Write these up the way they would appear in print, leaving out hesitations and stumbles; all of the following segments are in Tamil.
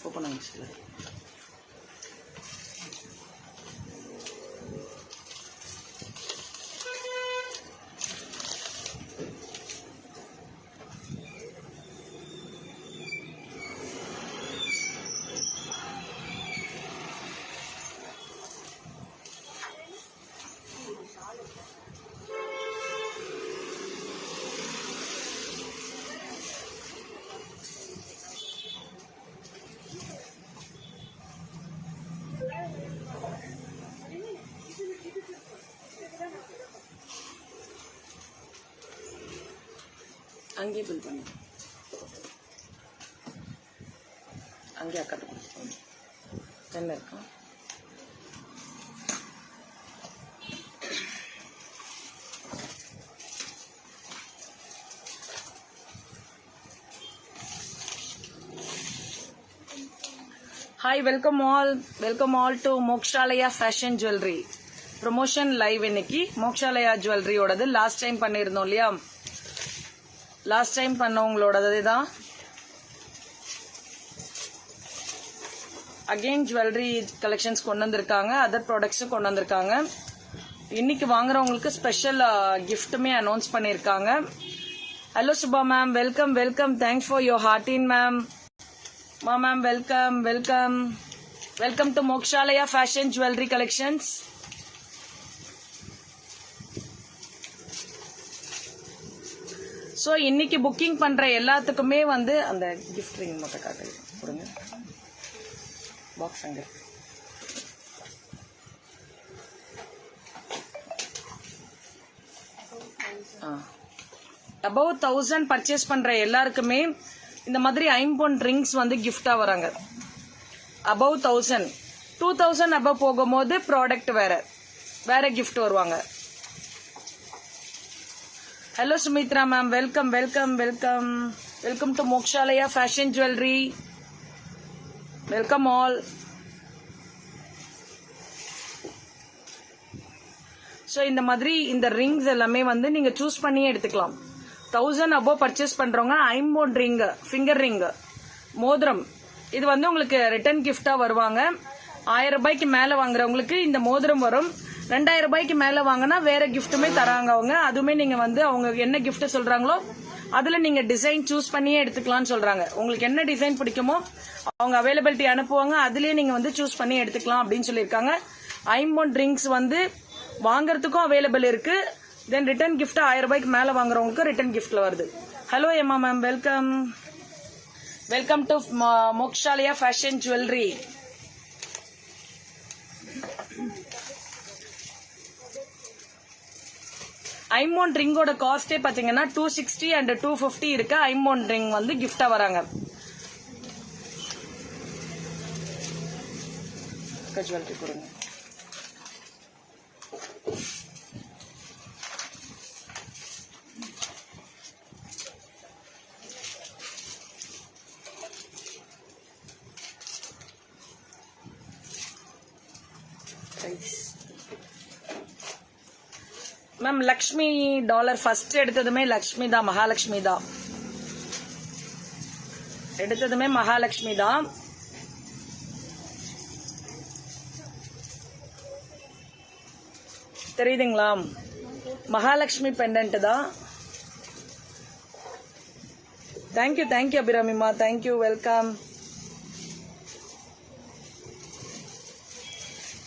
ஓப்பன் ஆகிடுச்சு. அங்கேயே பில் பண்ணு, அங்கேயே அக்கா என்ன இருக்கா? Hi, welcome all to Mokshalaya fashion jewellery promotion live. இன்னைக்கு மோக்ஷாலயா ஜுவல்லரியோடது லாஸ்ட் டைம் பண்ணியிருந்தோம் இல்லையா? லாஸ்ட் டைம் பண்ணவங்களோடது தான் அகெயின் ஜுவல்லரி கலெக்ஷன்ஸ் கொண்டு வந்திருக்காங்க, அதர் ப்ராடக்ட்ஸும் கொண்டு வந்திருக்காங்க. இன்னைக்கு வாங்குறவங்களுக்கு ஸ்பெஷல் கிஃப்ட்டுமே அனௌன்ஸ் பண்ணியிருக்காங்க. Hello Subha ma'am, welcome welcome, thanks for your hearting ma'am. Ma'am welcome welcome welcome to Mokshalaya fashion jewellery collections. So இன்னைக்கு புக்கிங் பண்ற எல்லாத்துக்குமே வந்து அந்த கிஃப்ட் ரிங் மட்டும் காட்டு கொடுங்க. பாக்ஸ் அங்க above 1000 பர்ச்சேஸ் பண்ற எல்லாருக்குமே இந்த மாதிரி ஐம்பொன் ரிங்ஸ் வந்து கிஃப்டா வராங்க. above 1000, 2000 above போகும்போது ப்ராடக்ட் வேற கிஃப்ட் வருவாங்க. Hello Sumitra ma'am, welcome to Mokshalaya Fashion Jewelry. Welcome all. So இந்த மாதிரி இந்த ரிங்ஸ் எல்லாமே வந்து நீங்க சூஸ் பண்ணி எடுத்துக்கலாம். 1000 above பர்ச்சேஸ் பண்றவங்க ஐம்பொன் ரிங், ஃபிங்கர் ரிங், மோதிரம் இது வந்து உங்களுக்கு ரிட்டர்ன் கிஃப்டா வருவாங்க. 1000 ரூபாய்க்கு மேல வாங்குறவங்களுக்கு இந்த மோதிரம் வரும். 2000 ரூபாய்க்கு மேல வாங்கினா வேற கிஃப்ட்டுமே தராங்க அவங்க. அதுவுமே நீங்க வந்து அவங்க என்ன கிஃப்ட் சொல்றாங்களோ அதுல நீங்க டிசைன் சூஸ் பண்ணியே எடுத்துக்கலாம்னு சொல்றாங்க. உங்களுக்கு என்ன டிசைன் பிடிக்குமோ அவங்க அவைலபிலிட்டி அனுப்புவாங்க, அதுலயே நீங்க வந்து சூஸ் பண்ணி எடுத்துக்கலாம் அப்படின்னு சொல்லியிருக்காங்க. ஐம்பொன் ட்ரிங்க்ஸ் வந்து வாங்குறதுக்கும் அவைலபிள் இருக்கு. தென் ரிட்டர்ன் கிஃப்ட் 1000 ரூபாய்க்கு மேல வாங்குறவங்களுக்கு ரிட்டர்ன் கிஃப்ட்ல வருது. Hello Emma ma'am, welcome to Mokshalaya fashion jewellery. ஐம்பொன் ரிங்கோட காஸ்டே பாத்தீங்கன்னா 260 and 250 இருக்கு. ஐம்பொன் ரிங் வந்து கிஃப்டா வராங்க. ஜுவல்லரி கொடுங்க. மேம் லக்ஷ்மி டாலர் ஃபர்ஸ்ட் எடுத்ததுமே லக்ஷ்மி தான், மகாலட்சுமி தான் எடுத்ததுமே, மகாலட்சுமி தான். தெரியுதுங்களா? மகாலட்சுமி பெண்டன்ட் தான். தேங்க்யூ அபிராமிமா, தேங்க்யூ, வெல்கம்.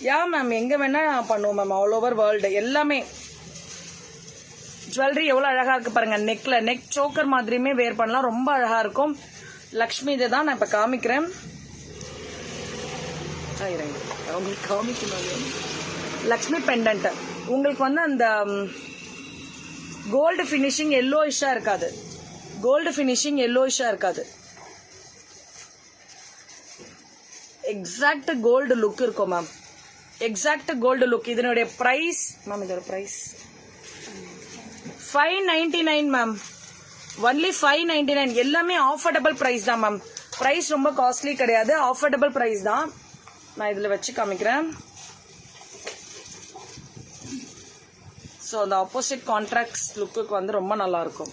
யா மேம், எங்க வேணா பண்ணுவோம் மேம், ஆல் ஓவர் வேர்ல்டு எல்லாமே. ஜுவல்லரி எவ்வளவு அழகா இருக்கு பாருங்க. நெக் சோக்கர் மாதிரியுமே வேர் பண்ணலாம், ரொம்ப அழகா இருக்கும். லக்ஷ்மி இதை தான் நான் இப்ப காமிக்கிறேன். உங்களுக்கு காமிக்கணும். லக்ஷ்மி பெண்டன்ட் உங்களுக்கு வந்து அந்த கோல்டு பினிஷிங் எல்லோயிஷா இருக்காது. எக்ஸாக்ட் கோல்டு லுக் இருக்கும் மேம். Exact gold look. இதனுடைய பிரைஸ் மேம், இதோட பிரைஸ் 599 மேம். ஒன்லி 599. எல்லாமே ஆஃபர்டபுள் பிரைஸ் தான் மேம். பிரைஸ் ரொம்ப காஸ்ட்லி கிடையாது, ஆஃபர்டபுள் பிரைஸ் தான். நான் இதுல வச்சு காமிக்கிறேன். ஸோ அந்த ஆப்போசிட் கான்ட்ராக்ட்ஸ் லுக்குக்கு வந்து ரொம்ப நல்லா இருக்கும்.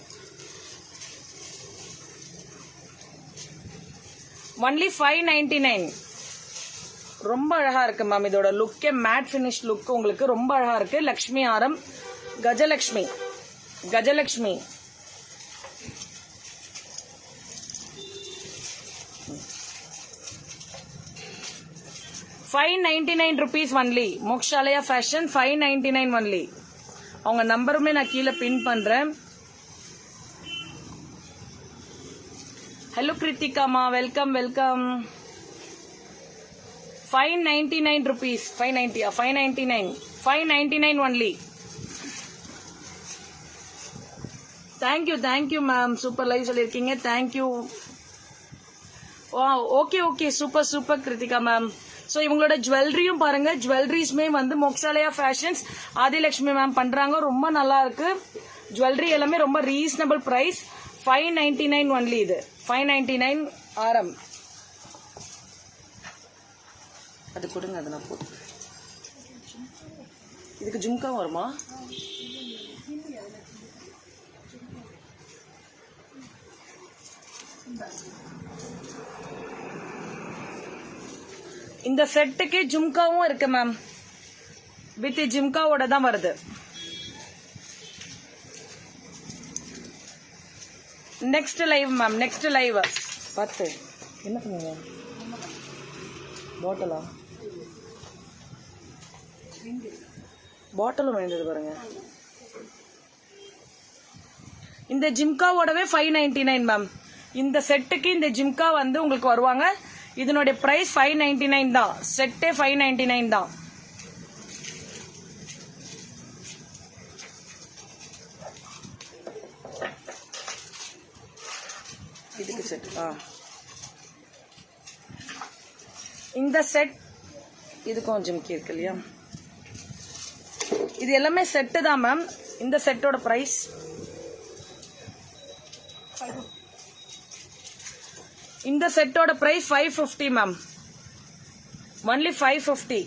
ஒன்லி 599. ரொம்ப அழகா இருக்கு மேம். இதோட லுக்கே மேட் ஃபினிஷ் லுக் உங்களுக்கு ரொம்ப அழகா இருக்கு. லக்ஷ்மி ஆரம், Gajalakshmi, Gajalakshmi. ₹599 only. Mokshalaya fashion 599 only. அவங்க நம்பருமே நான் கீழே பின் பண்றேன். ஹலோ கிருத்திகாமா, welcome welcome. ₹599. 590, 599, 599 only. Thank you ma'am. Super live சொல்லியிருக்கீங்க. Thank you. Okay super Krithika ma'am. So இவங்களோட ஜுவல்லரியும் பாருங்க. ஜுவல்லரிஸ்மே வந்து மோக்ஷாலயா ஃபேஷன்ஸ் ஆதிலட்சுமி மேம் பண்றாங்க. ரொம்ப நல்லா இருக்கு. ஜுவல்லரி எல்லாமே ரொம்ப ரீசனபிள் பிரைஸ். 599 ஒன்லி. இது 599 ஆரம். அது கொடுங்க, அது நான் போட்டு. இதுக்கு ஜும்கா வருமா? இந்த செட்டுக்கு ஜும்காவும் இருக்கு மேம். வித் ஜும்காவோட தான் வருது. Next live ma'am. Next live பார்த்து என்ன பண்ணுங்க. பாட்டிலும் வேண்டியது பாருங்க. இந்த ஜிம்காவோடவே 599 மேம். இந்த செட்டுக்கு இந்த ஜிம்கா வந்து உங்களுக்கு வருவாங்க. இதனுடைய பிரைஸ் 599 தான். செட்டே 599 தான். இதுக்கு செட். இந்த செட் இதுக்கும் ஜிம்கி இருக்கு இல்லையா? இது எல்லாமே செட்டு தான் மேம். இந்த செட்டோட பிரைஸ் இந்த செட்டோட பிரைஸ் 550 மேம். ஒன்லி 550.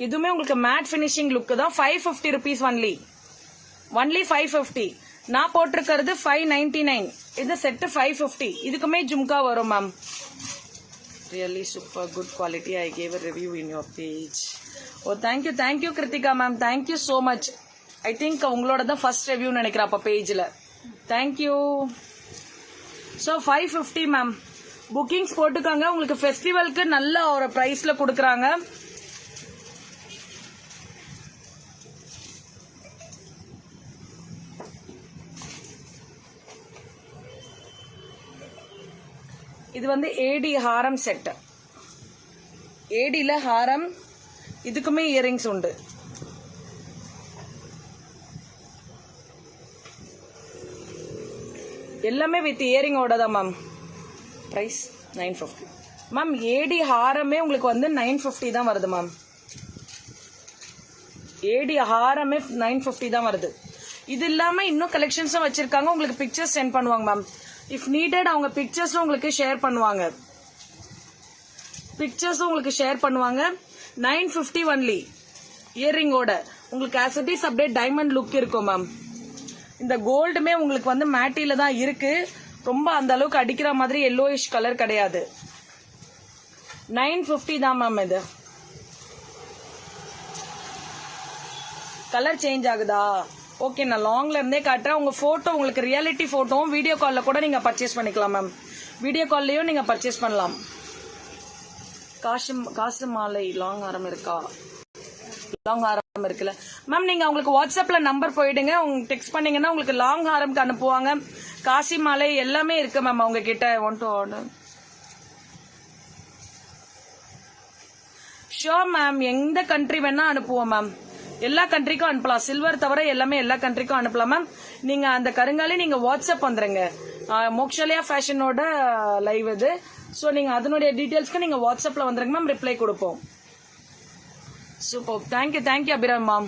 இதுவுமே உங்களுக்கு மேட் பினிஷிங் லுக் தான். ₹550 ஒன்லி. ஒன்லி 550. நான் போட்டிருக்கிறது 599. இது செட்டு 550. இதுக்குமே ஜும்கா வரும் ma'am. Really super good quality. I gave a review in your page. Oh, thank you Kritika ma'am. Thank you so much. I think உங்களோட தான் ஃபர்ஸ்ட் ரிவ்யூ நினைக்கிறேன் அப்ப பேஜ்ல. Thank you. So 550 ma'am. Bookings போட்டுக்காங்க. உங்களுக்கு ஃபெஸ்டிவலுக்கு நல்ல ஒரு பிரைஸ்ல கொடுக்கறாங்க. இது வந்து ஏடி ஹாரம் செட். ஏடில ஹாரம், இதுக்குமே இயரிங்ஸ் உண்டு. எல்லாமே வித் இயரிங்கோட தான் மேம். Price 950 ma'am. ஏடி ஹாரமே உங்களுக்கு வந்து 950 தான் வருது மேம். ஏடி ஹாரமே 950 தான் வருது. இது இல்லாம இன்னும் கலெக்ஷன்ஸும் வச்சிருக்காங்க. உங்களுக்கு பிக்சர்ஸ் சென்ட் பண்ணுவாங்க மேம். இஃப் நீடட் அவங்க பிக்சர்ஸும் உங்களுக்கு ஷேர் பண்ணுவாங்க. 950 ஒன்லி. இயரிங்கோட உங்களுக்கு ஆஸ் இட் இஸ் அப்படியே டைமண்ட் லுக் இருக்கும் மேம். இந்த கோல்டுமே உங்களுக்கு வந்து மேட்டில தான் இருக்கு. ரொம்ப அந்த அளவுக்கு அடிக்கிற மாதிரி எல்லோயிஷ் கலர் கிடையாது. 950 தான் மேம். இது கலர் சேஞ்ச் ஆகுதா? ஓகே, நான் லாங்ல இருந்தே காட்டுறேன். உங்க போட்டோ உங்களுக்கு ரியாலிட்டி போட்டோவும் வீடியோ கால்ல கூட நீங்க பர்ச்சேஸ் பண்ணிக்கலாம் மேம். வீடியோ கால்லயும் நீங்க பர்ச்சேஸ் பண்ணலாம். காசு மாலை லாங் ஆரம் இருக்கா? லாங் ஆரம் இருக்குல்ல மேம். நீங்க உங்களுக்கு வாட்ஸ்அப்ல நம்பர் போயிடுங்க. உங்களுக்கு டெக்ஸ்ட் பண்ணீங்கன்னா உங்களுக்கு லாங் ஆரம்க்கு அனுப்புவாங்க. காசி மாலை எல்லாமே இருக்கு மேம் அவங்க கிட்ட. One to order sure ma'am. எந்த கண்ட்ரி வேணா அனுப்புவோம் மேம். எல்லா கண்ட்ரிக்கும் அனுப்பலாம். சில்வர் தவிர எல்லாமே எல்லா கண்ட்ரிக்கும் அனுப்பலாம் மேம். நீங்க அந்த கருங்காலி நீங்க வாட்ஸ்அப் வந்துருங்க. மோக்ஷாலயா ஃபேஷனோட லைவ் இது. ஸோ நீங்க அதனுடைய டீடைல்ஸ்க்கு நீங்க வாட்ஸ்அப்ல வந்துருங்க மேம். ரிப்ளை கொடுப்போம். Super. Thank you Abhiram ma'am.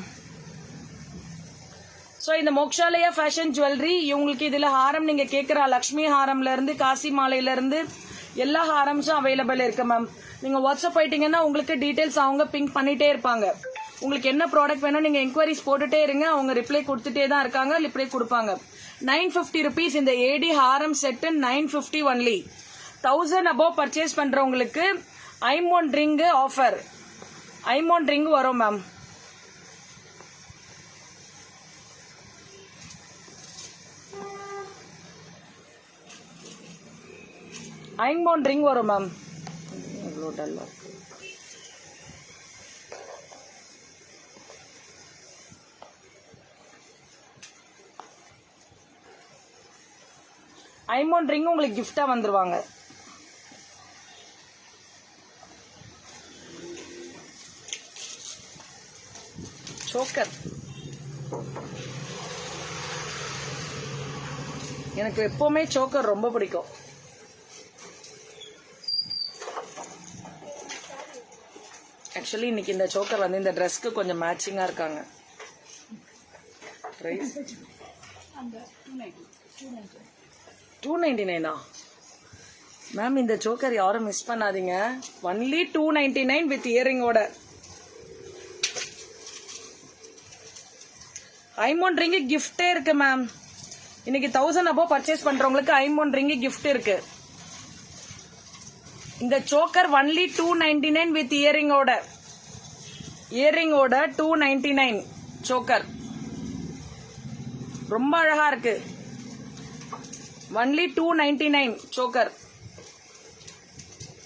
So இந்த மோக்ஷாலயா ஃபேஷன் ஜுவல்லரி இவங்களுக்கு இதுல ஹாரம் நீங்க கேட்கிற லக்ஷ்மி ஹாரம்ல இருந்து காசி மாலையில இருந்து எல்லா ஹாரம்ஸும் அவைலபிள் இருக்கு மேம். நீங்க வாட்ஸ்அப் போயிட்டீங்கன்னா உங்களுக்கு டீடைல்ஸ் அவங்க பிங்க் பண்ணிட்டே இருப்பாங்க. உங்களுக்கு என்ன ப்ராடக்ட் வேணும் நீங்க என்கொயரிஸ் போட்டுட்டே இருங்க, அவங்க ரிப்ளை கொடுத்துட்டே தான் இருக்காங்க, ரிப்ளை கொடுப்பாங்க. 950 rupees இந்த ஏடி ஹாரம் செட் 950 ஒன்லி. 1000 above பர்ச்சேஸ் பண்றவங்களுக்கு ஐமோன் ரிங் ஆஃபர், ஐமோன் ரிங் வரும் மேம். ஐமோன் ரிங் வரும் மேம். எவ்வளோ டல்லா இருக்கு. ஐமோன் ரிங் உங்களுக்கு கிஃப்டா வந்துருவாங்க. சோக்கர் எனக்கு எப்பவுமே சோக்கர் ரொம்ப பிடிக்கும். ஆக்சுவலி இன்னைக்கு இந்த சோக்கர் வந்து இந்த ட்ரெஸ்க்கு கொஞ்சம் மேட்சிங்கா இருக்காங்க. Price 299 ma'am. இந்த சோக்கர் யாரும் மிஸ் பண்ணாதீங்க. ஒன்லி 299 வித் இயரிங்கோட. ஐமோன் ரிங் கிஃப்டே இருக்கு மேம். இன்னைக்கு 1000 above பர்ச்சேஸ் பண்றவங்களுக்கு ஐமோன் ரிங் கிஃப்ட் இருக்கு. இந்த சோக்கர் ஒன்லி 299 வித் இயரிங்கோட. இயரிங்கோட 299 சோக்கர் ரொம்ப அழகா இருக்கு. Only 299 choker.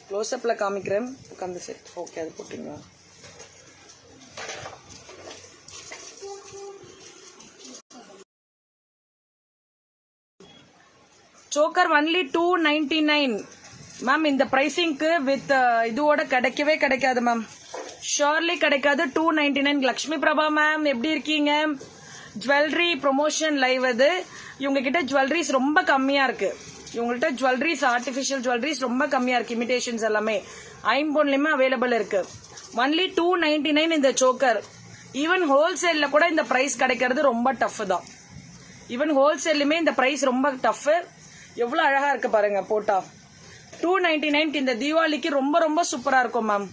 க்ளோஸ்அப்ல காமிக்கிறேன். உட்காந்து செட் ஓகே அது போட்டுங்க. Choker only 299 ma'am. இந்த பிரைசிங்க்கு வித் இதுவோட கிடைக்கவே கிடைக்காது மேம். ஷோர்லி கிடைக்காது. 299. லக்ஷ்மி பிரபா மேம் எப்படி இருக்கீங்க? ஜுவல்லரி ப்ரொமோஷன் லைவ் அது. இவங்க கிட்ட ஜுவல்லரிஸ் ரொம்ப கம்மியா இருக்கு. இவங்கள்ட்ட ஜுவல்லரிஸ் ஆர்டிபிஷியல் ஜுவல்லரிஸ் ரொம்ப கம்மியா இருக்கு. இமிடேஷன்ஸ் எல்லாமே ஐம்பொன்லயுமே அவைலபிள் இருக்கு. ஒன்லி 299 இந்த சோக்கர். ஈவன் ஹோல்சேல்ல கூட இந்த பிரைஸ் கிடைக்கிறது ரொம்ப டஃப் தான். ஈவன் ஹோல்சேல்லுமே இந்த பிரைஸ் ரொம்ப டஃப். எவ்வளவு அழகா இருக்கு பாருங்க போட்டா. 299 இந்த தீபாவளிக்கு ரொம்ப ரொம்ப சூப்பரா இருக்கும் மேம்.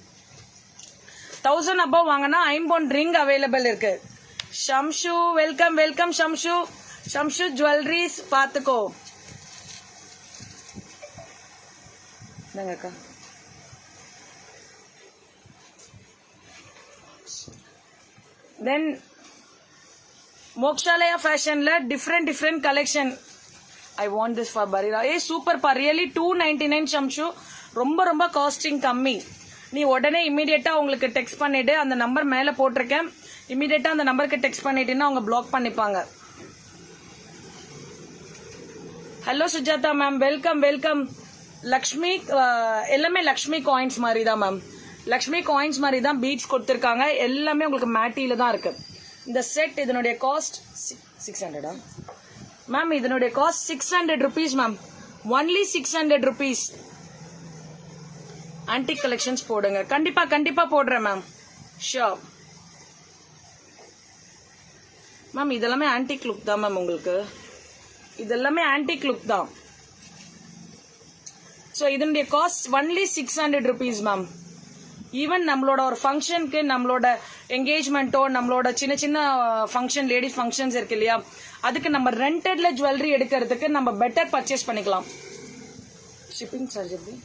1000 above வாங்கினா ஐம்பொன் ரிங் அவைலபிள் இருக்கு. Shamshu welcome welcome Shamshu. Shamshu jewelleries பாத்துக்கோ. அக்கா தென் மோக்ஷாலயா ஃபேஷன்ல different collection. I want this for Parira. ஏ சூப்பர் பா. ரியலி 299 ஷம்ஷு. ரொம்ப ரொம்ப காஸ்டிங் கம்மி. நீ உடனே இமீடியட்டா உங்களுக்கு டெக்ஸ்ட் பண்ணிட்டு, அந்த நம்பர் மேல போட்டிருக்கேன், இமீடியட்டா அந்த நம்பருக்கு டெக்ஸ்ட் பண்ணிட்டீங்கன்னா அவங்க பிளாக் பண்ணிப்பாங்க. Hello Sujatha ma'am welcome welcome. Lakshmi எல்லாமே லக்ஷ்மி காயின்ஸ் மாதிரி தான் மேம். லக்ஷ்மி காயின்ஸ் மாதிரி தான் பீட்ஸ் கொடுத்துருக்காங்க. எல்லாமே உங்களுக்கு மேட்டியில தான் இருக்கு. இந்த செட் இதனுடைய காஸ்ட் 600 மேம். இதனுடைய cost 600 rupees ma'am. Only 600 rupees. Antique collections போடுங்க. கண்டிப்பா கண்டிப்பா போடுறேன் மேம். Sure ma'am. இதெல்லாமே ஆன்டிக் லுக் தான் மேம். உங்களுக்கு இதெல்லாமே ஆன்டிக் லுக் தான். ஸோ இதனுடைய cost only 600 rupees ma'am. Even நம்மளோட ஒரு ஃபங்க்ஷனுக்கு, நம்மளோட என்கேஜ்மெண்ட்டோ, நம்மளோட சின்ன சின்ன ஃபங்க்ஷன், லேடிஸ் ஃபங்க்ஷன்ஸ் இருக்கு இல்லையா, அதுக்கு நம்ம ரெண்டட்ல ஜுவல்லரி எடுக்கிறதுக்கு நம்ம பெட்டர் பர்ச்சேஸ் பண்ணிக்கலாம். ஷிப்பிங் சார்ஜ் எப்படி?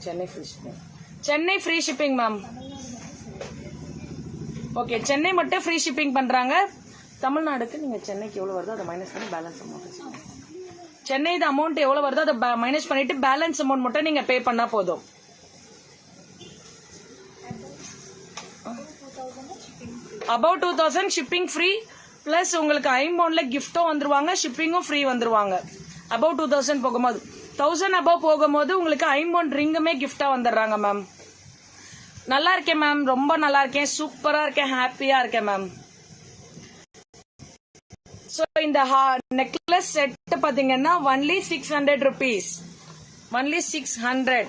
Chennai free shipping. Chennai free shipping ma'am. Okay, Chennai மட்டும் ஃப்ரீ ஷிப்பிங் பண்றாங்க. தமிழ்நாடுக்கு நீங்க சென்னைக்கு எவ்வளவு வருதோ அதை மைனஸ் பண்ணி பேலன்ஸ் அமௌண்ட், சென்னை அமௌண்ட் எவ்வளவு வருதோ அதை மைனஸ் பண்ணிட்டு பேலன்ஸ் அமௌண்ட் மட்டும் நீங்க பே பண்ணா போதும். About 2000 shipping free. பிளஸ் உங்களுக்கு ஐம்பவுண்ட்ல கிஃப்டும் வந்துருவாங்க, ஷிப்பிங்கும் ஃப்ரீ வந்துருவாங்க. அபவுட் 2000 போகும்போது, 1000 அபவ் போகும்போது உங்களுக்கு ஐம்பவுண்ட் ரிங்குமே கிஃப்டா வந்துடுறாங்க மேம். நல்லா இருக்கேன் மேம். ரொம்ப நல்லா இருக்கேன். சூப்பரா இருக்கேன். ஹாப்பியா இருக்கேன் மேம். சோ இந்த நெக்லஸ் செட் பாத்தீங்கன்னா ஒன்லி 600 rupees. ஒன்லி 600.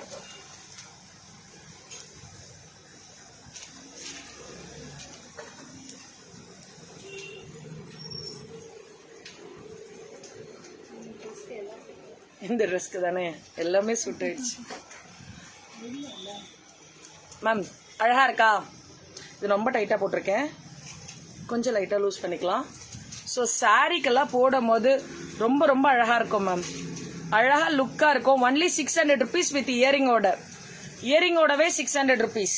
இந்த ட்ரெஸ்க்கு தானே எல்லாமே சூட் ஆயிடுச்சு மேம். அழகா இருக்கா? இது ரொம்ப டைட்டா போட்டிருக்கேன், கொஞ்சம் லைட்டா லூஸ் பண்ணிக்கலாம். ஸோ சாரீக்கெல்லாம் போடும் போது ரொம்ப ரொம்ப அழகா இருக்கும் மேம், அழகா லுக்கா இருக்கும். ஒன்லி 600 rupees வித் இயரிங்கோட. இயரிங்கோடவே 600 rupees.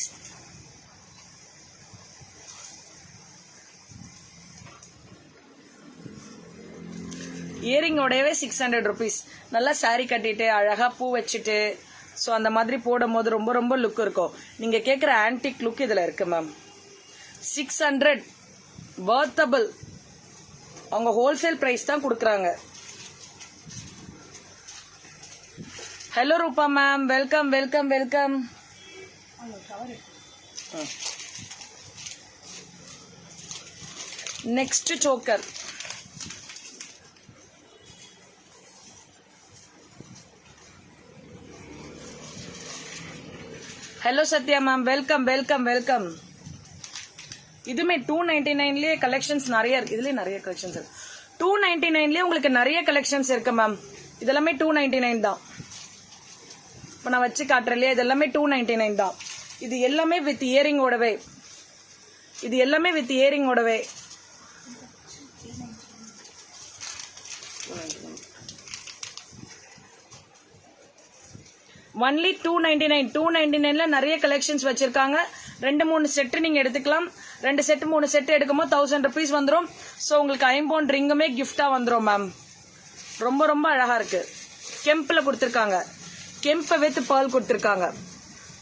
இயரிங்கோடவே 600 rupees. நல்லா சாரி கட்டிட்டு அழகா பூ வச்சுட்டு ஸோ அந்த மாதிரி போடும் போது ரொம்ப ரொம்ப லுக் இருக்கும். நீங்க கேட்குற ஆன்டிக் லுக் இதுல இருக்கு மேம். 600 வர்த்தபிள். அவங்க ஹோல்சேல் பிரைஸ் தான் கொடுக்குறாங்க. ஹலோ ரூபா ma'am, welcome welcome welcome. Next choker. Hello Sathya ma'am, welcome welcome welcome. இதுமே 299லயே கலெக்ஷன்ஸ் நிறைய இருக்கு. இதுலயே நிறைய கலெக்ஷன்ஸ் இருக்கு. 299லயே உங்களுக்கு நிறைய கலெக்ஷன்ஸ் இருக்கு மேம். இதெல்லாமே 299 தான். இப்போ நான் வச்சு காட்டுறேன் இல்லையா, இது எல்லாமே 299 தான். இது எல்லாமே வித் இயரிங்கோடவே. இது எல்லாமே வித் இயரிங்கோடவே. ஒன்லி 299. 299ல நிறைய கலெக்ஷன்ஸ் வச்சிருக்காங்க. 2-3 செட் நீங்க எடுத்துக்கலாம். 2 செட் 3 செட் எடுக்கும்போது 1000 rupees வந்துடும். ஸோ உங்களுக்கு ஐம்பவுண்ட் ரிங்குமே கிஃப்டா வந்துடும் மேம். ரொம்ப ரொம்ப அழகா இருக்கு. கெம்ப்ல கொடுத்துருக்காங்க, கெம்ப் வித் பேர்ல் கொடுத்துருக்காங்க.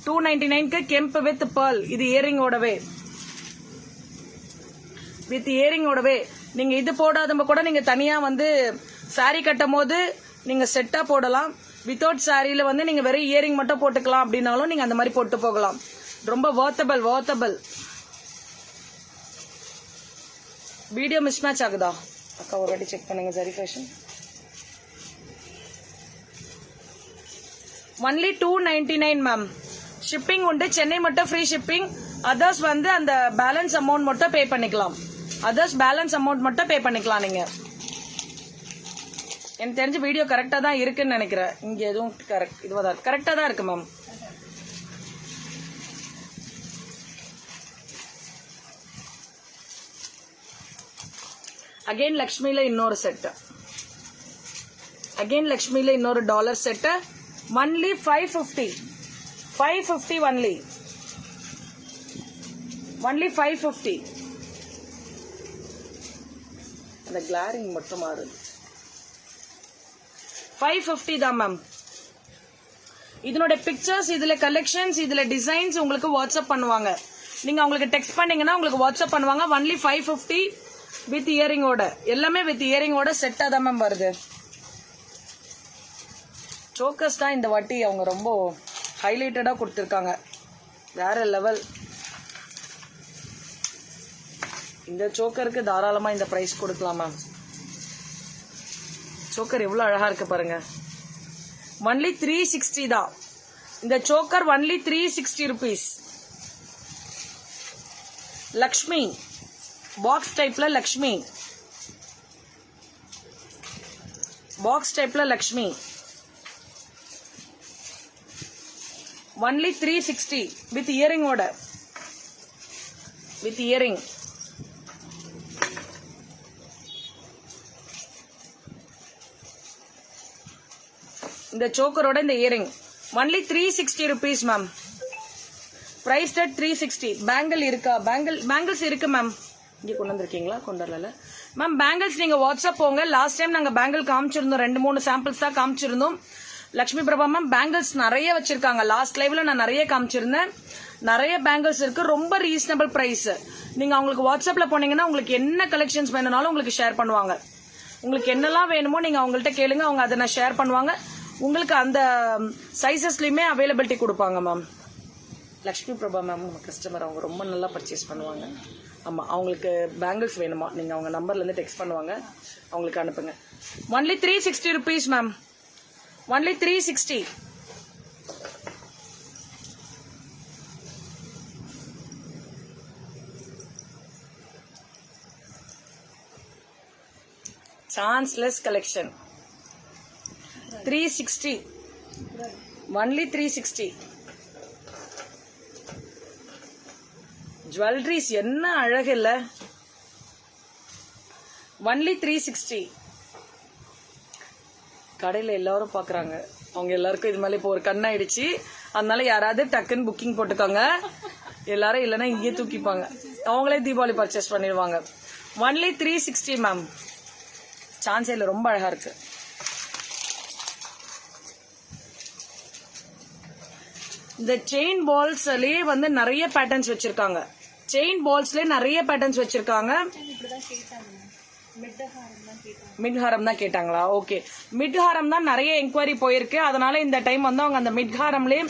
299க்கு கெம்ப் வித் பேர்ல். இது இயரிங்கோடவே, வித் இயரிங்கோடவே. நீங்க இது போடாதப்ப கூட நீங்க தனியா வந்து சாரி கட்டும் போது நீங்க செட்டா போடலாம். வித்தவுட் சாரியில வந்து நீங்க வெறும் இயரிங் மட்டும் போட்டுக்கலாம் அப்படின்னாலும் நீங்க அந்த மாதிரி போட்டு போகலாம். ரொம்ப வர்த்தபிள் வர்த்தபிள். வீடியோ மிஸ் மேட்ச் ஆகுதா அக்கா? ஒரு வாட்டி செக் பண்ணுங்க சரி ஃபேஷன். Only 299 ma'am. ஷிப்பிங் உண்டு. சென்னை மட்டும் ஃப்ரீ ஷிப்பிங். அதர்ஸ் வந்து அந்த பேலன்ஸ் அமௌண்ட் மட்டும் பே பண்ணிக்கலாம். அதர்ஸ் பேலன்ஸ் அமௌண்ட் மட்டும் பே பண்ணிக்கலாம் நீங்க. எனக்கு தெரிஞ்ச வீடியோ கரெக்டா தான் இருக்குன்னு நினைக்கிறேன். இங்க எதுவும் கரெக்ட் இதுவாதான் கரெக்டா தான் இருக்கு மேம். அகைன் லக்ஷ்மியில இன்னொரு செட். அகைன் லக்ஷ்மியில இன்னொரு dollar set. Only 550. 550 only. Only 550. அந்த கிளாரிங் மட்டும் மாறுது. 550 தான் மேம். இதனோட பிக்சர்ஸ், இதுல கலெக்ஷன்ஸ், இதுல டிசைன்ஸ் உங்களுக்கு வாட்ஸ்அப் பண்ணுவாங்க. நீங்க அவங்களுக்கு டெக்ஸ்ட் பண்ணீங்கன்னா உங்களுக்கு வாட்ஸ்அப் பண்ணுவாங்க. ஒன்லி 550 வித் இயரிங்கோட. எல்லாமே வித் இயரிங்கோட செட்டா தான் மேம் வருது. சோக்கர்ஸ் தான் இந்த வாட்டி அவங்க ரொம்ப ஹைலைட்டடா கொடுத்துருக்காங்க. வேற லெவல். இந்த சோக்கருக்கு தாராளமா இந்த பிரைஸ் கொடுக்கலாம் மேம். சோக்கர் எவ்வளவு அழகா இருக்கு பாருங்க. ஒன்லி 360 தான் இந்த choker. Only 360 rupees. Lakshmi box டைப்ல லக்ஷ்மி. பாக்ஸ் டைப்ல லக்ஷ்மி. ஒன்லி 360 வித் இயரிங்கோட. With earring. இந்த சோக்கரோட இந்த earring only 360 rupees ma'am. Price at 360. Bangle இருக்கா? பேங்கிள்ஸ் இருக்கு மேம். இங்கே கொண்டு வந்திருக்கீங்களா? கொண்டு வரல மேம். பேங்கிள்ஸ் நீங்க வாட்ஸ்அப் போங்க. லாஸ்ட் டைம் நாங்க பேங்கிள் காமிச்சிருந்தோம். 2-3 சாம்பிள்ஸ் தான் காமிச்சிருந்தோம். லட்சுமி பிரபா மேம் பேங்கிள்ஸ் நிறைய வச்சிருக்காங்க. லாஸ்ட் லைவ்ல நான் நிறைய காமிச்சிருந்தேன். நிறைய பேங்கிள்ஸ் இருக்கு. ரொம்ப ரீசனபிள் பிரைஸ். நீங்க அவங்களுக்கு வாட்ஸ்அப்ல போனீங்கன்னா உங்களுக்கு என்ன கலெக்ஷன்ஸ் வேணும்னாலும் உங்களுக்கு ஷேர் பண்ணுவாங்க. உங்களுக்கு என்னெல்லாம் வேணுமோ நீங்க அவங்கள்ட்ட கேளுங்க. அவங்க அதை நான் ஷேர் பண்ணுவாங்க. உங்களுக்கு அந்த சைஸஸ்லயுமே அவைலபிலிட்டி கொடுப்பாங்க மேம். லக்ஷ்மி பிரபா மேம் நம்ம கஸ்டமர். அவங்க ரொம்ப நல்லா பர்ச்சேஸ் பண்ணுவாங்க. ஆமா, அவங்களுக்கு பேங்கிள்ஸ் வேணுமா நீங்க அவங்க நம்பர்ல இருந்து டெக்ஸ்ட் பண்ணுவாங்க. அவங்களுக்கு அனுப்புங்க. Only 360 rupees ma'am. Only 360. Chanceless collection. 360. Only 360. Jewelries என்ன அழகு இல்ல. Only 360. கடையில் எல்லாரும் பார்க்குறாங்க. அவங்க எல்லாருக்கும் இது மேலே இப்போ ஒரு கண்ணாயிடுச்சு. அதனால யாராவது டக்குன்னு புக்கிங் போட்டுக்கோங்க. எல்லாரும் இல்லைன்னா இங்கேயே தூக்கிப்பாங்க. அவங்களே தீபாவளி பர்ச்சேஸ் பண்ணிடுவாங்க. Only 360 ma'am. சான்ஸே இல்லை, ரொம்ப அழகா இருக்கு. இந்த செயின் பால்ஸ்லயே வந்து நிறைய பேட்டர்ன்ஸ் வச்சிருக்காங்க. செயின் பால்ஸ்லயே நிறைய பேட்டர்ன்ஸ் வச்சிருக்காங்க. மிட் ஹாரம் தான் கேட்டாங்களா? ஓகே, மிட் ஹாரம் தான் நிறைய என்கொயரி போயிருக்கு. அதனால இந்த டைம் வந்து அவங்க அந்த மிட் ஹாரம்லயே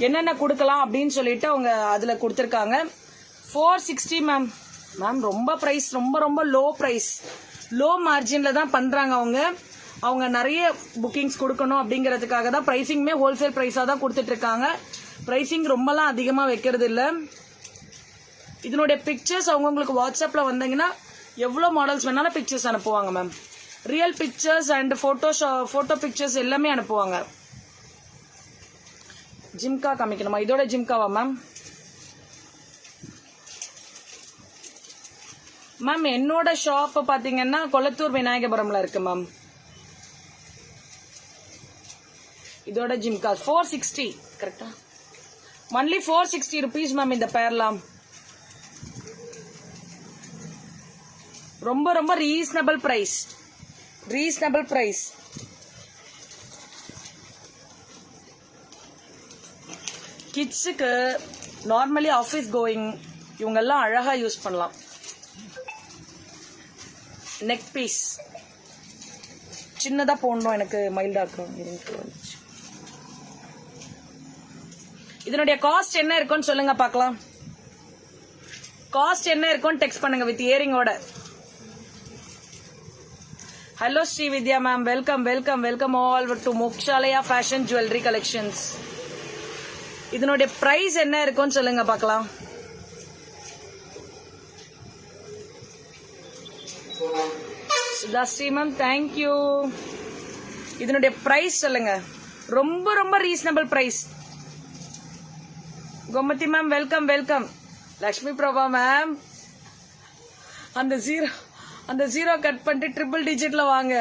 என்னென்ன கொடுக்கலாம் அப்படின்னு சொல்லிட்டு அவங்க அதுல கொடுத்துருக்காங்க. 460 மேம். மேம் ரொம்ப பிரைஸ், ரொம்ப ரொம்ப லோ பிரைஸ், லோ மார்ஜின்ல தான் பண்றாங்க அவங்க நிறைய புக்கிங்ஸ் கொடுக்கணும் அப்படிங்கறதுக்காக தான் பிரைசிங்குமே ஹோல்சேல் பிரைஸா தான் கொடுத்துட்டு இருக்காங்க. பிரைசிங் ரொம்பலாம் அதிகமா வைக்கிறது இல்ல. இதனுடைய பிக்சர்ஸ் அவங்களுக்கு வாட்ஸ்அப்ல வந்தீங்கன்னா எவ்வளவு மாடல்ஸ் வேணாலும் பிக்சர்ஸ் அனுப்புவாங்க ma'am. Real pictures and photo pictures எல்லாமே அனுப்புவாங்க. ஜிம்கா காமிக்கணுமா? இதோட ஜிம்காவா மேம்? மேம் என்னோட ஷாப் பாத்தீங்கன்னா கொளத்தூர் விநாயகபுரம்ல இருக்கு மேம். இதோட ஜிம்கா 460 கரெக்டா? ஒன்லி 460 rupees மேம் இந்த பேர்லாம். ரொம்ப ரொம்ப ரீசனபிள் பிரைஸ், ரீசனபிள் பிரைஸ். கிட்ஸுக்கு நார்மலி ஆஃபீஸ் கோயிங் இவங்கெல்லாம் அழகா யூஸ் பண்ணலாம். நெக் பீஸ் சின்னதா போடணும், எனக்கு மைல்டா இருக்கும். இதனுடைய காஸ்ட் என்ன இருக்குன்னு சொல்லுங்க பார்க்கலாம். காஸ்ட் என்ன இருக்குன்னு டெக்ஸ்ட் பண்ணுங்க வித் இயரிங்கோட. Hello Sri Vidya ma'am, welcome welcome welcome all to Mokshalaya fashion jewellery collections. இதனுடைய பிரைஸ் என்ன இருக்குன்னு சொல்லுங்க பார்க்கலாம். Sudhasri ma'am thank you. இதனுடைய பிரைஸ் சொல்லுங்க. ரொம்ப ரொம்ப reasonable price. Gomathi ma'am welcome welcome. Lakshmi Prabha ma'am அந்த ஜீரோ கட் பண்ணிட்டு ட்ரிபிள் டிஜிட்ல வாங்க.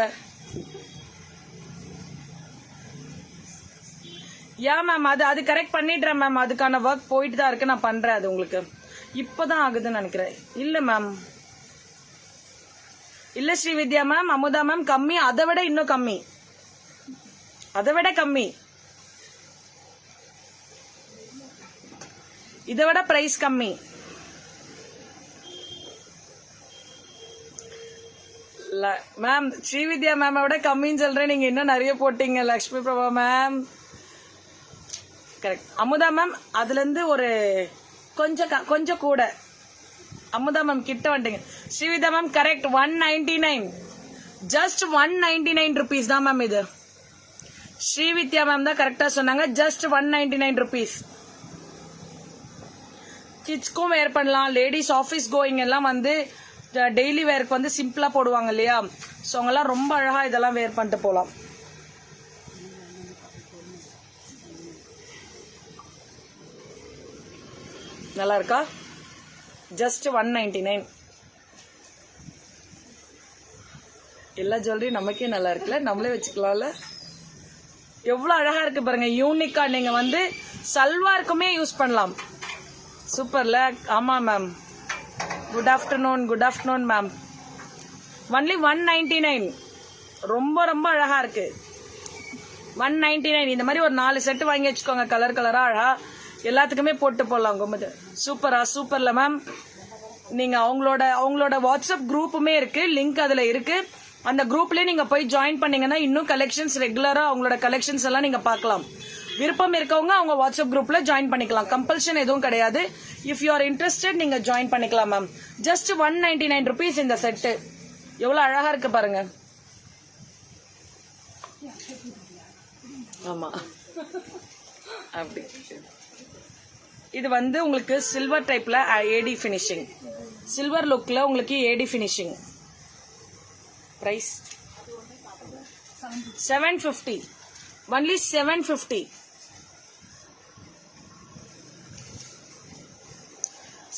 யா மேம் அது கரெக்ட் பண்ணிடுறேன் மேம். அதுக்கான ஒர்க் போயிட்டு தான் இருக்கு, நான் பண்றேன். அது உங்களுக்கு இப்பதான் ஆகுதுன்னு நினைக்கிறேன். இல்ல மேம், இல்ல ஸ்ரீவித்யா மேம், அமுதா மேம் கம்மி, அதை விட இன்னும் கம்மி, அதை விட கம்மி, இதை விட பிரைஸ் கம்மி. மேம் ஸ்ரீவித்யா மேம் விட கம்மின்னு சொல்றேன், நீங்க இன்னும் நிறைய போட்டீங்க. Lakshmi Prabha ma'am correct. Amudha ma'am அதுல இருந்து ஒரு கொஞ்சம் கூட. அமுதா மேம் கிட்ட வந்துட்டீங்க. Srividya ma'am correct. 199, just 199 rupees தான் மேம் இது. ஸ்ரீவித்யா மேம் தான் கரெக்டா சொன்னாங்க. Just 199 rupees. கிட்ஸ்க்கும் வேர் பண்ணலாம். லேடிஸ் ஆஃபீஸ் கோயிங் எல்லாம் வந்து டெய்லி வேருக்கு வந்து சிம்பிளா போடுவாங்க இல்லையா, ஸோ அவங்கெல்லாம் ரொம்ப அழகா இதெல்லாம் வேர் பண்ணிட்டு போகலாம். நல்லா இருக்கா? ஜஸ்ட் 199. எல்லா ஜுவல்லரியும் நமக்கே நல்லா இருக்குல்ல, நம்மளே வச்சுக்கலாம்ல. எவ்வளவு அழகா இருக்கு பாருங்க, யூனிக்கா. நீங்க வந்து சல்வாருக்குமே யூஸ் பண்ணலாம். சூப்பர்ல. ஆமா ma'am. Good afternoon ma'am. Only 199. ரொம்ப ரொம்ப அழகா இருக்கு. 199. இந்த மாதிரி ஒரு 4 செட்டு வாங்கி வச்சுக்கோங்க, கலர் கலரா அழகா எல்லாத்துக்குமே போட்டு போடலாம். ரொம்ப சூப்பர்ல மேம். நீங்க அவங்களோட வாட்ஸ்அப் குரூப்புமே இருக்கு, லிங்க் அதுல இருக்கு. அந்த குரூப்லயே நீங்க போய் ஜாயின் பண்ணீங்கன்னா இன்னும் கலெக்ஷன்ஸ் ரெகுலரா அவங்களோட கலெக்ஷன்ஸ் எல்லாம் நீங்க பார்க்கலாம். விருப்பம் இருக்கவங்க அவங்க வாட்ஸ்அப் குரூப்ல ஜாயின் பண்ணிக்கலாம். கம்பல்ஷன் எதுவும் கிடையாது. இஃப் யூ ஆர் இன்ட்ரெஸ்டட் நீங்க ஜாயின் பண்ணிக்கலாம் மேம். ஜஸ்ட் 199 rupees இந்த செட்டு. எவ்வளவு அழகா இருக்கு பாருங்க. ஆமா அப்படி. இது வந்து உங்களுக்கு சில்வர் டைப்ல ஏடி பினிஷிங், சில்வர் லுக்ல உங்களுக்கு AD finishing. Price 750. Only 750.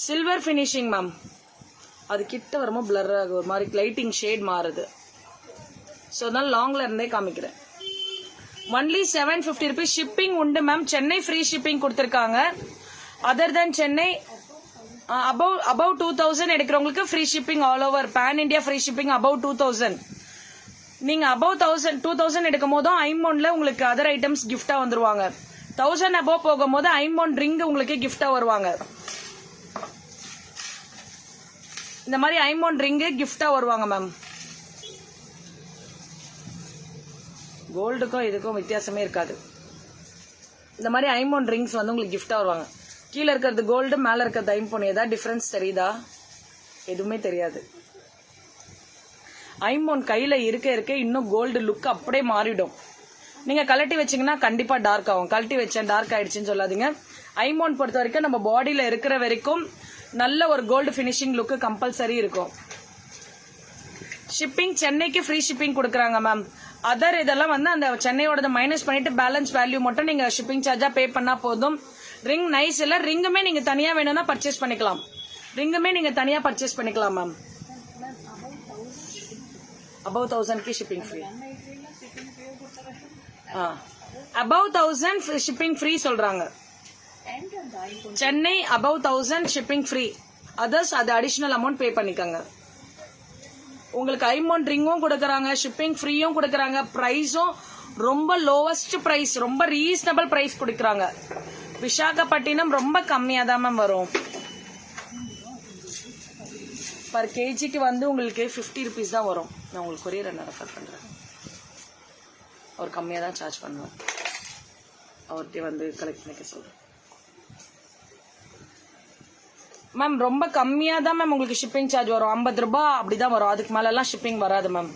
Silver finishing ma'am. அது கிட்ட வரும்போது பிளர் ஆகும், ஒரு மாதிரி லைட்டிங் ஷேட் மாறுது. ஸோ அதனால லாங்ல இருந்தே காமிக்கிறேன். Only 750 rupees. ஷிப்பிங் உண்டு மேம். சென்னை ஃப்ரீ ஷிப்பிங் கொடுத்துருக்காங்க. அதர் தென் சென்னை above 2000 எடுக்கிறவங்களுக்கு free shipping all over pan India free shipping above 2000. நீங்க above 2000 எடுக்கும் போதும் ஐம்பொன்ல உங்களுக்கு அதர் ஐட்டம்ஸ் கிஃப்டா வந்துருவாங்க. 1000 above போகும்போது ஐம்பொன் ரிங் உங்களுக்கு கிஃப்டா வருவாங்க. இந்த மாதிரி ஐம்பொன் ரிங் கிஃப்டா வருவாங்க மேம். கோல்டுக்கும் இதுக்கும் வித்தியாசமே இருக்காது. இந்த மாதிரி ஐம்பொன் ரிங்ஸ் வந்து உங்களுக்கு கிஃப்டா வருவாங்க. கீழே இருக்கிறது கோல்டு, மேல இருக்கிறது ஐம்பொன். ஏதாவது டிஃபரன்ஸ் தெரியுதா? எதுவுமே தெரியாது. ஐம்பொன் கையில இருக்க இருக்க இன்னும் கோல்டு லுக் அப்படியே மாறிடும். நீங்க கழட்டி வச்சீங்கன்னா கண்டிப்பா டார்க் ஆகும். கழட்டி வச்சேன் டார்க் ஆயிடுச்சுன்னு சொல்லாதீங்க. ஐம்பொன் பொறுத்த வரைக்கும் நம்ம பாடியில இருக்கிற வரைக்கும் நல்ல ஒரு கோல்டு பினிஷிங் லுக் கம்பல்சரி இருக்கும். ஷிப்பிங் சென்னைக்கு ஃப்ரீ ஷிப்பிங் கொடுக்குறாங்க மேம். அதர் இதெல்லாம் வந்து அந்த சென்னையோட மைனஸ் பண்ணிட்டு பேலன்ஸ் வேல்யூ மட்டும் நீங்க ஷிப்பிங் சார்ஜா பே பண்ணா போதும். ரிங் நைஸ் இல்ல, ரிங்குமே நீங்க தனியா வேணும்னா பர்ச்சேஸ் பண்ணிக்கலாம். ரிங்குமே நீங்க தனியா பர்ச்சேஸ் பண்ணிக்கலாம் ma'am. above 1000 shipping free. above 1000 shipping free சொல்றாங்க. Chennai above 1000 shipping free. Others அது அடிஷனல் அமௌண்ட் பே பண்ணிக்கோங்க. உங்களுக்கு ஐம்பொன் ரிங்கும் கொடுக்கறாங்க, ஷிப்பிங் ஃப்ரீயும் கொடுக்கறாங்க. பிரைஸும் ரொம்ப லோவஸ்ட் பிரைஸ், ரொம்ப ரீசனபிள் பிரைஸ் கொடுக்கறாங்க. விசாகப்பட்டினம் ரொம்ப கம்மியா தான் மேம் வரும். பர் கேஜிக்கு வந்து உங்களுக்கு 50 rupees தான் வரும். நான் உங்களுக்கு கொரியர் என்ன ரெஃபர் பண்றேன். அவர் கம்மியா தான் சார்ஜ் பண்ணுவேன். அவர்கிட்ட வந்து கலெக்ட் பண்ணிக்க சொல்றேன் மேம். ரொம்ப கம்மியா தான் மேம் உங்களுக்கு ஷிப்பிங் சார்ஜ் வரும். 50 ரூபாய் அப்படிதான் வரும். அதுக்கு மேல எல்லாம் ஷிப்பிங் வராது மேம்.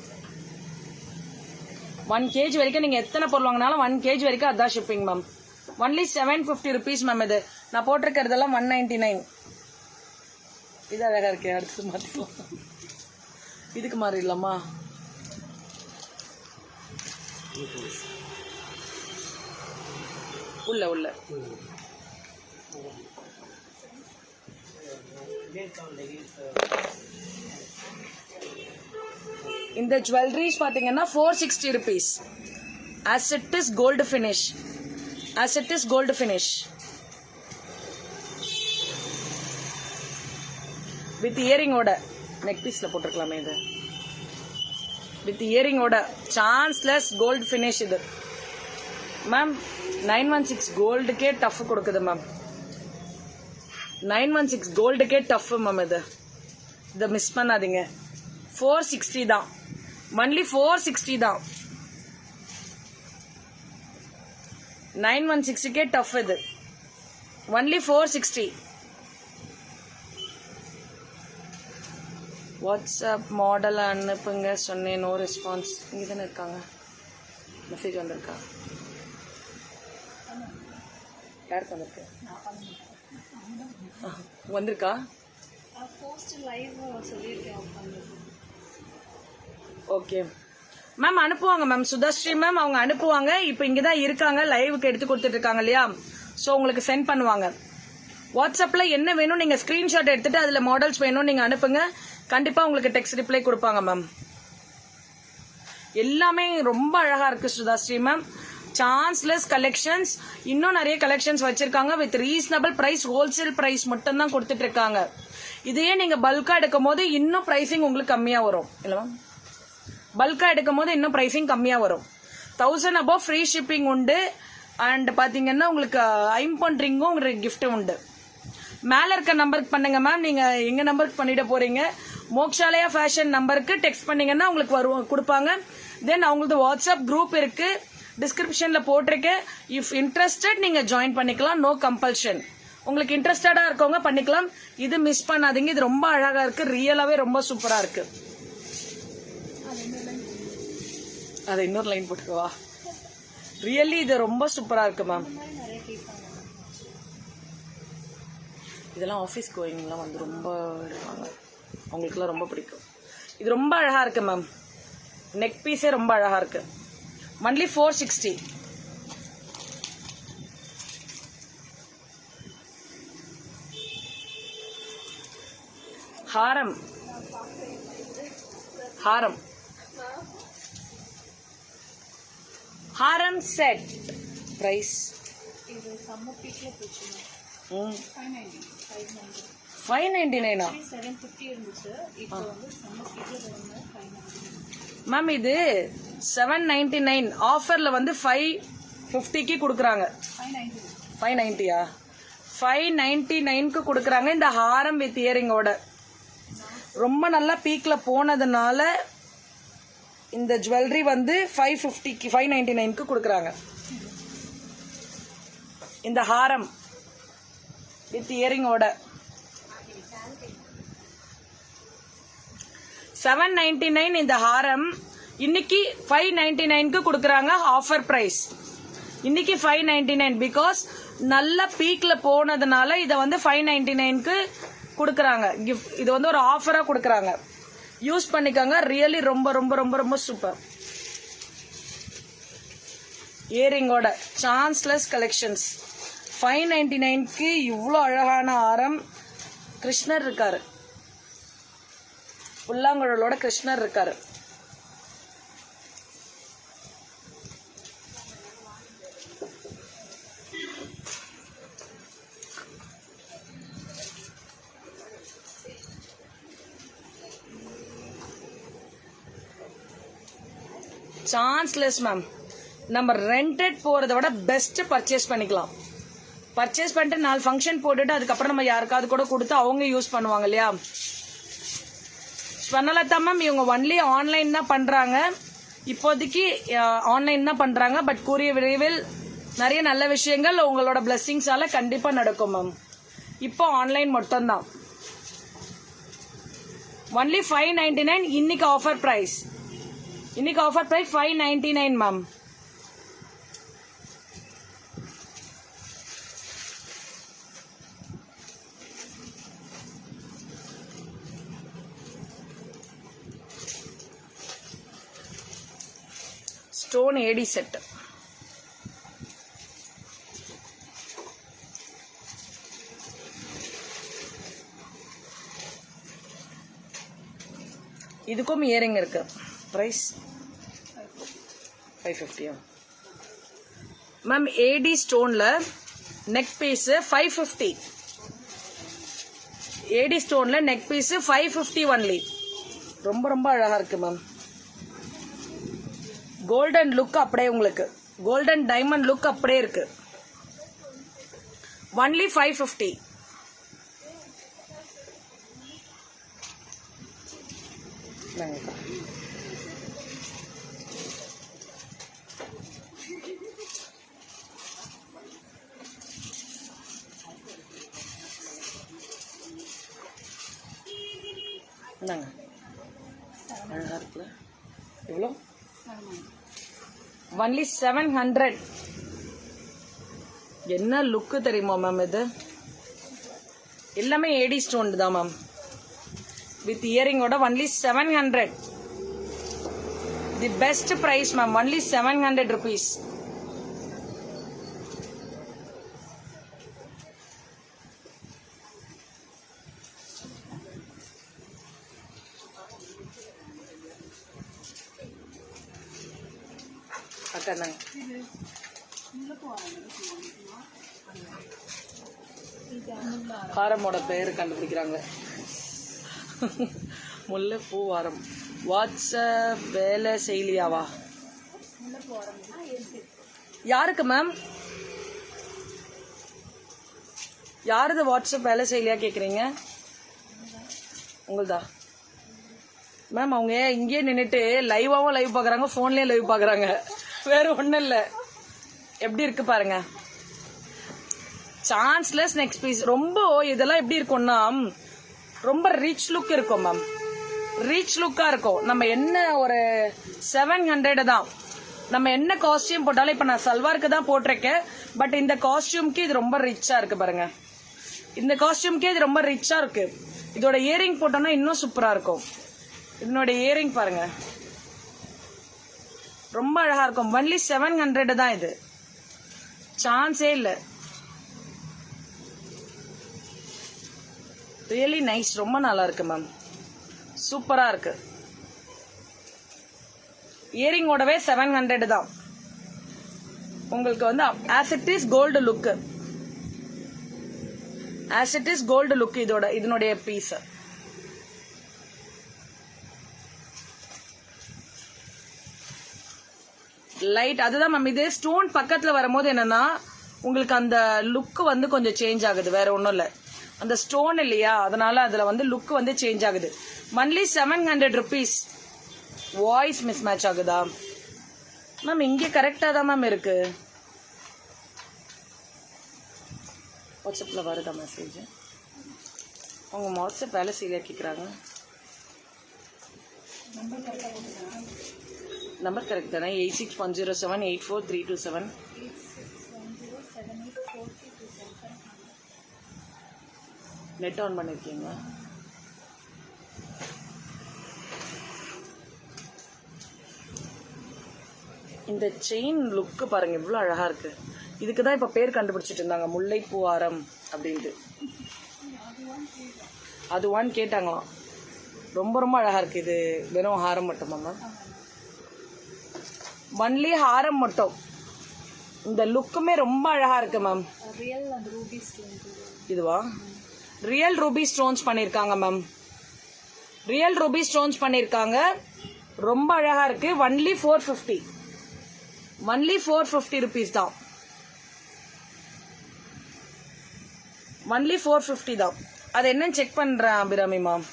1 kg வரைக்கும் நீங்க எத்தனை பொருள் வாங்கினாலும் 1 kg வரைக்கும் அதான் shipping ma'am. Only 750 rupees ma'am. இது நான் போட்டிருக்கிறதெல்லாம் 199. இது அழகா இருக்கு. அடுத்து மாத்திக்கலாம். இதுக்கு மாறிடலாமா? உள்ள உள்ள இந்த ஜுவல்லரிஸ் பாத்தீங்கன்னா 460 rupees. as it is gold finish. as it is gold finish with earring ஓட நெக் பீஸ்ல போட்டுக்கலாமே. இது வித் இயரிங் ஓட சான்ஸ்லெஸ் கோல்டு ஃபினிஷ். இது மேம் 916 கோல்டுக்கே டஃப் கொடுக்குது மேம். 916 கோல்டுக்கே tough ma'am. இதை மிஸ் பண்ணாதீங்க. 460 தான். ஒன்லி 460 தான். 916க்கே டஃப். இது ஒன்லி 460. வாட்ஸ்அப் மாடல் அனுப்புங்க சொன்னேன். No response. இங்கே தானே இருக்காங்க. மெசேஜ் வந்திருக்கா? யாருக்கு வந்திருக்கு? வந்திருக்கா? ஓகே மேம், அனுப்புவாங்க மேம். சுதாஸ்ரீ மேம் அவங்க அனுப்புவாங்க. இப்போ இங்கே தான் இருக்காங்க, லைவுக்கு எடுத்து கொடுத்துட்டு இருக்காங்க இல்லையா? ஸோ உங்களுக்கு சென்ட் பண்ணுவாங்க. வாட்ஸ்அப்ல என்ன வேணும் நீங்க ஸ்கிரீன்ஷாட் எடுத்துட்டு அதுல மாடல்ஸ் வேணும் நீங்க அனுப்புங்க. கண்டிப்பா உங்களுக்கு டெக்ஸ்ட் ரிப்ளை கொடுப்பாங்க மேம். எல்லாமே ரொம்ப அழகா இருக்கு சுதாஸ்ரீ மேம். Chanceless collections. இன்னும் நிறைய கலெக்ஷன்ஸ் வச்சிருக்காங்க with reasonable price. Wholesale price மட்டும் தான் கொடுத்துட்டு இருக்காங்க. இதையே நீங்க பல்கா எடுக்கும் போது இன்னும் பிரைசிங் உங்களுக்கு கம்மியா வரும் இல்ல மேம்? பல்கா எடுக்கும் போது இன்னும் பிரைசிங் கம்மியா வரும். 1000 above ஃப்ரீ ஷிப்பிங் உண்டு. அண்ட் பாத்தீங்கன்னா உங்களுக்கு ஐம்பொன் ரிங்கும் உங்களுக்கு கிஃப்ட் உண்டு. மேல இருக்க நம்பருக்கு பண்ணுங்க மேம். நீங்க எங்க நம்பருக்கு பண்ணிட போறீங்க? மோக்ஷாலயா ஃபேஷன் நம்பருக்கு டெக்ஸ்ட் பண்ணீங்கன்னா உங்களுக்கு வரும் கொடுப்பாங்க. தென் அவங்களுக்கு வாட்ஸ்அப் குரூப் இருக்கு, டிஸ்கிரிப்ஷன்ல போட்டிருக்கேன். இஃப் இன்ட்ரெஸ்டட் நீங்க ஜாயின் பண்ணிக்கலாம். No compulsion. உங்களுக்கு இன்ட்ரெஸ்டடா இருக்கவங்க பண்ணிக்கலாம். இது மிஸ் பண்ணாதீங்க. இது ரொம்ப அழகா இருக்கு. ரியலாவே ரொம்ப சூப்பரா இருக்கு. அதை இன்னொரு லைன் போட்டுக்கவா? ரியலி இது ரொம்ப சூப்பரா இருக்கு மேம். இதெல்லாம் ஆஃபீஸ் கோயிங்லாம் வந்து ரொம்ப இருப்பாங்க, அவங்களுக்குலாம் ரொம்ப பிடிக்கும். இது ரொம்ப அழகா இருக்கு மேம். நெக் பீஸே ரொம்ப அழகா இருக்கு. ஒன்லி 460. ஹாரம் ஹாரம் ஹாரம் செட் பிரைஸ் 599 மேம். இது 799 ஆஃபர்ல வந்து 550க்கு கொடுக்குறாங்க. 590யா? 599க்கு கொடுக்குறாங்க இந்த ஹாரம் வித் இயரிங்கோட. ரொம்ப நல்லா பீக்ல போனதுனால இந்த ஜுவல்லரி வந்து 550க்கு 599க்கு கொடுக்குறாங்க. இந்த ஹாரம் வித் இயரிங்கோட 799 இந்த ஹாரம் இன்னைக்கு 599க்கு கொடுக்குறாங்க. ஆஃபர் பிரைஸ் இன்னைக்கு 599 பிகாஸ் நல்ல பீக்ல போனதுனால இதை வந்து 599க்கு கொடுக்குறாங்க. கிஃப்ட் இது வந்து ஒரு ஆஃபரா கொடுக்குறாங்க. யூஸ் பண்ணிக்கோங்க. ரியலி ரொம்ப ரொம்ப ரொம்ப ரொம்ப சூப்பர். இயரிங்கோட சான்ஸ்லெஸ் கலெக்ஷன்ஸ் 599க்கு இவ்வளோ அழகான ஆரம். கிருஷ்ணர் இருக்காரு, புல்லாங்குழலோட கிருஷ்ணர் இருக்காரு. Chanceless ma'am. நம்ம ரெண்டட் போறதை விட பெஸ்ட் பர்ச்சேஸ் பண்ணிக்கலாம். பர்ச்சேஸ் பண்ணிட்டு 4 ஃபங்க்ஷன் போட்டுட்டு அதுக்கப்புறம் நம்ம யாருக்காவது கூட கொடுத்து அவங்க யூஸ் பண்ணுவாங்க இல்லையா? ஸ்வர்ணலதா மேம் இவங்க ஒன்லி ஆன்லைன் தான் பண்றாங்க. இப்போதைக்கு ஆன்லைன் தான் பண்றாங்க. பட் கூடிய விரைவில் நிறைய நல்ல விஷயங்கள் உங்களோட பிளெஸிங்ஸால கண்டிப்பா நடக்கும் மேம். இப்போ ஆன்லைன் மட்டும் தான். ஒன்லி 599 இன்னைக்கு ஆஃபர் பிரைஸ். இன்னைக்கு offer price 599 ma'am. Stone AD set. இதுக்கும் இயரிங் இருக்கு. Price 550 ma'am. ஏடி ஸ்டோன்ல நெக் பீஸ் 550. ஏடி ஸ்டோன்ல நெக் பீஸ் 550 ஒன்லி. ரொம்ப ரொம்ப அழகா இருக்கு மேம். கோல்டன் லுக் அப்படியே உங்களுக்கு, கோல்டன் டைமண்ட் லுக் அப்படியே இருக்கு. ஒன்லி 550. அழகா இருக்குல்ல? எவ்வளோ? ஒன்லி 700. என்ன லுக்கு தெரியுமா மேம்? இது எல்லாமே ஏடி ஸ்டோன் தான் மேம். வித் இயரிங்கோட only 700. The best price ma'am. Only 700 rupees. ஹாரமோட பேர் கண்டுபிடிக்கிறாங்க. முல்லைப்பூ வாரம். வாட்ஸ்அப் வேலை செய்யலையாவா? யாருக்கு மேம்? யாருது வாட்ஸ்அப் வேலை செய்யலையா கேக்குறீங்க? உங்களுதா மேம்? அவங்க இங்கேயே நின்றுட்டு லைவாவும் லைவ் பாக்குறாங்க, போன்லயும் லைவ் பாக்குறாங்க. வேற ஒண்ணும் இல்ல. எப்படி இருக்கு பாருங்க. Chanceless next piece. ரொம்ப இதெல்லாம் எப்படி இருக்கும்னா ரொம்ப ரிச் லுக் இருக்கும் மேம். ரிச் லுக்கா இருக்கும். நம்ம என்ன ஒரு 700 தான். நம்ம என்ன காஸ்டியூம் போட்டாலும், இப்ப நான் சல்வாருக்கு தான் போட்டிருக்கேன். பட் இந்த காஸ்டியூம்க்கு இது ரொம்ப ரிச்சா இருக்கு பாருங்க. இந்த காஸ்டியூம்க்கே இது ரொம்ப ரிச்சா இருக்கு. இதோட இயரிங் போட்டோம்னா இன்னும் சூப்பரா இருக்கும். இதனோட இயரிங் பாருங்க, ரொம்ப அழகா இருக்கும். ஒன்லி 700 தான். இது சான்ஸே இல்ல. ரியலி நைஸ், ரொம்ப நல்லா இருக்கு மேம், சூப்பரா இருக்கு. இயரிங்கோடவே 700 தான். உங்களுக்கு வந்து as it is gold look, as it is gold look இதனுடைய பீஸ். லைட் அதுதான் மேம். இது ஸ்டோன் பக்கத்துல வரும்போது என்னன்னா உங்களுக்கு அந்த லுக் வந்து கொஞ்சம் சேஞ்ச் ஆகுது, வேற ஒன்றும் இல்லை. அந்த ஸ்டோன் இல்லையா, அதனால அதுல வந்து லுக் வந்து சேஞ்ச் ஆகுது. Monthly 700 rupees. Voice miss match ஆகுதா மேம்? இங்கே கரெக்டா தான் மேம் இருக்கு. வாட்ஸ்அப்ல வருதா மெசேஜ்? உங்க வாட்ஸ்அப் வேலை செய்ய கேட்குறாங்க. நம்பர் கரெக்ட் தானே? 8610784327. நெட் ஆன் பண்ணிருக்கீங்க? இந்த செயின் லுக்கு பாருங்க எவ்வளவு அழகா இருக்கு. இதுக்குதான் இப்ப பேர் கண்டுபிடிச்சிட்டு இருந்தாங்க, முல்லைப்பூ ஆரம் அப்படின்ட்டு. அதுவான்னு கேட்டாங்களாம். ரொம்ப ரொம்ப அழகா இருக்கு. இது வெறும் ஹாரம் மட்டுமா மேம்? ஒன்லி ஹாரம் மட்டும். இந்த லுக்குமே ரொம்ப அழகா இருக்கு மேம். இதுவா? ரியல் ரூபி ஸ்டோன்ஸ் பண்ணிருக்காங்க மேம். ரியல் ரூபி ஸ்டோன்ஸ் பண்ணிருக்காங்க, ரொம்ப அழகா இருக்கு. ஒன்லி 450. ஒன்லி 450 rupees தான். ஒன்லி 450 தான். அது என்னன்னு செக் பண்றேன் அபிராமி மேம்.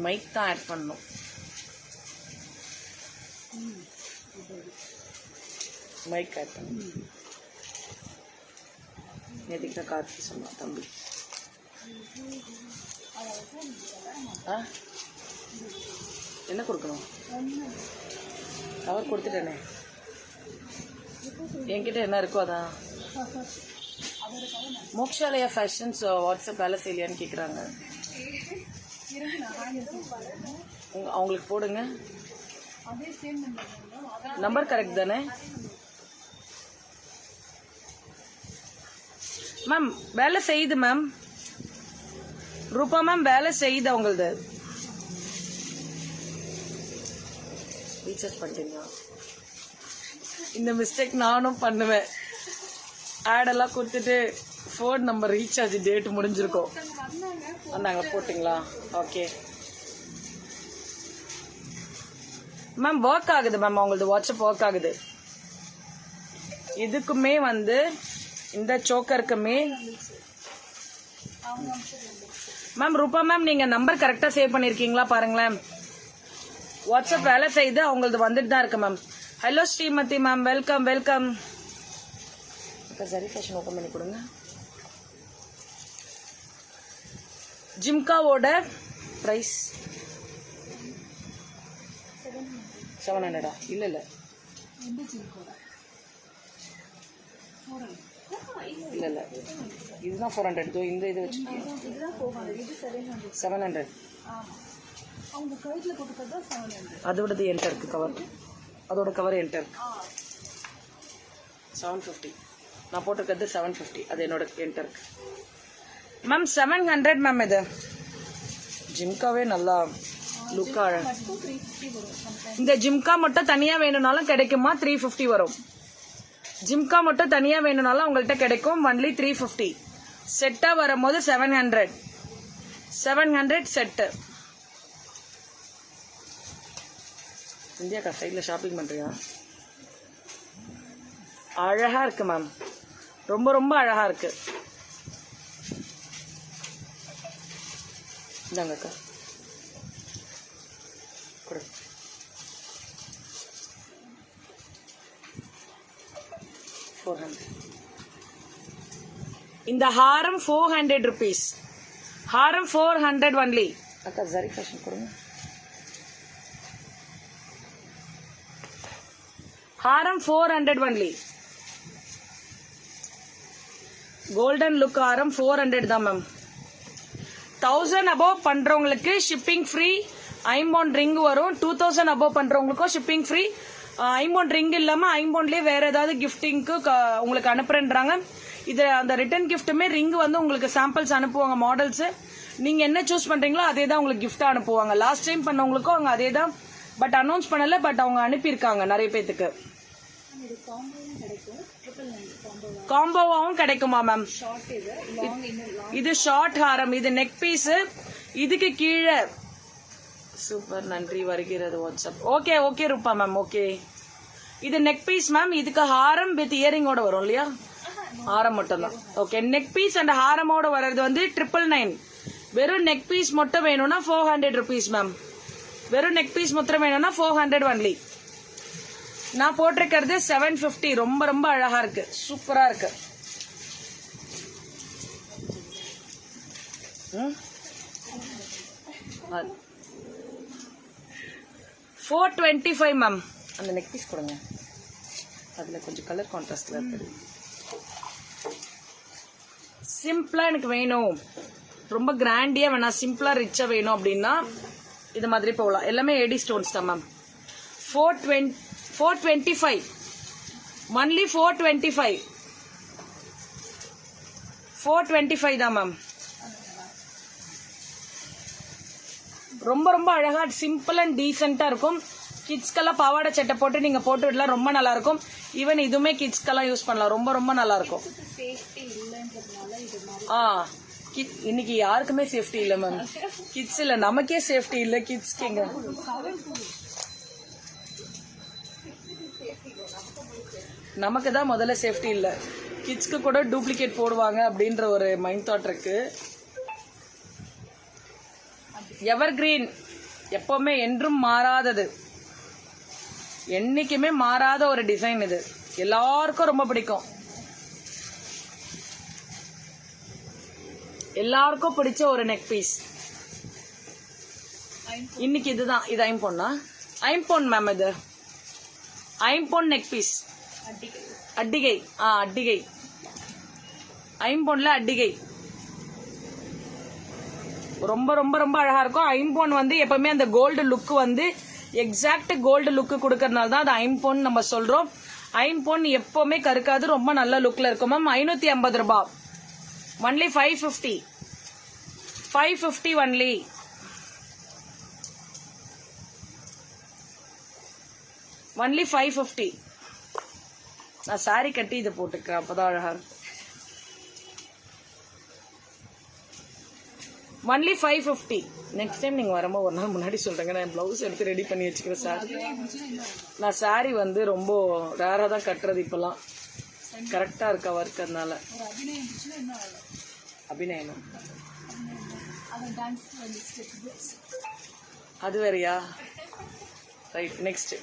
மைக் தான் ஆட் பண்ணணும். மைக் ஆட் பண்ணணும். எதுக்கு கார்த்தி சொன்னா தம்பி? என்ன கொடுக்கணும்? கவர் கொடுத்துட்டேனே. என்கிட்ட என்ன இருக்கோ அதான். மோக்ஷாலயா ஃபேஷன்ஸ் வாட்ஸ்அப் வேலை செய்யலையான்னு கேட்குறாங்க. அவங்களுக்கு போடுங்க. நம்பர் கரெக்ட் தானே மேம்? வேலை செய்யுது மேம். ரூபா மேம் வேலை செய்யுது அவங்களது. ரீசார்ஜ் பண்ணிட்டீங்களா? இந்த மிஸ்டேக் நானும் பண்ணுவேன். ஆட் எல்லாம் கொடுத்துட்டு ஃபோன் நம்பர் ரீசார்ஜ் டேட் முடிஞ்சிருக்கோம். வந்தாங்க போட்டிங்களா? Okay ma'am. ஒர்க் ஆகுது மேம், அவங்களது வாட்ஸ்அப் ஒர்க் ஆகுது. இதுக்குமே வந்து இந்த சோக்கருக்குமே மேம். ரூபா மேம் நீங்க நம்பர் கரெக்டா சேவ் பண்ணிருக்கீங்களா பாருங்களேன். வாட்ஸ்அப் வேலை செய்து அவங்களது வந்துட்டு தான் இருக்கு ma'am. Hello Srimathi ma'am, welcome welcome. சரி ஃபேஷன் ஓப்பன் பண்ணி கொடுங்க. ஜிம்காவோட பிரைஸ் 700. இல்ல இல்ல இல்ல இல்ல இதுதான் 400. இந்த இது வச்சு 700. அதோடது என்கிட்ட இருக்கு கவர். அதோட கவர் என்கிட்ட இருக்கு. 750. நான் போட்டிருக்கிறது 750. அது என்னோட என்கிட்ட இருக்கு மேம். 700 மேம். இது ஜிம்காவே நல்லா லுக்கா. இந்த ஜிம்கா மட்டும் தனியா வேணும்னாலும் கிடைக்குமா? 350 வரும். ஜிம்கா மட்டும் தனியா வேணும்னாலும் உங்கள்கிட்ட கிடைக்கும். ஒன்லி 350. செட்டா வரும்போது 700. 700 செட்டு. இந்தியாக்கா சைட்ல ஷாப்பிங் பண்றியா? அழகா இருக்கு மேம், ரொம்ப ரொம்ப அழகா இருக்கு. இந்தாங்கக்கா கொடு. இந்த ஹாரம் 400 rupees. ஹாரம் 400 ஒன்லி. அக்கா ஜரி ஃபேஷன் கொடுங்க. ஹாரம் 400 ஒன்லி. கோல்டன் லுக் ஹாரம் 400 தான் மேம். 1000 above பண்றவங்களுக்கு ஷிப்பிங் ஃப்ரீ. ஐம்பவுண்ட் ரிங் வரும். 2000 above பண்றவங்களுக்கும் ஷிப்பிங் ஃப்ரீ. ஐம்பவுண்ட் ரிங் இல்லாம ஐம்பவுண்ட்லயே வேற ஏதாவது கிஃப்டிங்க்கு உங்களுக்கு அனுப்புறேன்றாங்க. இது அந்த ரிட்டர்ன் கிஃப்ட்டுமே ரிங் வந்து உங்களுக்கு சாம்பிள்ஸ் அனுப்புவாங்க மாடல்ஸ். நீங்க என்ன சூஸ் பண்றீங்களோ அதே தான் உங்களுக்கு கிஃப்டா அனுப்புவாங்க. லாஸ்ட் டைம் பண்ணவங்களுக்கும் அவங்க அதே தான், பட் அனௌன்ஸ் பண்ணல, பட் அவங்க அனுப்பியிருக்காங்க நிறைய பேத்துக்கு. காம்போவாவும் கிடைக்குமா மேம்? இது ஷார்ட் ஹாரம், இது நெக் பீஸ், இதுக்கு கீழே. சூப்பர், நன்றி, வருகிறது வாட்ஸ்அப். ஓகே ஓகே ரூபா மேம், ஓகே. இது நெக் பீஸ் மேம், இதுக்கு ஹாரம் வித் இயரிங்கோட வரும் இல்லையா? ஹாரம் மட்டும் தான். ஓகே, நெக் பீஸ் அண்ட் ஹாரமோட வர்றது வந்து 999. வெறும் நெக் பீஸ் மட்டும் வேணும்னா 400 rupees மேம். வெறும் நெக் பீஸ் மட்டும் வேணும்னா 400 ஒன்லி. நான் போட்டிருக்கிறது 750. ரொம்ப ரொம்ப அழகா இருக்கு, சூப்பரா இருக்கு. 425 மேம். அந்த நெக் பீஸ் கொடுங்க, அதுல கொஞ்சம் கலர் கான்ட்ராஸ்ட்ல இருக்கு. சிம்பிளா எனக்கு வேணும், ரொம்ப கிராண்டியா வேணாம், சிம்பிளா ரிச்சா வேணும் அப்படின்னா இது மாதிரி போகலாம். எல்லாமே ஏடி ஸ்டோன்ஸ் தான் மேம். 425 ஒன்லி. 425 தான் மேம். ரொம்ப ரொம்ப அழகா சிம்பிள் அண்ட் டீசெண்டா இருக்கும். கிட்ஸ்க்கெல்லாம் பாவாடை சட்டை போட்டு நீங்க போட்டு விடலாம், ரொம்ப நல்லா இருக்கும். ஈவன் இதுவுமே கிட்ஸ்க்கெல்லாம் யூஸ் பண்ணலாம், ரொம்ப ரொம்ப நல்லா இருக்கும். இன்னைக்கு யாருக்குமே சேஃப்டி இல்ல மேம். கிட்ஸ் இல்ல, நமக்கே சேஃப்டி இல்ல, கிட்ஸ்க்கு எங்க? நமக்கு தான் முதல்ல சேஃப்டி இல்ல, கிட்ஸ்க்கு கூட டூப்ளிகேட் போடுவாங்க அப்படின்ற ஒரு மைண்ட் தாட் இருக்கு. எவர் கிரீன், எப்பவுமே என்றும் மாறாதது, என்னைக்குமே மாறாத ஒரு டிசைன். இது எல்லாருக்கும் ரொம்ப பிடிக்கும், எல்லாருக்கும் பிடிச்ச ஒரு நெக் பீஸ். இன்னைக்கு இதுதான். இது ஐம்பொன்னா? ஐம்பொன் மேம், இது ஐம்பொன் நெக் பீஸ். அட்டிகை, அட்டிகை, ஐம்பொன்ல அட்டிகை. ரொம்ப ரொம்ப ரொம்ப அழகா இருக்கும். ஐம்பொன் வந்து எப்பவுமே அந்த கோல்டு லுக் வந்து எக்ஸாக்ட் கோல்டு லுக் கொடுக்கறதுனால தான் அது ஐம்பொன் நம்ம சொல்றோம். ஐம்பொன் எப்பவுமே கருக்காது, ரொம்ப நல்ல லுக்ல இருக்கும் மேம். 550 ரூபாய் ஒன்லி. 550 ஒன்லி. ஒன்லி 550. நான் சாரி கட்டி இதை போட்டுக்கிறேன், அப்பதான் அழகா இருக்கும். ஒன்லி 550. நெக்ஸ்ட் டைம் நீங்க வரும்போது ஒரு நாள் முன்னாடி சொல்றேங்க, நான் பிளவுஸ் எடுத்து ரெடி பண்ணி வச்சுக்கிறேன் சார். நான் சாரி வந்து ரொம்ப ரேரா தான் கட்டுறது இப்பெல்லாம், கரெக்டா இருக்கா ஒர்க், அதனால. அபிநயம் அது வேறையா? ரைட், நெக்ஸ்ட்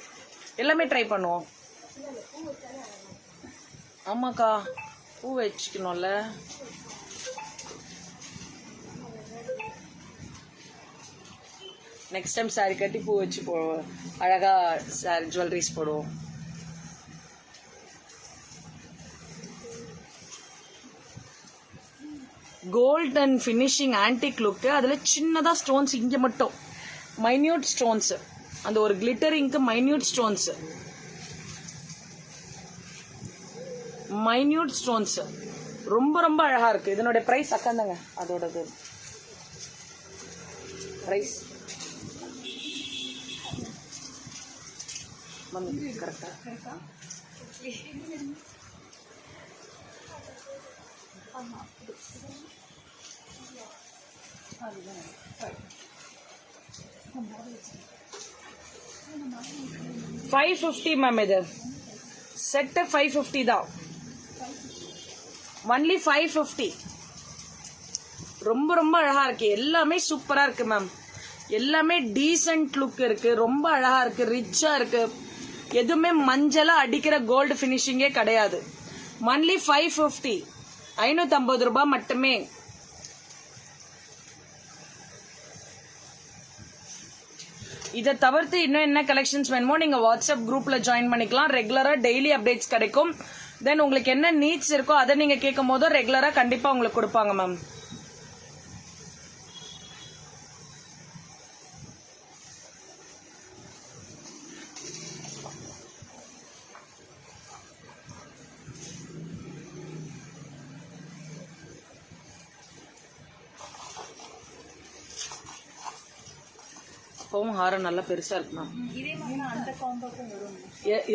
எல்லாமே ட்ரை பண்ணுவோம். ஆமாக்கா, பூ வச்சுக்கணும்ல. நெக்ஸ்ட் டைம் சாரி கட்டி பூ வச்சு அழகா சாரி ஜுவல்லரிஸ் போடுவோம். Gold and finishing antique look. அதுல சின்னதா ஸ்டோன்ஸ் இங்க மட்டும், மைன்யூட் ஸ்டோன்ஸ், அந்த ஒரு கிளிட்டரிங்க்கு மைன்யூட் ஸ்டோன்ஸ், மைன்யூட் ஸ்டோன்ஸ் ரொம்ப ரொம்ப அழகா இருக்கு. இதனுடைய பிரைஸ் அக்கந்தாங்க, அதோடது பிரைஸ் கரெக்டா? 550 மேம். இது செட்டு 550 தான். ஒன்லி 550. ரொம்ப ரொம்ப அழகா இருக்கு, எல்லாமே சூப்பரா இருக்கு மேம். எல்லாமே டீசென்ட் லுக் இருக்கு, ரொம்ப அழகா இருக்கு, ரிச்சா இருக்கு. எதுவுமே மஞ்சளா அடிக்கிற கோல்டு பினிஷிங்கே கிடையாது. ஒன்லி 550. 550 ரூபாய் மட்டுமே. இதை தவிர்த்து இன்னும் என்ன கலெக்ஷன்ஸ் வேணுமோ நீங்க வாட்ஸ்அப் குரூப்ல ஜாயின் பண்ணிக்கலாம். ரெகுலரா டெய்லி அப்டேட்ஸ் கிடைக்கும். தென் உங்களுக்கு என்ன நீட்ஸ் இருக்கோ அதை நீங்க கேட்கும் போது ரெகுலரா கண்டிப்பா உங்களுக்கு கொடுப்பாங்க மேம். அப்பவும் ஹாரம் நல்லா பெருசா இருக்கு மேம். இதே மாதிரி அந்த காம்போக்கும் வரும்.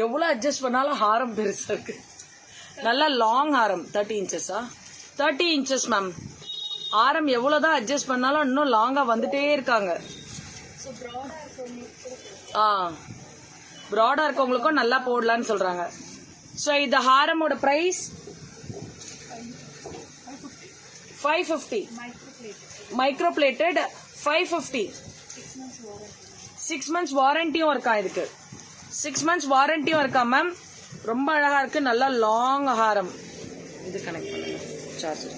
எவ்வளவு அட்ஜஸ்ட் பண்ணாலும் ஹாரம் பெருசா இருக்கு. நல்லா லாங் ஹாரம் 30 இன்ச்சஸா 30 இன்ச்சஸ் மேம். ஹாரம் எவ்வளவுதான் அட்ஜஸ்ட் பண்ணாலும் இன்னும் லாங்கா வந்துட்டே இருக்காங்க. ப்ராடா இருக்கவங்களுக்கும் நல்லா போடலான்னு சொல்றாங்க. ஸோ இந்த ஹாரமோட பிரைஸ் 550. Micro plated 550. 6 months வாரண்டியும் இருக்கா இதுக்கு. 6 months வாரண்டியும் இருக்கா மேம். ரொம்ப அழகா இருக்கு. நல்லா லாங் ஹாரம். இது கனெக்ட் பண்ணுங்க சார்ஜர்.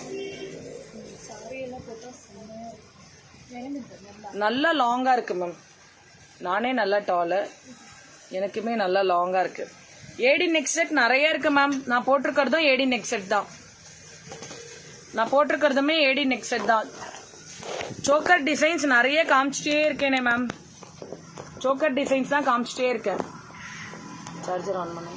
நல்லா லாங்கா இருக்கு மேம். நானே நல்லா டாலு, எனக்குமே நல்லா லாங்கா இருக்கு. ஏடி நெக் செட் நிறைய இருக்கு மேம். நான் போட்டிருக்கிறதும் ஏடி நெக் செட் தான். ஏடி நெக் செட் தான். சோக்கர் டிசைன்ஸ் நிறைய காமிச்சிட்டே இருக்கேனே மேம். சோக்கர் டிசைன்ஸ் தான் காமிச்சிட்டே இருக்கேன். சார்ஜர் ஆன் பண்ணு.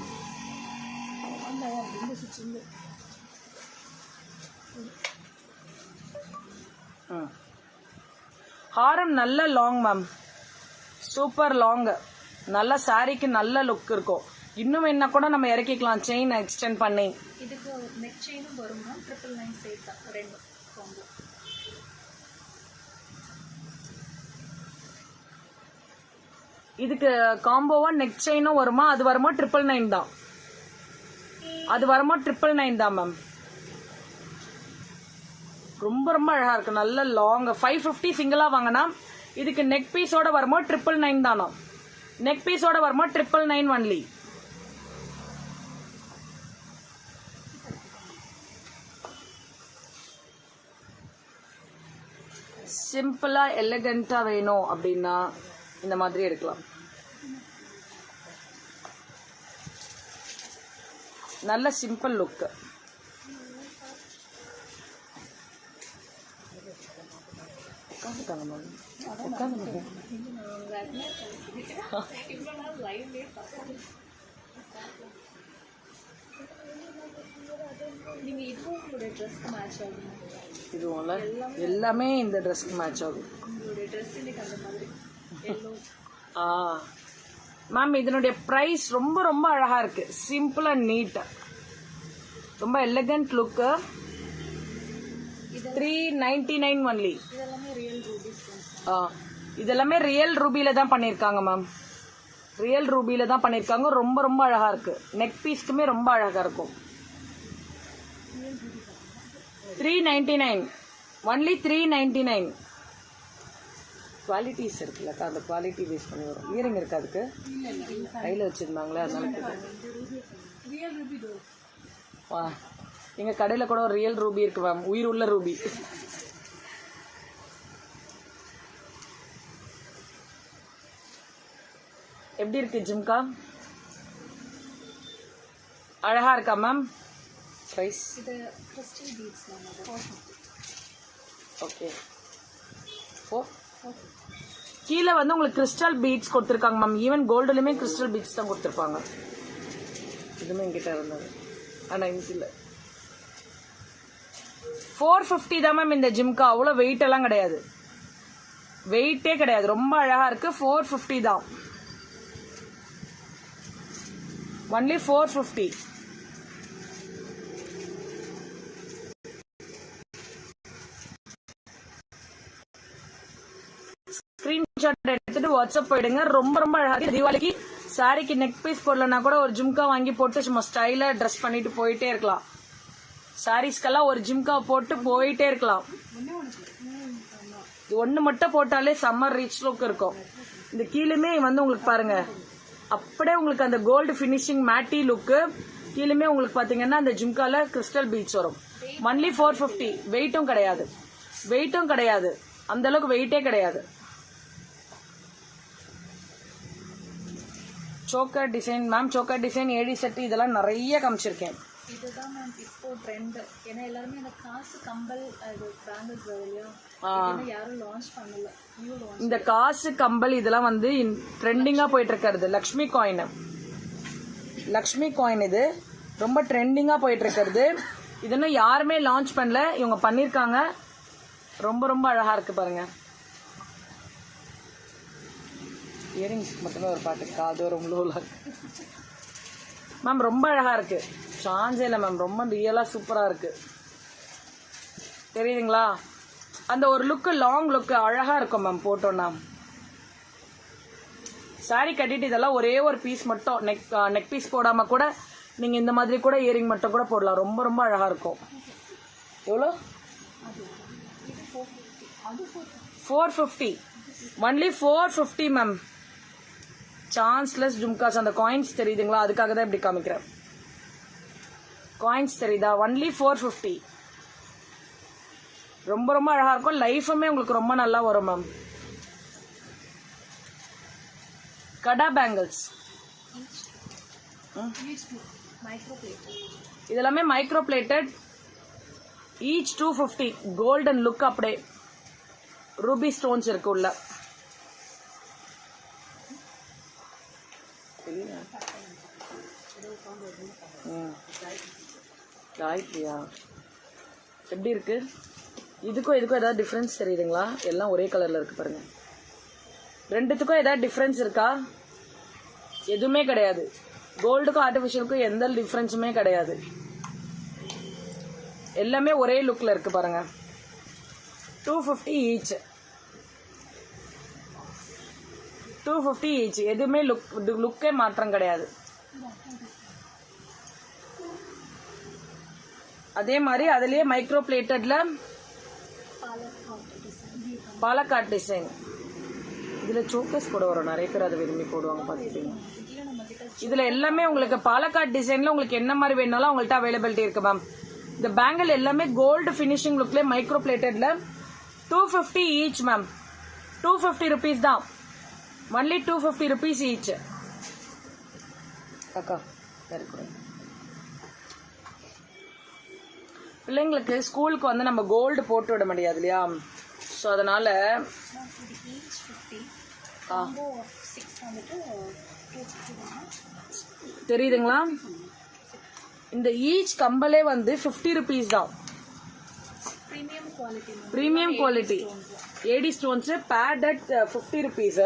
ஹாரம் நல்ல லாங் மேம். Super long. நல்ல சாரிக்கு நல்ல லுக் இருக்கும். இன்னும் என்ன கூட நம்ம இறக்கிக்கலாம் செயின் எக்ஸ்டெண்ட் பண்ணி. இதுக்கு நெக் செயினும் வரும் மேம். 999 சேர்த்தா ரெண்டு காம்போ. இதுக்கு காம்போவா நெக் செயினும் வருமா? அது வருமா 999 தான். அது வருமா 999 தான் மேம். ரொம்ப ரொம்ப அழகா இருக்கு. நல்ல லாங் 550 சிங்கிளா வாங்கினா இதுக்கு நெக் பீஸோட வருமா 999 தானா? நெக் பீஸோட வருமா 999 ஒன்லி. சிம்பிளா எலிகண்டா வேணும் அப்படின்னா இந்த மாதிரி எடுக்கலாம். நல்ல சிம்பிள் லுக். எல்லாமே இந்த ட்ரெஸ்க்கு மேட்ச் ஆகும் மேம். இதனுடைய பிரைஸ் ரொம்ப ரொம்ப அழகா இருக்கு. Simple and neat. ரொம்ப எலிகண்ட் லுக். 399 ஒன்லி. இதெல்லாமே ரியல் ரூபில தான் பண்ணிருக்காங்க மேம். ரியல் ரூபில தான் பண்ணிருக்காங்க. ரொம்ப ரொம்ப அழகா இருக்கு. நெக் பீஸ்க்குமே ரொம்ப அழகா இருக்கும். 399 ஒன்லி. 399. குவாலிட்டிஸ் இருக்குல்ல, அந்த குவாலிட்டி பேஸ் பண்ணி வரும். இயரிங் இருக்கு அதுக்கு கையில வச்சிருந்தாங்களே அதனால. எங்க கடையில கூட ஒரு ரியல் ரூபி இருக்கு மேம். உயிர் உள்ள ரூபி. எப்படி இருக்கு ஜிம்கா? அழகா இருக்கா மேம்? Price okay. கீழே வந்து உங்களுக்கு கிறிஸ்டல் பீட்ஸ் கொடுத்துருக்காங்க மேம். ஈவன் கோல்டுலயுமே கிறிஸ்டல் பீட்ஸ் தான் கொடுத்துருப்பாங்க. இதுமே என்கிட்ட இருந்தது. ஆனா இன்னைக்கு இல்லை. 450 தான் மேம் இந்த ஜிம்கா. அவ்வளோ வெயிட் எல்லாம் கிடையாது. வெயிட்டே கிடையாது. ரொம்ப அழகா இருக்கு. 450 தான். ஒன்லி 450. ஸ்கிரீன்ஷாட் எடுத்துட்டு வாட்ஸ்அப் போயிடுங்க. ரொம்ப ரொம்ப அழகா இருக்கு. தீபாவளிக்கு சாரிக்கு நெக் பீஸ் போடலன்னா கூட ஒரு ஜிம்கா வாங்கி போட்டு சும்மா ஸ்டைலா ட்ரெஸ் பண்ணிட்டு போயிட்டே இருக்கலாம். சாரீஸ்க்கெல்லாம் ஒரு ஜிம்கா போட்டு போயிட்டே இருக்கலாம். இது ஒண்ணு மட்டும் போட்டாலே சம்மர் ரீச் லுக் இருக்கும். இந்த கீழுமே வந்து உங்களுக்கு பாருங்க, அப்படியே உங்களுக்கு அந்த கோல்டு பினிஷிங் மேட்டி லுக்கு. கீழுமே உங்களுக்கு பாத்தீங்கன்னா அந்த ஜிம்கால கிறிஸ்டல் பீட்ஸ் வரும். ஒன்லி 450. வெயிட்டும் கிடையாது. அந்த அளவுக்கு வெயிட்டே கிடையாது. Choker design ma'am. Choker design AD set இதெல்லாம் நிறைய காமிச்சிருக்கேன். இதுதான் மேம் இப்போ ட்ரெண்ட். ஏன்னா எல்லாருமே அந்த காசு கம்பல் பேங்கிள்ஸ் இல்லையா, யாரும் லான்ச் பண்ணல. இந்த காசு கம்பல் இதெல்லாம் வந்து ட்ரெண்டிங்கா போயிட்டு இருக்கிறது. லக்ஷ்மி காயின் இது ரொம்ப ட்ரெண்டிங்கா போயிட்டு இருக்கிறது. இது இன்னும் யாருமே லான்ச் பண்ணல. இவங்க பண்ணிருக்காங்க. ரொம்ப ரொம்ப அழகா இருக்கு பாருங்க. இயரிங்ஸ் மட்டுமே ஒரு பாட்டு காதோரம் லோலா. மேம் ரொம்ப அழகா இருக்கு, சான்ஸே இல்லை மேம், ரொம்ப ரியலா சூப்பரா இருக்கு. தெரியுதுங்களா? அந்த ஒரு லுக்கு, லாங் லுக்கு அழகா இருக்கும் மேம் போட்டோன்னா. சாரி கட்டிட்டு இதெல்லாம் ஒரே ஒரு பீஸ் மட்டும், நெக் பீஸ் போடாம கூட நீங்க இந்த மாதிரி கூட இயரிங் மட்டும் கூட போடலாம். ரொம்ப ரொம்ப அழகா இருக்கும். எவ்வளோ? 450. Only 450 ma'am. சான்ஸ்லெஸ் ஜும்காஸ். அந்த காயின்ஸ் தெரியுதுங்களா? அதுக்காக தான் இப்படி காமிக்கிறேன். காயின்ஸ் தெரியுதா? ஒன்லி 450. ரொம்ப ரொம்ப அழகா இருக்கும். லைஃபுமே உங்களுக்கு ரொம்ப நல்லா வரும் மேம். கடா பேங்கிள்ஸ் இதெல்லாமே micro plated. Each 250. Golden look, அப்படியே ரூபி ஸ்டோன்ஸ் இருக்கு உள்ள. காயத்ரியா எப்படி இருக்கு? இதுக்கும் ஏதாவது டிஃபரன்ஸ் தெரியுதுங்களா? எல்லாம் ஒரே கலர்ல இருக்கு பாருங்க. ரெண்டுத்துக்கும் ஏதாவது டிஃபரன்ஸ் இருக்கா? எதுவுமே கிடையாது. கோல்டுக்கும் ஆர்டிஃபிஷியலுக்கும் எந்த டிஃபரன்ஸுமே கிடையாது. எல்லாமே ஒரே லுக்ல இருக்கு பாருங்க. 250 ஈச். 250 ஈச். எதுவுமே லுக்கே மாற்றம் கிடையாது. அதே மாதிரி அதுலயே மைக்ரோ பிளேட்டட்ல பாலக்காட் டிசைன். இதுல சோக்கஸ் கூட வரும், நிறைய பேர் அதை விரும்பி போடுவாங்க பாத்துட்டீங்க. இதுல எல்லாமே உங்களுக்கு பாலக்காட் டிசைன்ல உங்களுக்கு என்ன மாதிரி வேணாலும் உங்கள்ட்ட அவைலபிலிட்டி இருக்கு மேம். இந்த பேங்கிள் எல்லாமே கோல்டு பினிஷிங் லுக்ல மைக்ரோ பிளேட்டட்ல 250 ஈச் மேம். 250 ருபீஸ் தான். Only 250 rupees each. அக்கா பிள்ளைங்களுக்கு ஸ்கூலுக்கு வந்து நம்ம கோல்டு போட்டு விட முடியாது இல்லையா? ஸோ அதனால தெரியுதுங்களா? இந்த ஈச் கம்பலே வந்து 50 ருபீஸ் தான். Premium quality AD stones pad at 50 rupees.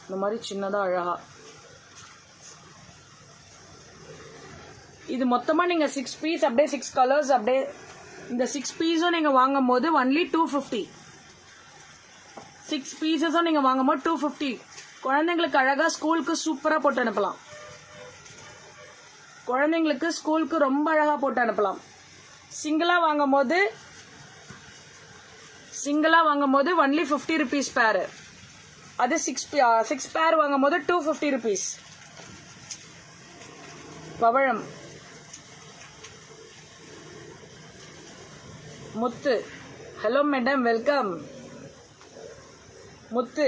இந்த மாதிரி சின்னதா அழகா. இது மொத்தமா நீங்க 6 பீஸ் அப்படியே 6 கலர்ஸ் அப்படியே இந்த 6 பீஸும் நீங்க வாங்கும் போது ஒன்லி 250. 6 பீசஸும் நீங்க வாங்கும் போது 250. குழந்தைங்களுக்கு அழகா ஸ்கூலுக்கு சூப்பரா போட்டு அனுப்பலாம். குழந்தைங்களுக்கு ஸ்கூலுக்கு ரொம்ப அழகா போட்டு அனுப்பலாம். சிங்கிளா வாங்கும் போது ஒன்லி 50 ருபீஸ் பேர். அது 6 பேர் வாங்கும் போது 250 ருபீஸ். பவழம் முத்து. Hello madam, welcome. முத்து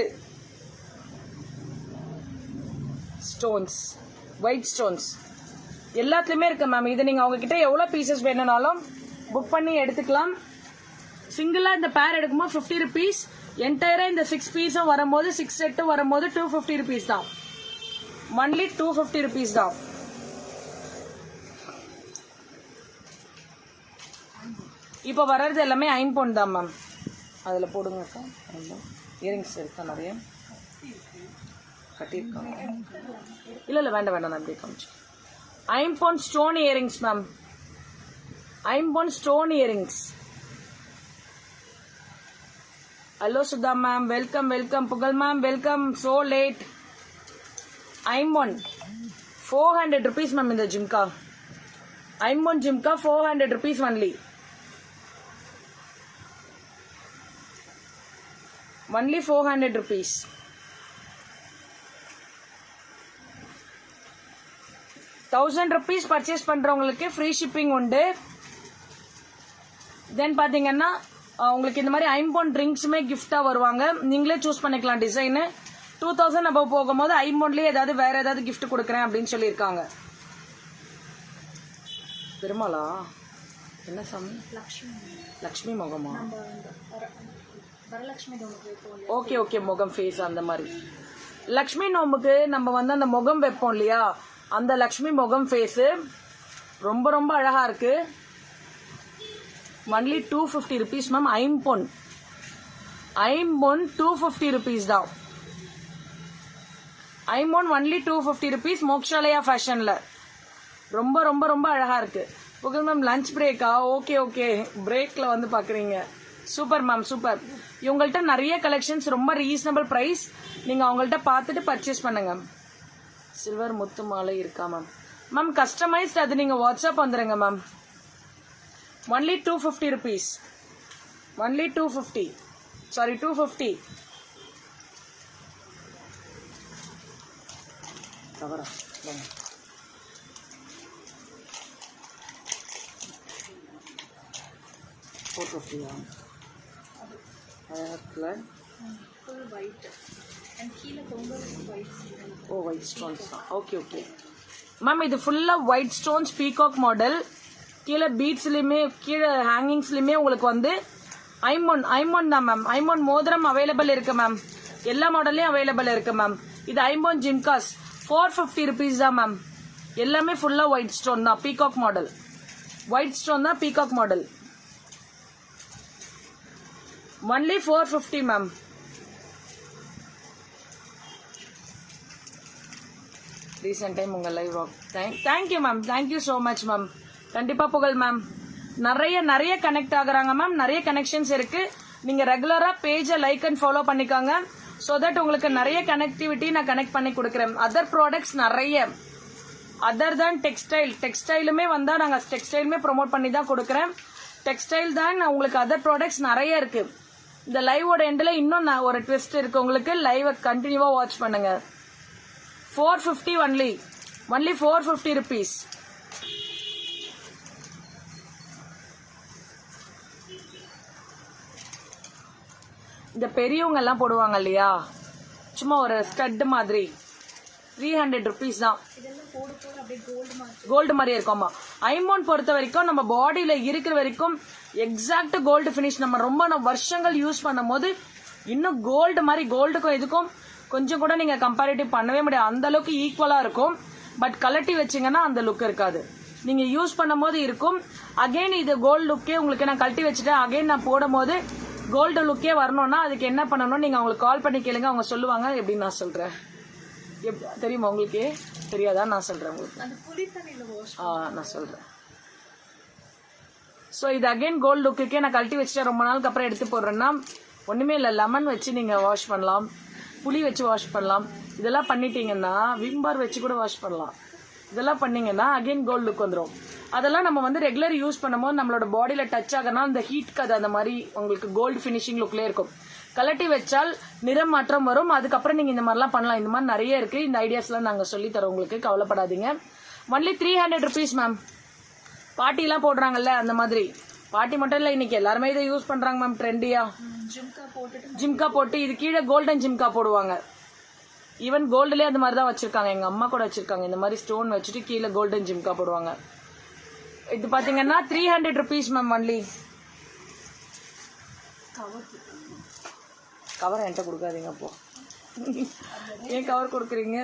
ஸ்டோன்ஸ், ஒயிட் ஸ்டோன்ஸ் எல்லாத்துலயுமே இருக்கு மேம். இது நீங்க அவங்க கிட்ட எவ்வளவு பீசஸ் வேணும்னாலும் புக் பண்ணி எடுத்துக்கலாம். சிங்கிளா இந்த பேர் எடுக்கும்போது 50 ருபீஸ். என்டையரா இந்த 6 பீஸும் வரும்போது 6 செட்டும் வரும்போது 250 ருபீஸ் தான். ஒன்லி 250 ருபீஸ் தான். இப்போ வர்றது எல்லாமே ஐம்பொன் தான் மேம். அதில் போடுங்கக்கா. இயரிங்ஸ் இருக்கா? நிறைய கட்டியிருக்காங்க. இல்லை வேண்டாம் நான் அப்படியே காமிச்சு. ஐம்பொன் ஸ்டோன் இயரிங்ஸ் மேம். ஐம்பொன் stone earrings. Hello Sudha ma'am, welcome. Pugazh ma'am, welcome. So late. ஐம்பொன் 400 ருபீஸ் மேம். இந்த ஜிம்கா ஐம்பொன் jhumka 400 rupees only. Only 400 rupees. ₹1000 purchase பண்றவங்களுக்கு ஃப்ரீ ஷிப்பிங் உண்டு. தென் பாத்தீங்கன்னா உங்களுக்கு இந்த மாதிரி ஐம்பொன் ட்ரிங்க்ஸுமே கிஃப்டா வருவாங்க. நீங்களே சூஸ் பண்ணிக்கலாம் டிசைன். 2000 above போகும்போது ஐம்பொன்லயே ஏதாவது வேற ஏதாவது கிஃப்ட் கொடுக்குறேன் அப்படின்னு சொல்லியிருக்காங்க. பெருமாளா என்ன சாமி? லக்ஷ்மி முகமா? ஓகே முகம் ஃபேஸ் அந்த மாதிரி. லக்ஷ்மி நோம்புக்கு நம்ம வந்து அந்த முகம் வைப்போம் இல்லையா? அந்த லக்ஷ்மி முகம் ஃபேஸ் ரொம்ப ரொம்ப அழகா இருக்கு. Only 250 rupees ma'am. ஐம்பொன் 250 ருபீஸ் தான். ஐம்போன் ஒன்லி 250 rupees மோக்ஷாலயா ஃபேஷன்ல. ரொம்ப ரொம்ப ரொம்ப அழகா இருக்கு. புகழ் மேம் லஞ்ச் பிரேக்கா? ஓகே ஓகே, பிரேக்ல வந்து பாக்குறீங்க. Super ma'am super. இவங்கள்ட்ட நிறைய கலெக்ஷன்ஸ், ரொம்ப ரீசனபிள் பிரைஸ். நீங்க அவங்கள்ட்ட பார்த்துட்டு பர்ச்சேஸ் பண்ணுங்க. சில்வர் முத்து மாலை இருக்கா மேம்? மேம் கஸ்டமைஸ்ட், அது நீங்க வாட்ஸ்அப் வந்துருங்க ma'am. Only 250 rupees. Only 250. Sorry 250. கவரா 450. Full white and கீழ தொங்குறது ஒயிட். ஓ ஒயிட் ஸ்டோன்ஸ் தான். ஓகே ஓகே மேம், இது ஃபுல்லா ஒயிட் ஸ்டோன்ஸ் பீகாக் மாடல். கீழே பீட்ஸ்லயுமே கீழே ஹேங்கிங்ஸ்லயுமே உங்களுக்கு வந்து ஐம்போன் தான் மேம். ஐம்போன் மோதிரம் அவைலபிள் இருக்கு மேம். எல்லா மாடல்லையும் அவைலபிள் இருக்கு மேம். இது ஐம்போன் ஜிம்காஸ் 450 rupees தான் மேம். எல்லாமே ஃபுல்லா ஒயிட் ஸ்டோன் தான், பீகாக் மாடல். ஒயிட் ஸ்டோன் தான், peacock model. Only 450 ma'am. Recent time உங்க live walk. Thank you ma'am, thank you so much ma'am. கண்டிப்பா புகழ் மேம். நிறைய கனெக்ட் ஆகுறாங்க மேம். நிறைய கனெக்ஷன்ஸ் இருக்கு. நீங்க ரெகுலரா பேஜை லைக் அண்ட் ஃபாலோ பண்ணிக்கோங்க. சோ தட் உங்களுக்கு நிறைய கனெக்டிவிட்டி நான் கனெக்ட் பண்ணி கொடுக்குறேன். அதர் ப்ராடக்ட்ஸ் நிறைய, அதர் தான் டெக்ஸ்டைலுமே வந்தா நாங்க டெக்ஸ்டைலுமே ப்ரொமோட் பண்ணி தான் கொடுக்குறேன். டெக்ஸ்டைல் தான் உங்களுக்கு அதர் ப்ராடக்ட்ஸ் நிறைய இருக்கு. இந்த லைவோட எண்ட்ல இன்னும் ஒரு ட்விஸ்ட் இருக்கு உங்களுக்கு. லைவ் கண்டினியூவா வாட்ச் பண்ணுங்க. 450 ஒன்லி 450 rupees. இந்த பெரியவங்க எல்லாம் போடுவாங்க இல்லையா, சும்மா ஒரு ஸ்டட் மாதிரி 300 rupees தான். கோல்டு மாதிரி இருக்குமா. ஐம்போன் பொறுத்த வரைக்கும் நம்ம பாடியில இருக்கிற வரைக்கும் எக்ஸாக்ட் கோல்டு பினிஷ். நம்ம ரொம்ப வருஷங்கள் யூஸ் பண்ணும் போது இன்னும் கோல்டு மாதிரி, கோல்டுக்கும் இதுக்கும் கொஞ்சம் கூட நீங்க கம்பேரிட்டிவ் பண்ணவே முடியாது. அந்த அளவுக்கு ஈக்குவலா இருக்கும். பட் கலட்டி வச்சீங்கன்னா அந்த லுக் இருக்காது. நீங்க யூஸ் பண்ணும் போது இருக்கும். அகைன் இது கோல்டு லுக்கே உங்களுக்கு நான் கழட்டி வச்சுட்டேன். அகைன் நான் போடும் போது கோல்டு லுக்கே வரணும்னா அதுக்கு என்ன பண்ணணும், நீங்க அவங்களுக்கு கால் பண்ணி கேளுங்க. அவங்க சொல்லுவாங்க. எப்படி நான் சொல்றேன் தெரியுமா உங்களுக்கு? தெரியாதா? நான் சொல்றேன் உங்களுக்கு. நான் சொல்றேன். சோ இது அகைன் கோல்டு லுக்கே நான் கழட்டி வச்சுட்டேன். ரொம்ப நாளுக்கு அப்புறம் எடுத்து போடுறேன்னா ஒண்ணுமே இல்ல, லெமன் வச்சு நீங்க வாஷ் பண்ணலாம், புளி வச்சு வாஷ் பண்ணலாம். இதெல்லாம் பண்ணிட்டீங்கன்னா விம்பார் வச்சு கூட வாஷ் பண்ணலாம். இதெல்லாம் பண்ணீங்கன்னா அகைன் கோல்டு லுக் வந்துடும். அதெல்லாம் நம்ம வந்து ரெகுலர் யூஸ் பண்ணும்போது நம்மளோட பாடியில டச் ஆகனா இந்த ஹீட்க்கு அது அந்த மாதிரி உங்களுக்கு கோல்டு பினிஷிங் லுக்லேயே இருக்கும். கலட்டி வச்சால் நிறம் மாற்றம் வரும். அதுக்கப்புறம் நீங்க இந்த மாதிரிலாம் பண்ணலாம். இந்த மாதிரி நிறைய இருக்கு. இந்த ஐடியாஸ்லாம் நாங்க சொல்லி தரோம் உங்களுக்கு, கவலைப்படாதீங்க. Only 300 rupees ma'am. பாட்டி எல்லாம் போடுறாங்கல்ல அந்த மாதிரி. பாட்டி மட்டும் இல்ல, இன்னைக்கு எல்லாருமே இதை யூஸ் பண்றாங்க மேம். ட்ரெண்டியா ஜிம்கா போட்டு இது கீழே கோல்டன் ஜிம்கா போடுவாங்க. ஈவன் கோல்டுலயே அந்த மாதிரி தான் வச்சிருக்காங்க. எங்க அம்மா கூட வச்சிருக்காங்க. இந்த மாதிரி ஸ்டோன் வச்சுட்டு கீழே கோல்டன் ஜிம்கா போடுவாங்க. இது பாத்தீங்கன்னா 300 rupees மேம். ஒன்லி கவர் என்கிட்ட கொடுக்காதீங்க. அப்போ ஏன் கவர் கொடுக்குறீங்க?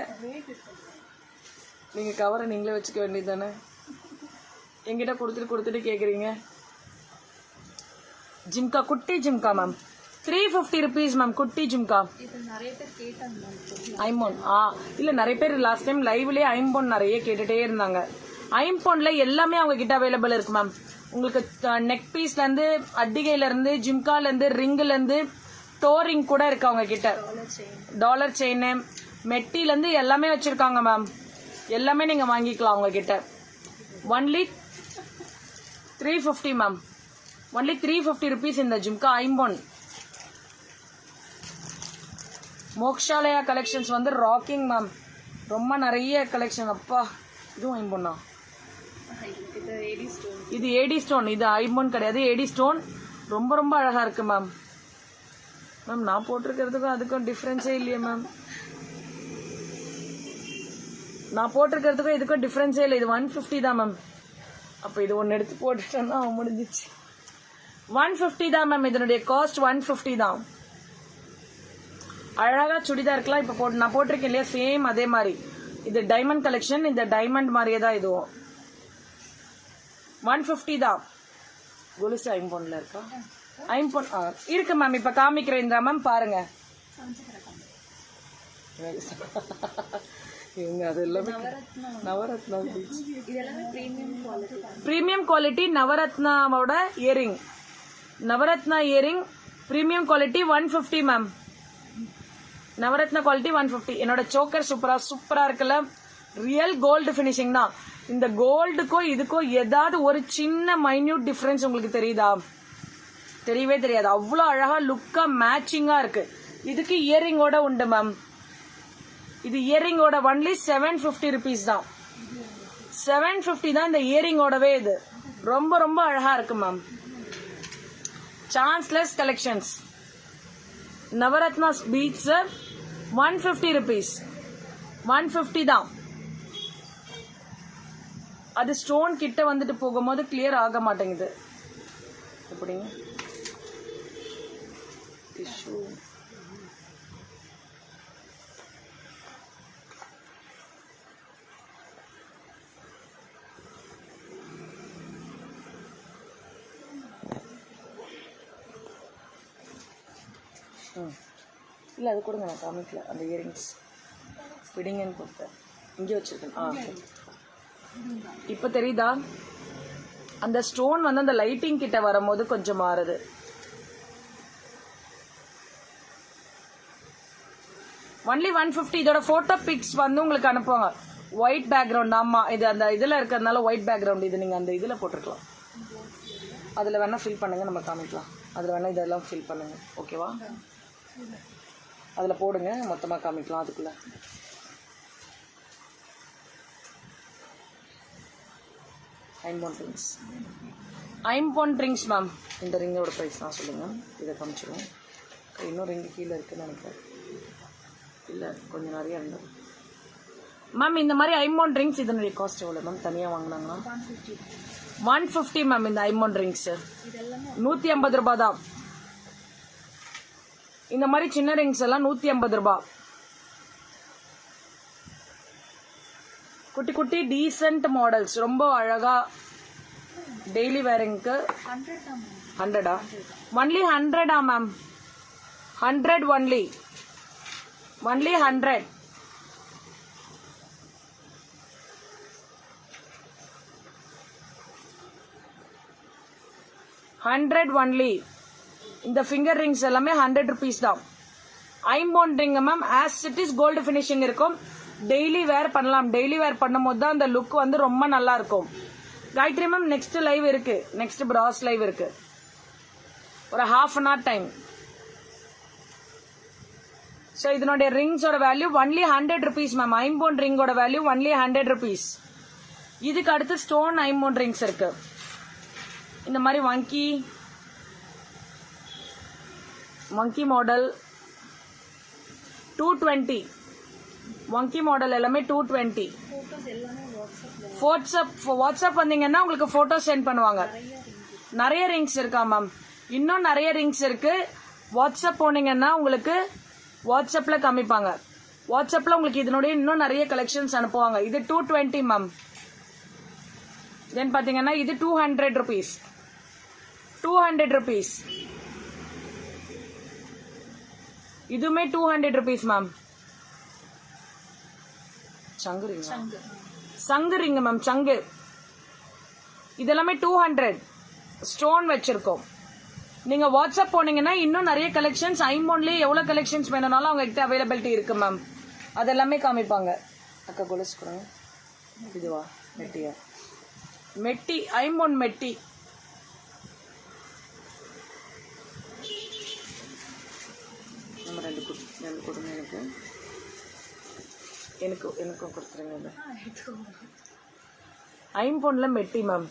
நீங்க கவரை நீங்களே வச்சுக்க வேண்டியது தானே. என்கிட்ட கொடுத்துட்டு கேக்குறீங்க. ஜிம்கா, குட்டி ஜிம்கா மேம் 350 rupees மேம். குட்டி ஜிம்கா ஐம்போன். இல்ல நிறைய பேர் லாஸ்ட் டைம் லைவ்லயே ஐம்போன் நிறைய கேட்டுட்டே இருந்தாங்க. ஐம்போன்ல எல்லாமே அவங்க கிட்ட அவைலபிள் இருக்கு மேம். உங்களுக்கு நெக் பீஸ்ல இருந்து, அட்டிகைல இருந்து, ஜிம்கால இருந்து, ரிங்ல இருந்து, டோரிங் கூட இருக்கு அவங்க கிட்ட. டாலர் செயின், மெட்டில இருந்து எல்லாமே வச்சிருக்காங்க மேம். எல்லாமே நீங்க வாங்கிக்கலாம் அவங்க கிட்ட. Only 350 ma'am. ஒன்லி 350 rupees இந்த ஜிம்கா ஐம்போன். மோக்ஷாலயா கலெக்ஷன்ஸ் வந்து ராக்கிங் மேம். ரொம்ப நிறைய கலெக்ஷன். அப்பா இதுவும் ஐம்போனா? இது ஏடி ஸ்டோன். இது ஐம்போன் கிடையாது, ஏடி ஸ்டோன். ரொம்ப ரொம்ப அழகா இருக்கு மேம். மேம் நான் போட்டிருக்கிறதுக்கும் அதுக்கும் டிஃபரன்ஸே இல்லையே மேம். நான் போட்டிருக்கிறதுக்கும் இதுக்கும் டிஃபரன்ஸே இல்லை. இது 150 தான் மேம். அப்ப இது ஒன்னு எடுத்து போட்டுட்டேன்னா முடிஞ்சிச்சு. 150 தான் மேம். இதனுடைய காஸ்ட் 150 தான். அழகா சுடிதாருக்குலாம் இப்ப நான் போட்டிருக்கேன் இல்லையா, சேம் அதே மாதிரி. இது டைமண்ட் கலெக்ஷன். இந்த டைமண்ட் மாதிரியே தான் இதுவும். 150 தான். கொலுசு ஐம்போன்ல இருக்கா? ஐம்போன் இருக்கு மேம். இப்ப காமிக்கிறேன் இந்த மேம் பாருங்க. இவங்க அது எல்லாமே நவரத்னா நவரத்னா பீட்ஸ். இது எல்லாமே பிரீமியம் குவாலிட்டி. பிரீமியம் குவாலிட்டி நவரத்னாவோட earring. Navaratna earring premium quality 150 ma'am. Navaratna quality 150. என்னோட சோக்கர் சூப்பரா இருக்குல்ல, ரியல் கோல்டு ஃபினிஷிங் தான். இந்த கோல்டுக்கோ இதுக்கோ ஏதாவது ஒரு சின்ன மைன்யூட் டிஃபரன்ஸ் உங்களுக்கு தெரியுதா? தெரியவே தெரியாது. அவ்வளோ அழகா லுக்கா மேட்சிங்கா இருக்கு. இதுக்கு இயரிங்கோட உண்டு மேம். இது இயரிங்கோட ஒன்லி 750 ருபீஸ் தான். 750 தான் இந்த இயரிங்கோடவே. இது ரொம்ப ரொம்ப அழகா இருக்கு ma'am. Chanceless collections. Navaratna beads 150 rupees. 150 தான். அது ஸ்டோன் கிட்ட வந்துட்டு போகும்போது கிளியர் ஆக மாட்டேங்குது. எப்படிங்க டிஷ்யூ இல்லை அது கொடுங்க, நான் காமிக்கல. அந்த இயரிங்ஸ் பிடிங்கன்னு கொடுத்தேன், இங்கே வச்சிருக்கேன். இப்போ தெரியுதா? அந்த ஸ்டோன் வந்து அந்த லைட்டிங் கிட்ட வரும்போது கொஞ்சம் மாறுது. ஒன்லி 150. இதோட போட்டோ பிக்ஸ் வந்து உங்களுக்கு அனுப்புவாங்க. White background. ஆமா, இது அந்த இதுல இருக்கிறதுனால ஒயிட் பேக்ரவுண்ட். இது நீங்க அந்த இதுல போட்டுருக்கலாம். அதுல வேணா ஃபில் பண்ணுங்க, நம்ம காமிக்கலாம். அதுல வேணா இதெல்லாம் ஃபில் பண்ணுங்க. ஓகேவா? அதுல போடுங்க, மொத்தமா காமிக்கலாம். அதுக்குள்ள ஐம்பொன் ரிங்ஸ் மேம். இந்த ரிங்கோட ப்ரைஸ் நான் சொல்லுங்க. இதை காமிச்சிடுவோம். இன்னும் ரிங்கு கீழே இருக்குன்னு நினைக்கிறேன். இல்லை, கொஞ்சம் நிறைய இருந்தது மேம். இந்த மாதிரி ஐம்பொன் ரிங்ஸ் இதனுடைய காஸ்ட் எவ்வளோ மேம்? தனியாக வாங்கினாங்கன்னா 150 மேம். இந்த ஐம்பொன் ரிங்ஸ் 150 ரூபாய் தான். இந்த மாதிரி சின்ன ரிங்ஸ் எல்லாம் 150 ரூபாய். குட்டி குட்டி டீசென்ட் மாடல்ஸ், ரொம்ப அழகா டெய்லி வேரிங்க்கு. 100 ஒன்லி 100 மேம். 100 ஒன்லி 100. ஒன்லி. இந்த ஃபிங்கர் ரிங்ஸ் எல்லாமே 100 ருபீஸ் தான். ஐம்பொன் ring ma'am. As it is gold finishing இருக்கும். டெய்லி வேர் பண்ணலாம். டெய்லி வேர் பண்ணும் போது தான் அந்த லுக் வந்து ரொம்ப நல்லா இருக்கும். காயத்ரி மேம், நெக்ஸ்ட் லைவ் இருக்கு. நெக்ஸ்ட் பிராஸ் லைவ் இருக்கு. ஒரு ½ an hour டைம். ஸோ இதனுடைய ரிங்ஸோட வேல்யூ ஒன்லி 100 ருபீஸ் மேம். ஐம்பொன் ரிங்கோட வேல்யூ ஒன்லி 100 ருபீஸ். இதுக்கு அடுத்து ஸ்டோன் ஐம்பொன் ரிங்ஸ் இருக்கு. இந்த மாதிரி மங்கி மாடல் 220. மங்கி மாடல் எல்லாமே 220. வாட்ஸ்அப் வந்தீங்கன்னா உங்களுக்கு போட்டோ சென்ட் பண்ணுவாங்க. நிறைய ரிங்ஸ் இருக்கா மேம். இன்னும் நிறைய ரிங்ஸ் இருக்கு. வாட்ஸ்அப் போனீங்கன்னா உங்களுக்கு வாட்ஸ்அப்ல காமிப்பாங்க. வாட்ஸ்அப்ல உங்களுக்கு இதனுடைய இன்னும் நிறைய கலெக்ஷன்ஸ் அனுப்புவாங்க. இது 220 மேம். தென் பாத்தீங்கன்னா இது 200 ருபீஸ். 200 ருபீஸ். இதுமே 200 ருபீஸ் மேம். சங்கு ரிங் மேம். சங்கு இதெல்லாமே 200. ஸ்டோன் வச்சிருக்கோம். நீங்க வாட்ஸ்அப் போனீங்கன்னா இன்னும் நிறைய கலெக்ஷன்ஸ் ஐம்பொன்லயே எவ்வளவு கலெக்ஷன்ஸ் வேணும்னாலும் அவங்க கிட்ட அவைலபிலிட்டி இருக்கு மேம். அதெல்லாமே காமிப்பாங்க. அக்கா கொலுசு கொடுங்க. இதுவா மெட்டியா? மெட்டி, ஐம்பொன் மெட்டி. நம்ம ரெண்டு கொடுங்க. எனக்கும் கொடுத்துருங்க. ஐம்பொன்ல மெட்டி மேம்.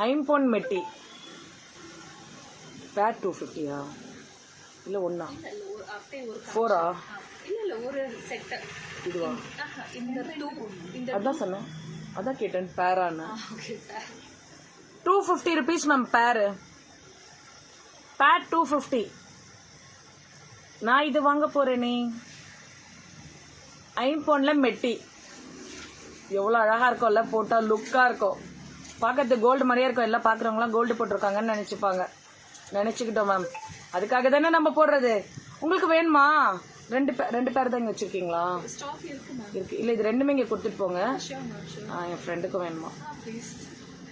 ஐம்பொன் மெட்டி பேட் 250 இல்ல ஒண்ணா 4 இல்ல ஒரு செட். இதுவா? இந்த அதான் சொன்னேன். அதான் கேட்டேன் பேரான்னு. 250 ருபீஸ் மேம். பேட் 250. நான் இது வாங்க போறேனே. ஐம்பொன்ல மெட்டி எவ்வளவு அழகா இருக்கும்ல. போட்டா லுக்கா இருக்கும். பார்க்கறது கோல்டு மாதிரியா இருக்கும். எல்லாம் பாக்குறவங்களாம் கோல்டு போட்டிருக்காங்கன்னு நினைச்சுப்பாங்க. நினைச்சுக்கிட்டோம் மேம். அதுக்காக தானே நம்ம போடுறது. உங்களுக்கு வேணுமா? ரெண்டு பேர் தான் இங்க வச்சிருக்கீங்களா? ஸ்டாக் இருக்கு மேம். இருக்கு. இல்ல இது ரெண்டுமே இங்க கொடுத்துட்டு போங்க. Sure ma'am, sure. என் ஃப்ரெண்டுக்கும் வேணுமா? ப்ளீஸ்.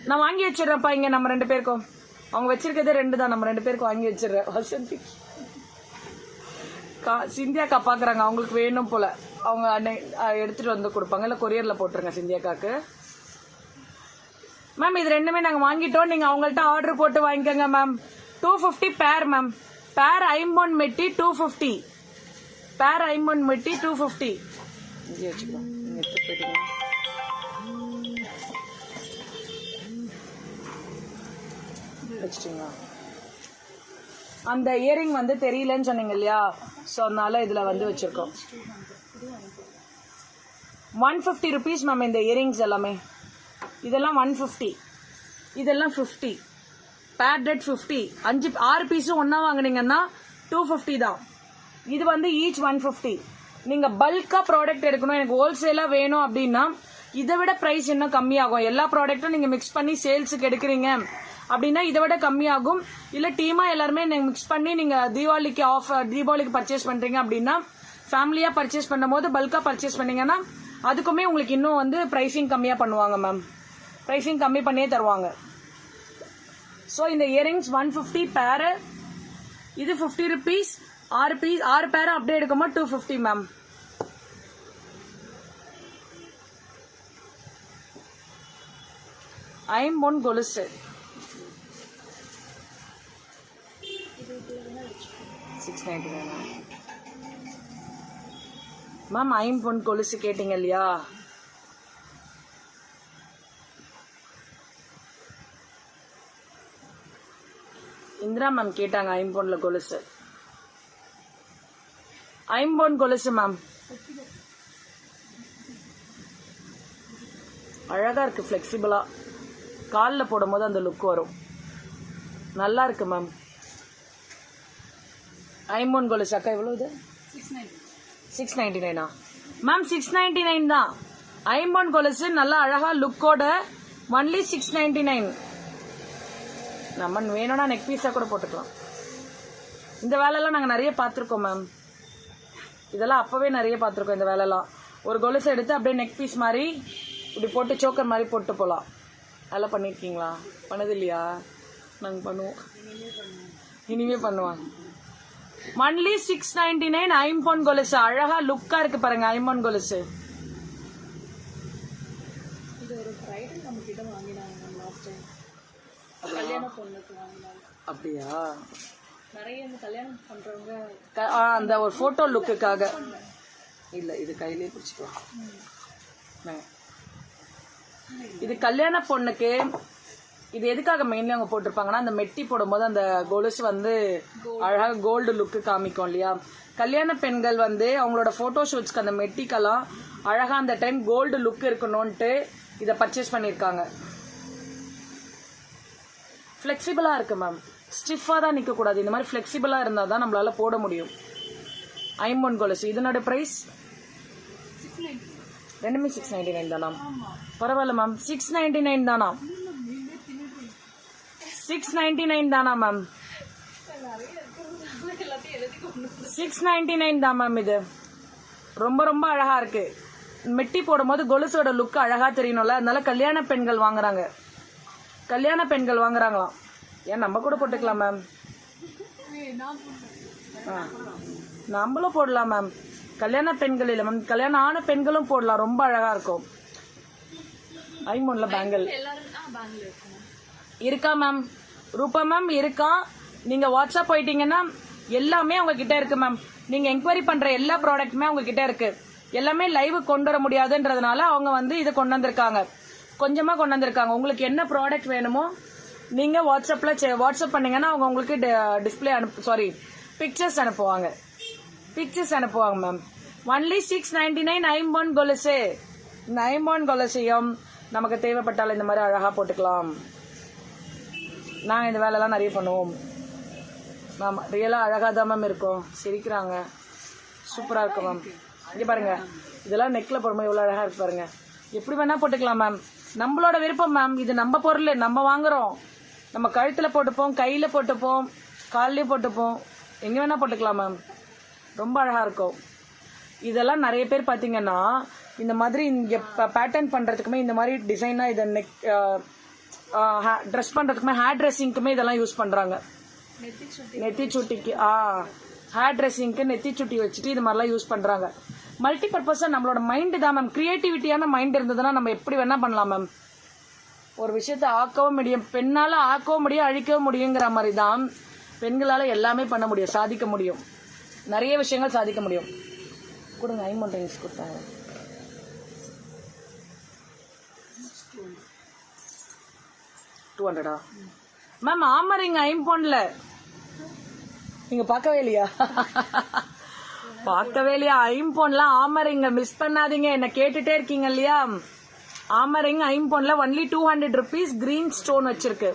நான் வாங்கி வச்சிடுறேன்ப்பா இங்க நம்ம 2 பேருக்கும். அவங்க வச்சிருக்கதே 2 தான், நம்ம 2 பேருக்கும் வாங்கி வச்சிடுறேன். வசந்தி சிந்தியாக்கா பாக்குறாங்க, அவங்களுக்கு வேணும் போல. அவங்க எடுத்துட்டு வந்து கொடுப்பாங்க, இல்ல கொரியர்ல போட்டுருங்க சிந்தியாக்காக்கு. மேம் இது ரெண்டுமே நாங்க வாங்கிட்டோம், நீங்க அவங்கள்ட்ட ஆர்டர் போட்டு வாங்கிக்கோங்க மேம். 250 பேர் மேம். பேர் ஐம்பொன் மெட்டி 250. பேர் ஐம்பொன் மெட்டி 250. இங்கே வச்சுக்கலாம், நீங்க எடுத்து போயிட்டீங்க. வச்சுட்டீங்களா? அந்த இயரிங் வந்து தெரியலன்னு சொன்னீங்க இல்லையா, ஸோ அதனால இதுல வந்து வச்சிருக்கோம். 150 rupees மேம் இந்த இயரிங்ஸ் எல்லாமே. இதெல்லாம் 150, இதெல்லாம் 50. பேர் டெட் 50. 6 பீஸும் ஒன்னா வாங்குனீங்கன்னா 250 தான். இது வந்து ஈச் 150. நீங்க பல்கா ப்ராடக்ட் எடுக்கணும், எனக்கு ஹோல்சேலா வேணும் அப்படின்னா இதை விட பிரைஸ் இன்னும் கம்மியாகும். எல்லா ப்ராடக்ட்டும் நீங்க மிக்ஸ் பண்ணி சேல்ஸுக்கு எடுக்கிறீங்க அப்படின்னா இதை விட கம்மியாகும். இல்ல டீமா எல்லாருமே மிக்ஸ் பண்ணி நீங்க தீபாவளிக்கு பர்ச்சேஸ் பண்றீங்க அப்படின்னா ஃபேமிலியா பர்ச்சேஸ் பண்ணும் போது பல்கா பர்ச்சேஸ் பண்ணீங்கன்னா அதுக்குமே உங்களுக்கு இன்னும் வந்து பிரைசிங் கம்மியா பண்ணுவாங்க மேம். பிரைசிங் கம்மி பண்ணியே தருவாங்க. ஸோ இந்த இயரிங்ஸ் 150 பேரு, இது 50 rupees. 6 பேரை அப்படியே எடுக்கும்போது 250 மேம். ஐம்பொன் கொலுசு 699 மேம். ஐம்பொன் கொலுசு கேட்டீங்க இல்லையா, இந்திரா மேம் கேட்டாங்க ஐம்பொன்ல கொலுசு. ஐம்பொன் கொலுசு மேம் அழகா இருக்கு, பிளெக்சிபிளா காலில் போடும் போது அந்த லுக் வரும், நல்லா இருக்கு மேம். ஐம்பொன் கொலுசு அக்கா எவ்வளவு? 699 மேம். 699 தான். ஐம்பொன் கொலுசு நல்லா அழகா லுக்கோட ஒன்லி 699. நம்ம வேணும்னா நெக் பீஸா கூட போட்டுக்கலாம். இந்த வேலையெல்லாம் நாங்கள் நிறைய பார்த்துருக்கோம் மேம். இதெல்லாம் அப்பவே நிறைய பார்த்துருக்கோம் இந்த வேலையெல்லாம். ஒரு கொலுசை எடுத்து அப்படியே நெக் பீஸ் மாதிரி இப்படி போட்டு சோக்கர் மாதிரி போட்டு போகலாம். அதெல்லாம் பண்ணியிருக்கீங்களா? பண்ணது இல்லையா? நாங்கள் பண்ணுவோம், இனிமே பண்ணுவாங்க. ஒன்லி 699 ஐம்பொன் கொலுசு. அழகா லுக்கா இருக்கு பாருங்க ஐம்பொன் கொலுசு. இது ஒரு பிரைடல் நம்ம கிட்ட வாங்கினாங்க லாஸ்ட் டைம், கல்யாண பொண்ணுக்கு வாங்கினாங்க. அப்படியா? நிறைய இந்த கல்யாணம் பண்றவங்க அந்த ஒரு போட்டோ லுக்குக்காக. இல்ல இது கையிலே பிடிச்சிக்கலாம். இது கல்யாண பொண்ணுக்கு. இது எதுக்காக மெயின்லி அவங்க போட்டிருப்பாங்கன்னா அந்த மெட்டி போடும்போது அந்த கொலுசு வந்து அழகா கோல்டு லுக்கு காமிக்கும் இல்லையா. கல்யாண பெண்கள் வந்து அவங்களோட போட்டோ ஷூட்ஸ்க்கு அந்த மெட்டிக்கெல்லாம் அழகா அந்த டைம் கோல்டு லுக் இருக்கணும்ட்டு இதை பர்ச்சேஸ் பண்ணிருக்காங்க. ஃபிளெக்சிபிளா இருக்கு மேம், ஸ்டிஃபா தான் நிக்க கூடாது. இந்த மாதிரி ஃபிளெக்சிபிளா இருந்தா தான் நம்மளால போட முடியும். ஐம்பொன் கொலுசு இதனோட பிரைஸ் ரெண்டுமே 699 தானா? பரவாயில்ல மேம். 699 தானா? 699 தானா மேம்? 699 தான் மேம். இது ரொம்ப ரொம்ப அழகா இருக்கு. மெட்டி போடும் போது கொலுசோட லுக் அழகா தெரியணும்ல, அதனால கல்யாண பெண்கள் வாங்குறாங்க. கல்யாண பெண்கள் வாங்குறாங்களாம். ஏன் நம்ம கூட போட்டுக்கலாம் மேம். நம்மளும் போடலாம் மேம். கல்யாண பெண்கள் இல்ல மேம், கல்யாணம் ஆன பெண்களும் போடலாம், ரொம்ப அழகா இருக்கும். ஐம்பொன்ல பேங்கிள் இருக்கா மேம்? ரூபா மேம் இருக்கா. நீங்க வாட்ஸ்அப் போயிட்டீங்கன்னா எல்லாமே அவங்க கிட்ட இருக்கு மேம். நீங்க என்கொயரி பண்ற எல்லா ப்ராடக்ட்டுமே அவங்க கிட்ட இருக்கு. எல்லாமே லைவ் கொண்டு வர முடியாதுன்றதுனால அவங்க வந்து இதை கொண்டு வந்திருக்காங்க, கொஞ்சமா கொண்டு வந்திருக்காங்க. உங்களுக்கு என்ன ப்ராடக்ட் வேணுமோ நீங்க வாட்ஸ்அப் பண்ணீங்கன்னா அவங்க உங்களுக்கு டிஸ்பிளே பிக்சர்ஸ் அனுப்புவாங்க. மேம். ஒன்லி 699 ஐம்பொன் கொலுசு. இந்த ஐம்பொன் கொலுசையும் நமக்கு தேவைப்பட்டால் இந்த மாதிரி அழகா போட்டுக்கலாம். நாங்கள் இந்த வேலைலாம் நிறைய பண்ணுவோம். ஆமா, ரியலா அழகா தான் மேம் இருக்கும். சிரிக்கிறாங்க, சூப்பரா இருக்கும் மேம். இங்க பாருங்க, இதெல்லாம் நெக்ல போடும்போது எவ்வளவு அழகா இருக்கு பாருங்க. எப்படி வேணா போட்டுக்கலாம் மேம், நம்மளோட விருப்பம் மேம். இது நம்ம பொருள், நம்ம வாங்குறோம். நம்ம கழுத்துல போட்டுப்போம், கையில போட்டுப்போம், கால்லயே போட்டுப்போம், எங்க வேணா போட்டுக்கலாம் மேம். ரொம்ப அழகா இருக்கும். இதெல்லாம் நிறைய பேர் பாத்தீங்கன்னா இந்த மாதிரி இங்க பேட்டர்ன் பண்றதுக்குமே இந்த மாதிரி டிசைனா இதை ட்ரெஸ் பண்றதுக்குமே ஹேர் ட்ரெஸ்ஸிங்க்குமே இதெல்லாம் யூஸ் பண்றாங்க. நெத்தி சுட்டிக்கு ஹேர் ட்ரெஸ்ஸிங்க்கு நெத்தி சுட்டி வச்சுட்டு இது மாதிரிலாம் யூஸ் பண்றாங்க. மல்டி பர்பஸா நம்மளோட மைண்ட் தான் மேம். கிரியேட்டிவிட்டியான மைண்ட் இருந்ததுன்னா நம்ம எப்படி வேணா பண்ணலாம் மேம். ஒரு விஷயத்த ஆக்கவும் முடியும், பெண்ணால ஆக்கவும் முடியும், அழிக்கவும் முடியுங்கிற மாதிரி தான் பெண்களால எல்லாமே பண்ண முடியும், சாதிக்க முடியும், நிறைய விஷயங்கள் சாதிக்க முடியும். கொடுங்க ஐமௌண்ட் ரிங்ஸ் கொடுத்தாங்க. $200 மேம். ஆமரிங் ஐம்பொன்ல நீங்க பார்க்கவே இல்லையா? பார்க்கவே இல்லையா? ஐம்பொன்ல ஆமரிங்க மிஸ் பண்ணாதீங்க. என்ன கேட்டுட்டே இருக்கீங்க இல்லையா? ஆமரிங் ஐம்பொன்ல ஒன்லி 200 rupees. கிரீன் ஸ்டோன் வச்சிருக்கு,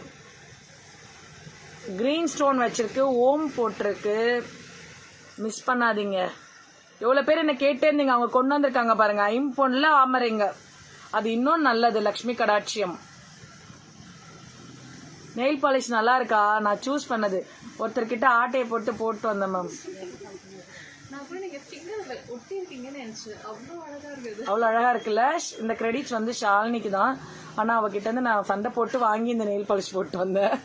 கிரீன் ஸ்டோன் வச்சிருக்கு, ஓம் போட்டிருக்கு. மிஸ் பண்ணாதீங்க. எவ்வளவு பேர் என்ன கேட்டே இருந்தீங்க, அவங்க கொண்டு வந்திருக்காங்க பாருங்க. ஐம்பொன்ல ஆமரிங்க, அது இன்னும் நல்லது. லக்ஷ்மி கடாட்சியம். நெயில் பாலிஷ் நல்லா இருக்கா? நான் சூஸ் பண்ணது ஒருத்தர்கிட்ட ஆட்டையை போட்டு வந்தேன் மேம். அவ்வளவு அழகா இருக்குல்ல? இந்த கிரெடிட்ஸ் வந்து ஷாலினிக்கு தான். ஆனா அவகிட்ட இருந்து நான் சண்டை போட்டு வாங்கி இந்த நெயில் பாலிஷ் போட்டு வந்தேன்,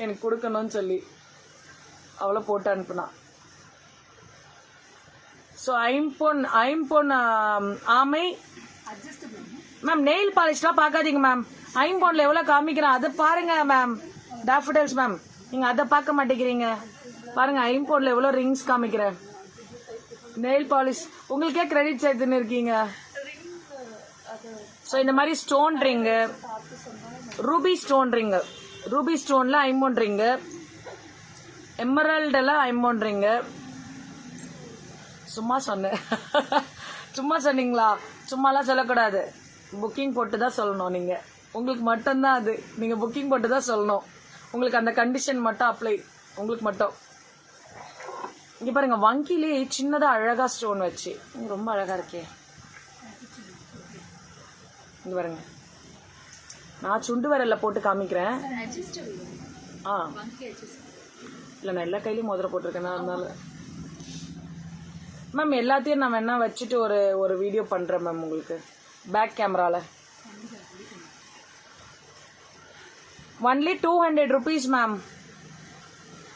எனக்கு கொடுக்கணும்னு சொல்லி. அவ்வளோ போட்டு அனுப்புனா. ஸோ ஐம்பொன் ஆமை மேம். நெயில் பாலிஷ்லாம் பார்க்காதீங்க மேம். ஐம்பொன்ல எவ்வளவு காமிக்கிறேன் அதை பாருங்க மேம். டாஃபடல்ஸ் மேம், நீங்க அதை பார்க்க மாட்டேங்கிறீங்க. பாருங்க ஐம்பொன்ல எவ்வளவு ரிங்ஸ் காமிக்கிறேன். நெயில் பாலிஷ் உங்களுக்கே கிரெடிட்ஸ் எடுத்துன்னு இருக்கீங்க. ஸோ இந்த மாதிரி stone ring, ruby stone ring, ruby ஸ்டோன்ல ஐம்பொன் ரிங்கு, எமரல்டுல ஐம்பொன் ரிங்கு. சும்மா சொன்னேன். சும்மா சொன்னீங்களா? சும்மாலாம் சொல்லக்கூடாது, புக்கிங் போட்டு தான் சொல்லணும். நீங்க உங்களுக்கு மட்டும்தான் அது, நீங்க புக்கிங் போட்டு தான் சொல்லணும். உங்களுக்கு அந்த கண்டிஷன் மட்டும் அப்ளை, உங்களுக்கு மட்டும். இங்க பாருங்க, வங்கிலே சின்னதா அழகா ஸ்டோன் வச்சு ரொம்ப அழகா இருக்கே. இங்க பாருங்க, நான் சுண்டு விரல்ல போட்டு காமிக்கிறேன். இல்ல நான் எல்லா கையிலயும் மோதிரம் போட்டிருக்கேன். அதனால மேம் எல்லாத்தையும் நான் வேணா வச்சுட்டு ஒரு வீடியோ பண்றேன் மேம் உங்களுக்கு பேக் கேமரால. Only 200 rupees ma'am.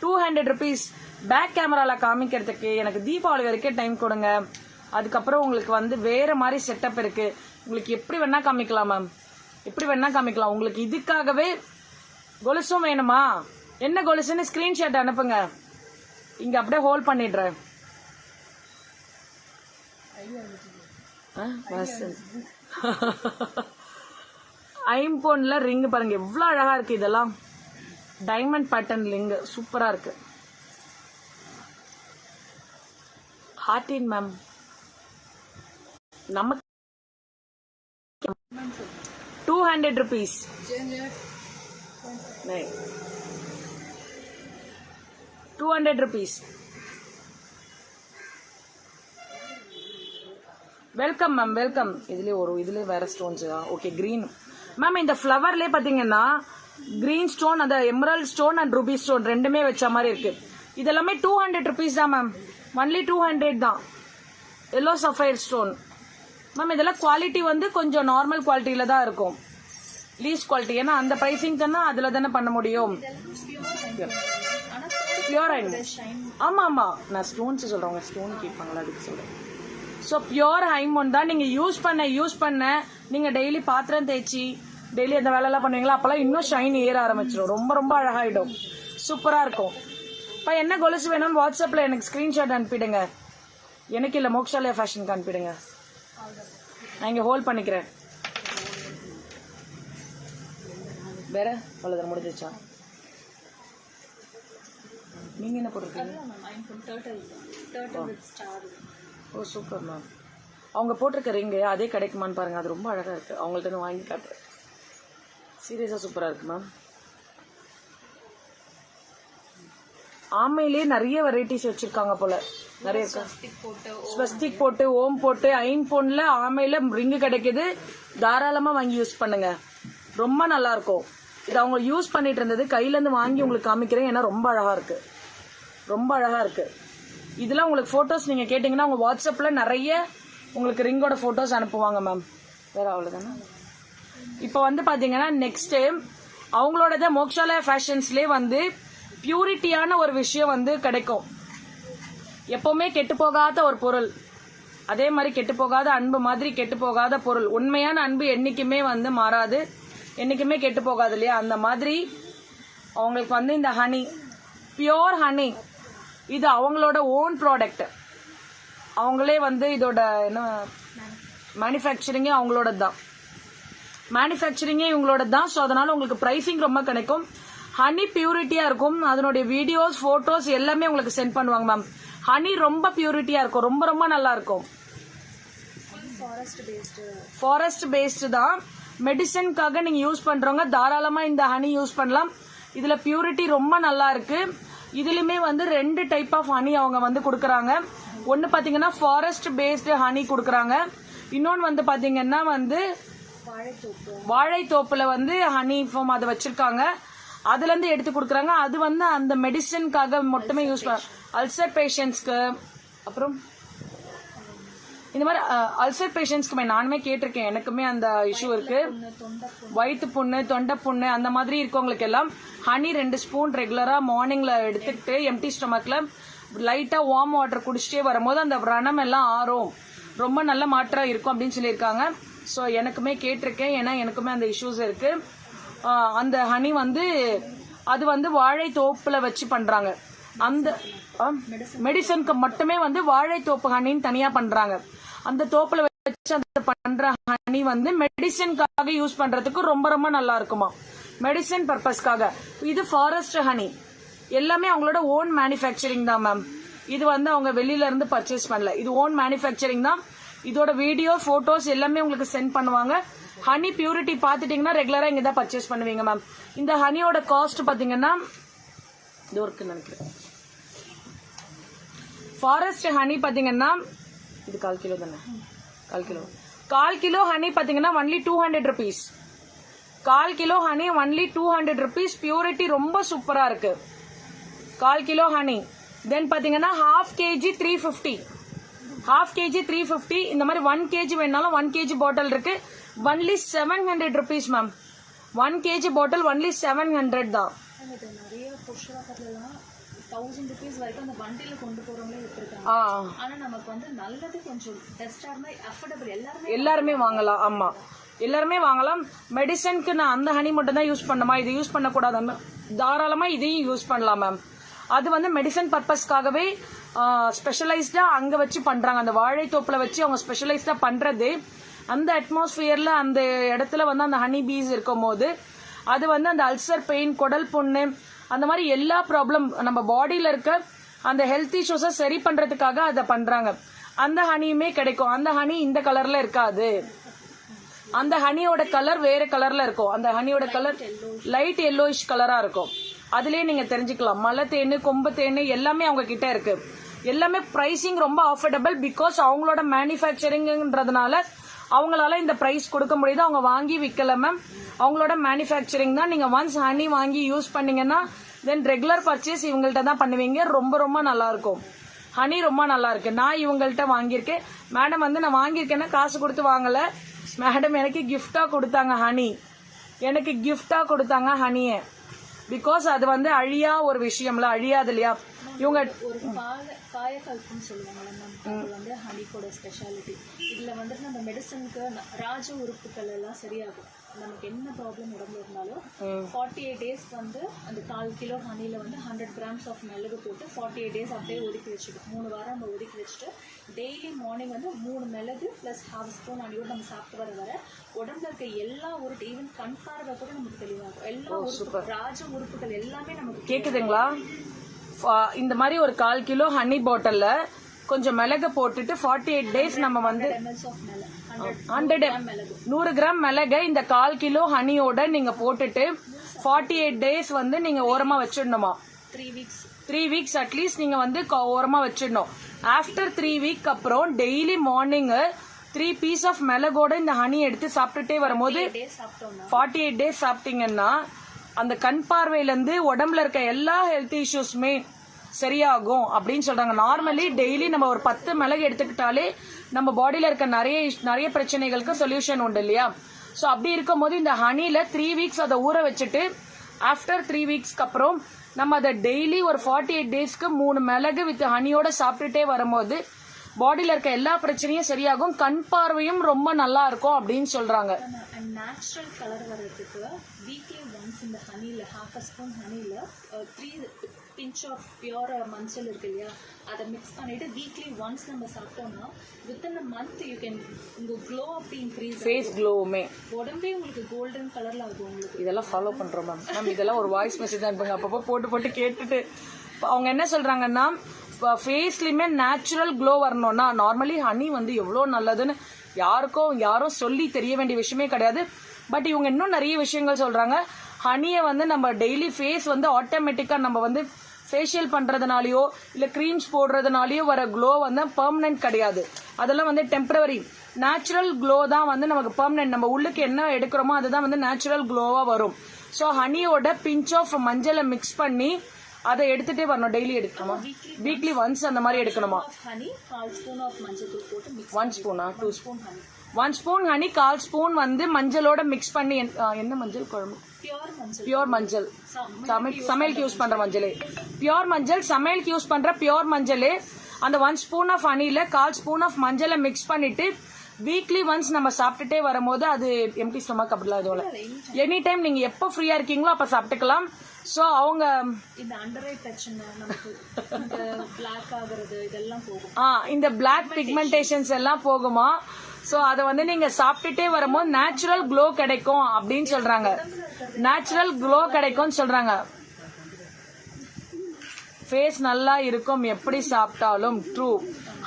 200 rupees back கேமரால காமிக்கிறதுக்கு. எனக்கு தீபாவளி வரைக்கும் டைம் கொடுங்க. அதுக்கப்புறம் உங்களுக்கு வந்து வேற மாதிரி செட்டப் இருக்கு. உங்களுக்கு எப்படி வேணா காமிக்கலாம் மேம், எப்படி வேணா காமிக்கலாம். உங்களுக்கு இதுக்காகவே கொலுசும் வேணுமா? என்ன கொலுசுன்னு ஸ்கிரீன்ஷாட் அனுப்புங்க, இங்க அப்படியே ஹோல்ட் பண்ணிடுறேன். ஐம்பொன்ல ரிங் பாருங்க எவ்வளவு அழகா இருக்கு. இதெல்லாம் டைமண்ட் பேட்டர்ன் ரிங் சூப்பரா இருக்கு. ஹார்டின் மேம் நமக்கு 200 rupees. नहीं 200 rupees. Welcome ma'am, welcome. இதுலயே வேற ஸ்டோன்ஸ். Okay, green ma'am. இந்த ஃப்ளவர்லயே பாத்தீங்கன்னா கிரீன் ஸ்டோன், அந்த emerald stone and Ruby stone ரெண்டுமே வச்ச மாதிரி இருக்கு. இதெல்லாமே 200 rupees தான் மேம். ஒன்லி 200 தான். Yellow sapphire stone ma'am. இதெல்லாம் குவாலிட்டி வந்து கொஞ்சம் நார்மல் குவாலிட்டியில தான் இருக்கும், லீஸ் குவாலிட்டி. ஏன்னா அந்த பிரைசிங் தானே அதுல தானே பண்ண முடியும். பியூர் ஆமா ஆமா, நான் ஸ்டோன்ஸ் சொல்றேன், ஸ்டோன் கேட்பாங்களா அதுக்கு சொல்றேன். ஸோ பியோர் ஐம்பொன் தான். நீங்க யூஸ் பண்ண நீங்க டெய்லி பாத்திரம் தேய்ச்சி டெய்லி அந்த வேலை எல்லாம் பண்ணுவீங்களா, அப்பெல்லாம் இன்னும் ஷைன் ஏற ஆரம்பிச்சிடும். ரொம்ப ரொம்ப அழகாயிடும், சூப்பரா இருக்கும். இப்போ என்ன கொலுசு வேணும்னு வாட்ஸ்அப்ல எனக்கு ஸ்கிரீன்ஷாட் அனுப்பிடுங்க. எனக்கு இல்ல, மோக்ஷாலயா ஃபேஷனுக்கு அனுப்பிடுங்க. நான் இங்க ஹோல்ட் பண்ணிக்கிறேன். வேற அவ்வளவுதான், முடிஞ்சிச்சா? நீங்க என்ன போட்டிருக்கீங்க? ஓ சூப்பர் மேம். அவங்க போட்டிருக்க ரிங்கு அதே கிடைக்குமான்னு பாருங்க, அது ரொம்ப அழகா இருக்கு. அவங்கள்ட்ட வாங்கி காட்டுறேன். சீரியஸா சூப்பரா இருக்கு மேம். ஆமையிலே நிறைய வெரைட்டிஸ் வச்சிருக்காங்க போல, நிறைய ஸ்வஸ்திக் போட்டு ஓம் போட்டு ஐம்பொன்ல ஆமையில ரிங்கு கிடைக்குது. தாராளமா வாங்கி யூஸ் பண்ணுங்க, ரொம்ப நல்லா இருக்கும். இது அவங்க யூஸ் பண்ணிட்டு இருந்தது, கையில இருந்து வாங்கி உங்களுக்கு காமிக்கிறேன். ஏன்னா ரொம்ப அழகா இருக்கு, ரொம்ப அழகா இருக்கு. இதெல்லாம் உங்களுக்கு போட்டோஸ் நீங்க கேட்டீங்கன்னா உங்க வாட்ஸ்அப்ல நிறைய உங்களுக்கு ரிங்கோட போட்டோஸ் அனுப்புவாங்க மேம். வேற அவ்வளவுதானே. இப்போ வந்து பாத்தீங்கன்னா நெக்ஸ்ட் அவங்களோட மோக்ஷாலயா ஃபேஷன்ஸ்லயே வந்து பியூரிட்டியான ஒரு விஷயம் வந்து கிடைக்கும். எப்பவுமே கெட்டு போகாத ஒரு பொருள், அதே மாதிரி கெட்டு போகாத அன்பு மாதிரி கெட்டு போகாத பொருள். உண்மையான அன்பு என்னைக்குமே வந்து மாறாது, என்னைக்குமே கெட்டு போகாது இல்லையா? அந்த மாதிரி அவங்களுக்கு வந்து இந்த ஹனி, பியோர் ஹனி, இது அவங்களோட ஓன் ப்ராடக்ட். அவங்களே வந்து இதோட என்ன மேனுஃபேக்சரிங்கே அவங்களோட தான், மேனுஃபேக்சரிங்கே இவங்களோட தான். ஸோ அதனால உங்களுக்கு பிரைசிங் ரொம்ப கிடைக்கும். ஹனி பியூரிட்டியா இருக்கும். அதனுடைய வீடியோஸ் போட்டோஸ் எல்லாமே உங்களுக்கு சென்ட் பண்ணுவாங்க மேம். ஹனி ரொம்ப பியூரிட்டியா இருக்கும், ரொம்ப ரொம்ப நல்லா இருக்கும். ஃபாரஸ்ட் பேஸ்டு தான். மெடிசனுக்காக நீங்க யூஸ் பண்றவங்க தாராளமா இந்த ஹனி யூஸ் பண்ணலாம். இதுல பியூரிட்டி ரொம்ப நல்லா இருக்கு. இதுலயுமே வந்து 2 டைப் ஆஃப் ஹனி அவங்க வந்து கொடுக்கறாங்க. ஒன்னு பாத்தீங்கன்னா ஃபாரஸ்ட் பேஸ்டு ஹனி கொடுக்கறாங்க. இன்னொன்னு வந்து பாத்தீங்கன்னா வந்து வாழைத்தோப்புல வந்து ஹனி ஃபார்ம் அதை வச்சிருக்காங்க, அதுல இருந்து எடுத்து கொடுக்கறாங்க. அது வந்து அந்த மெடிசனுக்காக மட்டுமே யூஸ் பண்ண, அல்சர் பேஷண்ட்ஸ்க்கு, அப்புறம் இந்த மாதிரி அல்சர் பேஷண்ட்ஸ்க்கு நானுமே கேட்டிருக்கேன். எனக்குமே அந்த இஷ்யூ இருக்கு, வயிற்று புண்ணு, தொண்டை புண்ணு, அந்த மாதிரி இருக்கவங்களுக்கு எல்லாம் ஹனி 2 ஸ்பூன் ரெகுலரா மார்னிங்ல எடுத்துக்கிட்டு எம்டி ஸ்டொமக்ல லைட்டா வார்ம் வாட்டர் குடிச்சிட்டே வரும்போது அந்த ரணம் எல்லாம் ஆறும், ரொம்ப நல்ல மாற்றம் இருக்கும் அப்படின்னு சொல்லியிருக்காங்க. ஸோ எனக்குமே கேட்டிருக்கேன், ஏன்னா எனக்குமே அந்த இஷ்யூஸ் இருக்கு. அந்த ஹனி வந்து அது வந்து வாழைத்தோப்புல வச்சு பண்றாங்க. அந்த மெடிசனுக்கு மட்டுமே வந்து வாழைத்தோப்பு ஹனின்னு தனியா பண்றாங்க. அந்த தோப்புல வச்சு அந்த பண்ற ஹனி வந்து மெடிசனுக்காக யூஸ் பண்றதுக்கு ரொம்ப ரொம்ப நல்லா இருக்குமா, மெடிசன் பர்பஸ்க்காக. இது ஃபாரஸ்ட் ஹனி, எல்லாமே அவங்களோட ஓன் மேனுஃபேக்சரிங் தான் மேம். இது வந்து அவங்க வெளியில இருந்து பர்ச்சேஸ் பண்ணல, இது ஓன் மேனுஃபேக்சரிங் தான். இதோட வீடியோ போட்டோஸ் எல்லாமே உங்களுக்கு சென்ட் பண்ணுவாங்க. ஹனி பியூரிட்டி பாத்துட்டீங்கன்னா ரெகுலரா இங்க தான் பர்ச்சேஸ் பண்ணுவீங்க மேம். இந்த ஹனியோட காஸ்ட் பாத்தீங்கன்னா இது இருக்கு நினைக்கிறேன். ஃபாரஸ்ட் ஹனி பாத்தீங்கன்னா இது 1/4 கிலோ தானே, 1/4 கிலோ ஹனி பாத்தீங்கன்னா only 200 rupees. 1/4 kilo honey only 200 rupees. Purity ரொம்ப சூப்பரா இருக்கு. 1/4 கிலோ ஹனி. தென் பாத்தீங்கன்னா ½ kg 350, ½ kg 350. இந்த மாதிரி 1 kg வேணாலும் 1 kg பாட்டில் இருக்கு, ஒன்லி 700 rupees மேம். 1 kg பாட்டில் ஒன்லி 700 தான். நிறைய புஷ்வாக்கெல்லாம் 1000 rupees வரைக்கும் அந்த வண்டியில கொண்டு போறவங்களே விட்டுருக்காங்க. ஆனா நமக்கு வந்து நல்லது கொஞ்சம் பெஸ்டா இருந்தா அஃபோர்டபிள், எல்லாருமே வாங்கலாம். ஆமா, எல்லாருமே வாங்கலாம். மெடிசனுக்கு நான் அந்த ஹனி மட்டும் தான் யூஸ் பண்ணுமா, இது யூஸ் பண்ணக்கூடாது, தாராளமா இதையும் யூஸ் பண்ணலாம் மேம். அது வந்து மெடிசன் பர்பஸ்க்காகவே ஸ்பெஷலைஸ்டா அங்க வச்சு பண்றாங்க. அந்த வாழைத்தோப்புல வச்சு அவங்க ஸ்பெஷலைஸ்டா பண்றது. அந்த அட்மாஸ்பியர்ல அந்த இடத்துல வந்து அந்த ஹனி பீஸ் இருக்கும் போது அது வந்து அந்த அல்சர் பெயின், குடல் புண்ணு, அந்த மாதிரி எல்லா ப்ராப்ளம் நம்ம பாடியில இருக்க அந்த ஹெல்த் இஷ்யூஸை சரி பண்றதுக்காக அதை பண்றாங்க. அந்த ஹனியுமே கிடைக்கும். அந்த ஹனி இந்த கலர்ல இருக்காது, அந்த ஹனியோட கலர் வேற கலர்ல இருக்கும். அந்த ஹனியோட கலர் லைட் எல்லோயிஷ் கலரா இருக்கும். அதுலயே நீங்க தெரிஞ்சுக்கலாம். மலை தேனு, கொம்பு தேனு எல்லாமே அவங்க கிட்ட இருக்கு. எல்லாமே பிரைசிங் ரொம்ப அஃபோர்டபிள். பிகாஸ் அவங்களோட மேனுஃபேக்சரிங்ன்றதுனால அவங்களால இந்த பிரைஸ் கொடுக்க முடியுது. அவங்க வாங்கி விற்கல மேம், அவங்களோட மேனுஃபேக்சரிங் தான். நீங்க ஒன்ஸ் ஹனி வாங்கி யூஸ் பண்ணீங்கன்னா தென் ரெகுலர் பர்ச்சேஸ் இவங்கள்ட்ட தான் பண்ணுவீங்க. ரொம்ப ரொம்ப நல்லா இருக்கும். ஹனி ரொம்ப நல்லா இருக்கு. நான் இவங்கள்ட்ட வாங்கியிருக்கேன். மேடம் வந்து நான் வாங்கியிருக்கேன்னா காசு கொடுத்து வாங்கல, மேடம் எனக்கு கிஃப்டா கொடுத்தாங்க ஹனி, எனக்கு கிஃப்டா கொடுத்தாங்க ஹனியை. பிகாஸ் அது வந்து அழியா ஒரு விஷயம்ல, அழியாது இல்லையா? இவங்க ஒரு காயக்கல்புன்னு சொல்லுவாங்கல்ல மேம், அது வந்து ஹனிக்கோட ஸ்பெஷாலிட்டி. இதுல வந்துட்டு நம்ம மெடிசனுக்கு ராஜ உறுப்புகள் எல்லாம் சரியாகும். நமக்கு என்ன ப்ராப்ளம் உடம்புல இருந்தாலும் 48 days வந்து அந்த 1/4 கிலோ ஹனில வந்து 100 grams ஆஃப் மிளகு போட்டு 48 days அப்படியே ஒதுக்கி வச்சுக்கணும். 3 வாரம் நம்ம ஒதுக்கி வச்சுட்டு டெய்லி மார்னிங் வந்து 3 மிளகு ப்ளஸ் ½ ஸ்பூன் ஹனியோட நம்ம சாப்பிட்டு வர உடம்புல இருக்க எல்லா உறுப்பு, ஈவன் கண் பார்வை கூட நமக்கு தெளிவாகும். எல்லா உறுப்பு, ராஜ உறுப்புகள் எல்லாமே நமக்கு கேக்குதுங்களா? இந்த மாதிரி ஒரு 1/4 கிலோ ஹனி பாட்டில்ல கொஞ்சம் மிளகு போட்டுட்டு 48 days நம்ம வந்து 100 கிராம் மிளகை இந்த 1/4 கிலோ ஹனியோட நீங்க போட்டுட்டு 48 days வந்து நீங்க ஓரமா வச்சிடணுமா. 3 weeks அட்லீஸ்ட் நீங்க வந்து ஓரமா வச்சிடணும். ஆஃப்டர் 3 week அப்புறம் டெய்லி மார்னிங் 3 பீஸ் ஆஃப் மிளகோட இந்த ஹனி எடுத்து சாப்பிட்டுட்டே வரும்போது 48 days சாப்பிட்டீங்கன்னா அந்த கண் பார்வையில இருந்து உடம்புல இருக்க எல்லா ஹெல்த் இஷ்யூஸ்மே சரியாகும் அப்படின்னு சொல்றாங்க. நார்மலி டெய்லி நம்ம ஒரு 10 மிளகு எடுத்துக்கிட்டாலே நம்ம பாடியில இருக்க நிறைய பிரச்சனைகளுக்கு சொல்யூஷன் உண்டு இல்லையா. ஸோ அப்படி இருக்கும் போது இந்த ஹனில 3 வீக்ஸ் அதை ஊற வச்சுட்டு ஆஃப்டர் 3 வீக்ஸ்க்கு அப்புறம் நம்ம அதை டெய்லி ஒரு 48 டேஸ்க்கு 3 மிளகு வித் ஹனியோட சாப்பிட்டுட்டே வரும்போது பாடியில இருக்க எல்லா பிரச்சனையும் சரியாகும், கண் பார்வையும் ரொம்ப நல்லா இருக்கும் அப்படின்னு சொல்றாங்க. நேச்சுரல் கலர் வர்றதுக்கு வீக்லி ஒன்ஸ் இந்த ஹனியில் 1/2 ஸ்பூன் ஹனியில் 3 பிஞ்ச் ஆஃப் பியூர் மஞ்சள் இருக்கு இல்லையா, அதை மிக்ஸ் பண்ணிட்டு வீக்லி ஒன்ஸ் நம்ம சாப்பிட்டோம்னா within a month you can உங்க க்ளோ அப்படி இன்க்ரீஸ், ஃபேஸ் க்ளோவுமே உடம்பே உங்களுக்கு கோல்டன் கலர்ல ஆகும் உங்களுக்கு. இதெல்லாம் ஃபாலோ பண்றோம் மேம். இதெல்லாம் ஒரு வாய்ஸ் மெசேஜ் தான் இருப்பாங்க, அப்பப்போ போட்டு கேட்டுட்டு அவங்க என்ன சொல்றாங்கன்னா ஃபேஸ்லயுமே நேச்சுரல் க்ளோ வரணும்னா நார்மலி ஹனி வந்து எவ்வளோ நல்லதுன்னு யாரும் சொல்லி தெரிய வேண்டிய விஷயமே கிடையாது. பட் இவங்க இன்னும் நிறைய விஷயங்கள் சொல்றாங்க. ஹனியை வந்து நம்ம டெய்லி ஃபேஸ் வந்து ஆட்டோமேட்டிக்கா நம்ம வந்து ஃபேஷியல் பண்றதுனாலயோ இல்ல கிரீம்ஸ் போடுறதுனாலயோ வர க்ளோ வந்து பெர்மனன்ட் கிடையாது. அதெல்லாம் வந்து டெம்பரவரி. நேச்சுரல் க்ளோ தான் வந்து நமக்கு பெர்மனன்ட். நம்ம உள்ளுக்கு என்ன எடுக்கிறோமோ அதுதான் வந்து நேச்சுரல் க்ளோவா வரும். ஸோ ஹனியோட பிஞ்ச் ஆஃப் மஞ்சளை மிக்ஸ் பண்ணி அதை எடுத்துட்டே வரணும். டெய்லி எடுக்கணுமா? வீக்லி ஒன்ஸ் அந்த மாதிரி எடுக்கணுமா? 1 ஸ்பூனா 2 ஸ்பூன் 1 ஸ்பூன் ஹனி 1/4 ஸ்பூன் வந்து மஞ்சளோட மிக்ஸ் பண்ணி. என்ன மஞ்சள்? குழம்பு பியோர் மஞ்சள், சமையலுக்கு யூஸ் பண்ற மஞ்சளே. பியோர் மஞ்சள், சமையலுக்கு யூஸ் பண்ற பியோர் மஞ்சளே. அந்த 1 ஸ்பூன் ஆஃப் ஹனில 1/4 ஸ்பூன் ஆஃப் மஞ்சளை மிக்ஸ் பண்ணிட்டு வீக்லி ஒன்ஸ் நம்ம சாப்பிட்டுட்டே வரும்போது அது எம்டி ஸ்டொமக் அப்படிலாம் எதுவும் இல்லை. எனி டைம் நீங்க எப்போ ஃப்ரீயா இருக்கீங்களோ அப்ப சாப்பிட்டுக்கலாம். சோ அவங்க இந்த அண்டர் ஐ பிரச்சனை நமக்கு இந்த பிளாக் ஆகுறது இதெல்லாம் போகும். இந்த பிளாக் பிக்மெண்டேஷன்ஸ் எல்லாம் போகுமா? சோ அதை வந்து நீங்க சாப்பிட்டுட்டே வரும்போது நேச்சுரல் க்ளோ கிடைக்கும் அப்படின்னு சொல்றாங்க. நேச்சுரல் க்ளோ கிடைக்கும்னு சொல்றாங்க. ஃபேஸ் நல்லா இருக்கும் எப்படி சாப்பிட்டாலும். ட்ரூ.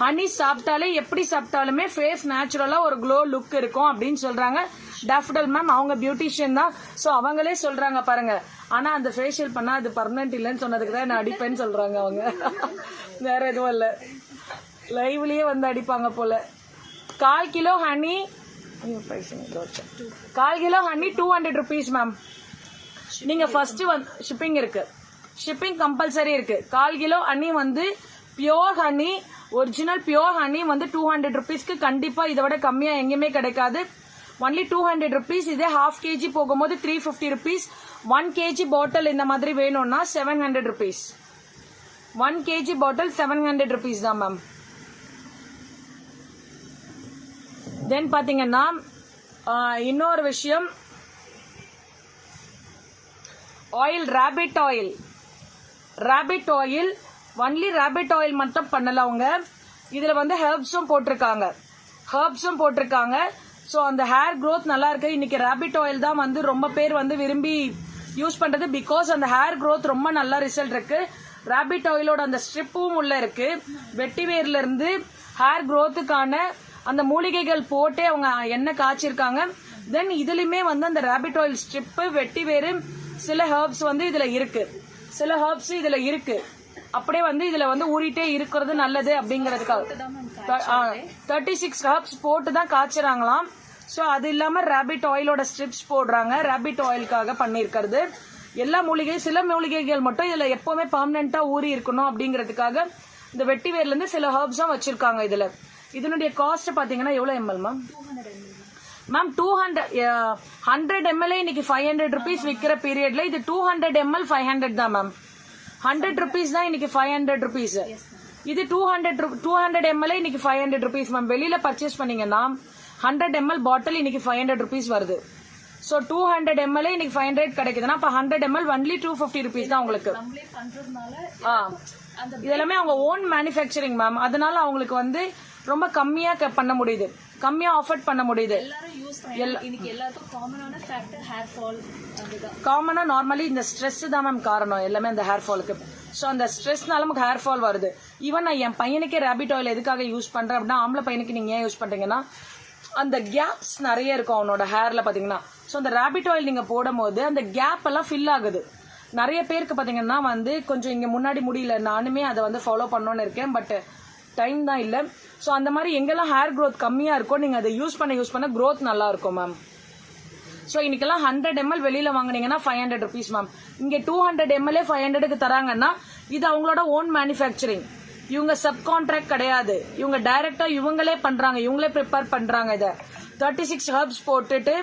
ஹனி சாப்பிட்டாலே எப்படி சாப்பிட்டாலுமே ஃபேஸ் நேச்சுரலா ஒரு க்ளோ லுக் இருக்கும் அப்படின்னு சொல்றாங்க. டாஃபடல் மேம் அவங்க பியூட்டிஷியன் தான். சோ அவங்களே சொல்றாங்க பாருங்க. ஆனா அந்த ஃபேஷியல் பண்ணா அது பர்மனன்ட் இல்லைன்னு சொன்னதுக்கு தான் என்ன அடிப்பேன்னு சொல்றாங்க அவங்க. வேற எதுவும் இல்ல, லைவ்லயே வந்து அடிப்பாங்க போல. 1/4 kilo honey 1/4 kilo honey 200 rupees ma'am. நீங்க ஃபர்ஸ்ட் வந்து ஷிப்பிங் இருக்கு, ஷிப்பிங் கம்பல்சரி இருக்கு. 1/4 கிலோ ஹனி வந்து pure honey, original pure honey வந்து 200 rupeesக்கு கண்டிப்பா இதை விட கம்மியா எங்கேயுமே கிடைக்காது. Only 200 rupees. இதே 1/2 kg போகும்போது 350 rupees. 1 kg பாட்டில் இந்த மாதிரி வேணும்னா 700 rupees. 1 kg பாட்டில் 700 rupees தான் மேம். தென் பாத்தீங்கன்னா இன்னொரு விஷயம், oil, rabbit oil. Rabbit oil only rabbit oil மட்டும் பண்ணல அவங்க. இதுல வந்து ஹெர்ப்ஸும் போட்டிருக்காங்க. ஸோ அந்த ஹேர் க்ரோத் நல்லா இருக்கு. இன்னைக்கு ராபிட் ஆயில் தான் வந்து ரொம்ப பேர் வந்து விரும்பி யூஸ் பண்றது. பிகாஸ் அந்த ஹேர் க்ரோத் ரொம்ப நல்ல ரிசல்ட் இருக்கு. ராபிட் ஆயிலோட அந்த ஸ்ட்ரிப்பும் உள்ள இருக்கு. வெட்டிவேர்ல இருந்து ஹேர் க்ரோத்துக்கான அந்த மூலிகைகள் போட்டு அவங்க எண்ணெய் காய்ச்சிருக்காங்க. தென் இதுலயுமே வந்து அந்த ராபிட் ஆயில் ஸ்ட்ரிப்பு, வெட்டிவேரு, சில ஹெர்ப்ஸ் வந்து இதுல இருக்கு. அப்படியே வந்து இதுல வந்து ஊறிட்டே இருக்கிறது நல்லது அப்படிங்கறதுக்காக 36 ஹெர்ப்ஸ் போட்டு தான் காய்ச்சறாங்களாம். சோ அது இல்லாம ராபிட் ஆயிலோட ஸ்ட்ரிப்ஸ் போடுறாங்க. ராபிட் ஆயிலுக்காக பண்ணிருக்கிறது. எல்லா சில மூலிகைகள் மட்டும் இதுல எப்பவுமே பெர்மனண்டா ஊறி இருக்கணும் அப்படிங்கறதுக்காக இந்த வெட்டிவேர்ல இருந்து சில ஹெர்ப்ஸும் வச்சிருக்காங்க இதுல. இதனுடைய காஸ்ட் பாத்தீங்கன்னா எவ்வளவு ml மேம்? மேம் 100 ml இன்னைக்கு 500 rupees விக்கிற பீரியட்ல இது 200 ml 500 தான் மேம். 100 rupees தான் இன்னைக்கு 500 rupees. இது 200 ml இன்னைக்கு 500 rupees மேம். வெளியில பர்ச்சேஸ் பண்ணீங்கன்னா 100 ml பாட்டில் இன்னைக்கு 500 rupees வருது. சோ 200 ml இன்னைக்கு 500 கிடைக்குதுன்னா அப்ப 100 ml ஒன்லி 250 rupees தான் உங்களுக்கு. இதெல்லாமே அவங்க ஓன் மேனுஃபேக்சரிங் மேம். அதனால அவங்களுக்கு வந்து ரொம்ப கம்மியா பண்ண முடியுது, கம்மியா ஆஃபர் பண்ண முடியுது. காமனா நார்மலி இந்த ஸ்ட்ரெஸ் தான் மேம் காரணம் எல்லாமே அந்த ஹேர் ஃபாலுக்கு. ஸோ அந்த ஸ்ட்ரெஸ்னால நமக்கு ஹேர் ஃபால் வருது. ஈவன் நான் என் பையனுக்கே ராபிட் ஆயில் எதுக்காக யூஸ் பண்றேன் அப்படின்னா, ஆம்பளை பையனுக்கு நீங்க ஏன் யூஸ் பண்றீங்கன்னா அந்த கேப்ஸ் நிறைய இருக்கும் அவனோட ஹேர்ல பாத்தீங்கன்னா. ஸோ அந்த ராபிட் ஆயில் நீங்க போடும் போது அந்த கேப் எல்லாம் ஃபில் ஆகுது. நிறைய பேருக்கு பாத்தீங்கன்னா வந்து கொஞ்சம் இங்க முன்னாடி முடியல. நானுமே அதை வந்து ஃபாலோ பண்ணணும்னு இருக்கேன், பட் டைம் தான் இல்ல. சோ அந்த மாதிரி எங்கெல்லாம் ஹேர் growth கம்மியா இருக்கோ நீங்க அதை யூஸ் பண்ண growth நல்லா இருக்கும் மேம். ஸோ இன்னைக்கெல்லாம் 100 ml வெளியில வாங்குனீங்கன்னா 500 rupees மேம். இங்க 200 ml 500க்கு தராங்கன்னா இது அவங்களோட ஓன் மேனுஃபேக்சரிங். இவங்க சப் கான்ட்ராக்ட் கிடையாது. இவங்க டைரக்டா இவங்களே பண்றாங்க, இவங்களே ப்ரிப்பேர் பண்றாங்க. இதை 36 ஹர்ப்ஸ் போட்டுட்டு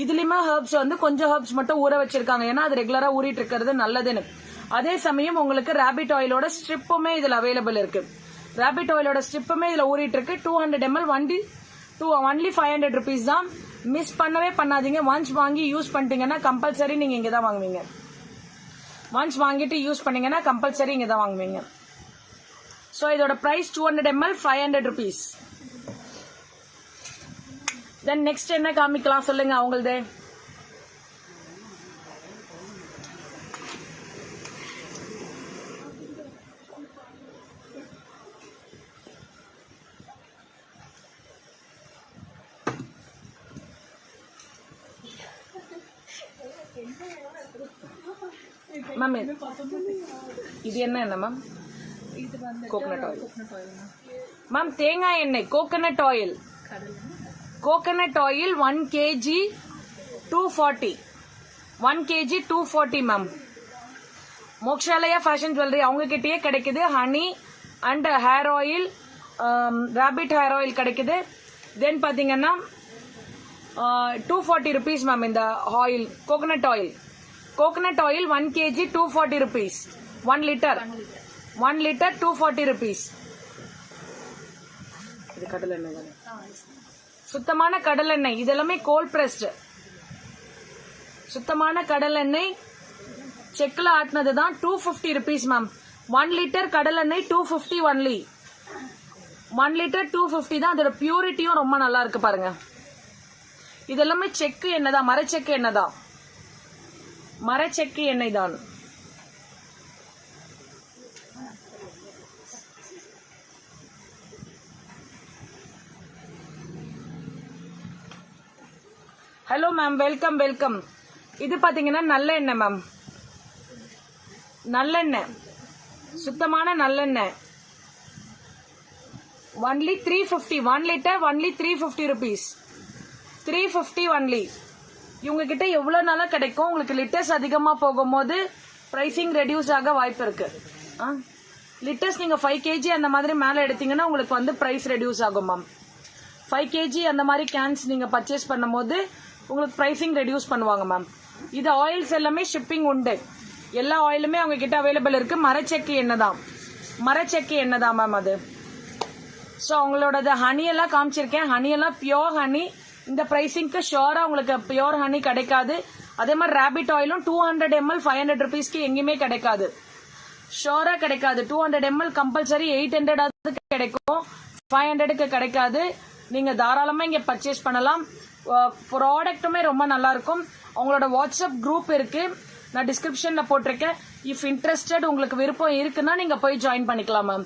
இதுலயுமே ஹர்ப்ஸ் வந்து கொஞ்சம் ஹர்ப்ஸ் மட்டும் ஊற வச்சிருக்காங்க. ஏன்னா அது ரெகுலரா ஊறிட்டு இருக்கிறது நல்லதுன்னு. அதே சமயம் உங்களுக்கு ராபிட் ஆயிலோட ஸ்ட்ரிப்புமே இதுல அவைலபிள் இருக்கு. ராபிட் ஆயிலோட ஸ்ட்ரிப்புமே இதுல ஊறிட்டு இருக்கு. 200 ml ஒன்லி 500 rupees தான். மிஸ் பண்ணவே பண்ணாதீங்க. ஒன்ஸ் வாங்கி யூஸ் பண்ணிட்டீங்கன்னா கம்பல்சரி நீங்க இங்க தான் வாங்குவீங்க. ஒன்ஸ் வாங்கிட்டு யூஸ் பண்ணீங்கன்னா கம்பல்சரி இங்க தான் வாங்குவீங்க. ஸோ இதோட price 200 ml 500 rupees. Then next என்ன காமிக்கலாம் சொல்லுங்க அவங்களது. மேம் இது என்ன மேம்? இது வந்து coconut oil. Coconut oil ma'am தேங்காய் எண்ணெய் coconut oil. Coconut oil 1 kg 240. 1 kg 240 ma'am. Mokshalaya fashion jewellery அவங்க கிட்டயே கிடைக்குது. Honey and hair oil, rabbit hair oil கிடைக்குது. தென் பாத்தீங்கன்னா 240 rupees மேம். இந்த oil coconut oil. Coconut oil 1 kg 240 rupees. 1 liter 240 rupees. இது கடல் எண்ணெய் தானே? சுத்தமான கடல் எண்ணெய். இது எல்லாமே கோல்ட் பிரஸ்ட் சுத்தமான கடல் எண்ணெய். செக்ல ஆட்டினது தான். 250 rupees மேம். 1 liter கடல் எண்ணெய் 250 ஒன்லி. 1 liter 250 தான். அதோட பியூரிட்டியும் ரொம்ப நல்லா இருக்கு பாருங்க. இது எல்லாமே செக்கு எண்ணெய் தான், மரச்செக்கு எண்ணெய் தான். மரச்செக்கு எண்ணெய் தான். Hello ma'am, welcome welcome. இது பாத்தீங்கன்னா நல்லெண்ணெய் மேம். நல்லெண்ணெய், சுத்தமான நல்லெண்ணெய். Only 350. 1 liter only 350 rupees. 350 only. இவங்க கிட்ட எவ்வளவு நாளா கிடைக்கும். உங்களுக்கு லிட்டர்ஸ் அதிகமா போகும்போது பிரைசிங் ரெடியூஸ் ஆக வாய்ப்பு இருக்கு. லிட்டர்ஸ் நீங்க 5 kg அந்த மாதிரி மேல எடுத்தீங்கன்னா உங்களுக்கு வந்து பிரைஸ் ரெடியூஸ் ஆகும் மேம். 5 kg அந்த மாதிரி கேன்ஸ் நீங்க பர்ச்சேஸ் பண்ணும்போது உங்களுக்கு பிரைசிங் ரெடியூஸ் பண்ணுவாங்க மேம். இது ஆயில்ஸ் எல்லாமே ஷிப்பிங் உண்டு. எல்லா ஆயிலுமே அவங்க கிட்ட அவைலபிள் இருக்கு. மரச்செக்கு எண்ணெய் தான், மரச்செக்கு எண்ணெய் தான் மேம் அது. ஸோ அவங்களோட ஹனி எல்லாம் காமிச்சிருக்கேன். ஹனி எல்லாம் பியோர் ஹனி. இந்த பிரைசிங்க்கு ஷியோரா உங்களுக்கு பியோர் ஹனி கிடைக்காது. அதே மாதிரி ராபிட் ஆயிலும் 200 ml 500 rupeesக்கு எங்கேயுமே கிடைக்காது. ஷியோரா கிடைக்காது. 200 ml கம்பல்சரி 800 கிடைக்கும், 500க்கு கிடைக்காது. நீங்க தாராளமா இங்க பர்ச்சேஸ் பண்ணலாம். ப்ராடக்ட்டுமே ரொம்ப நல்லா இருக்கும். அவங்களோட வாட்ஸ்அப் குரூப் இருக்கு, நான் டிஸ்கிரிப்ஷன்ல போட்டிருக்கேன். இஃப் இன்ட்ரெஸ்டட் உங்களுக்கு விருப்பம் இருக்குன்னா நீங்க போய் ஜாயின் பண்ணிக்கலாம் மேம்.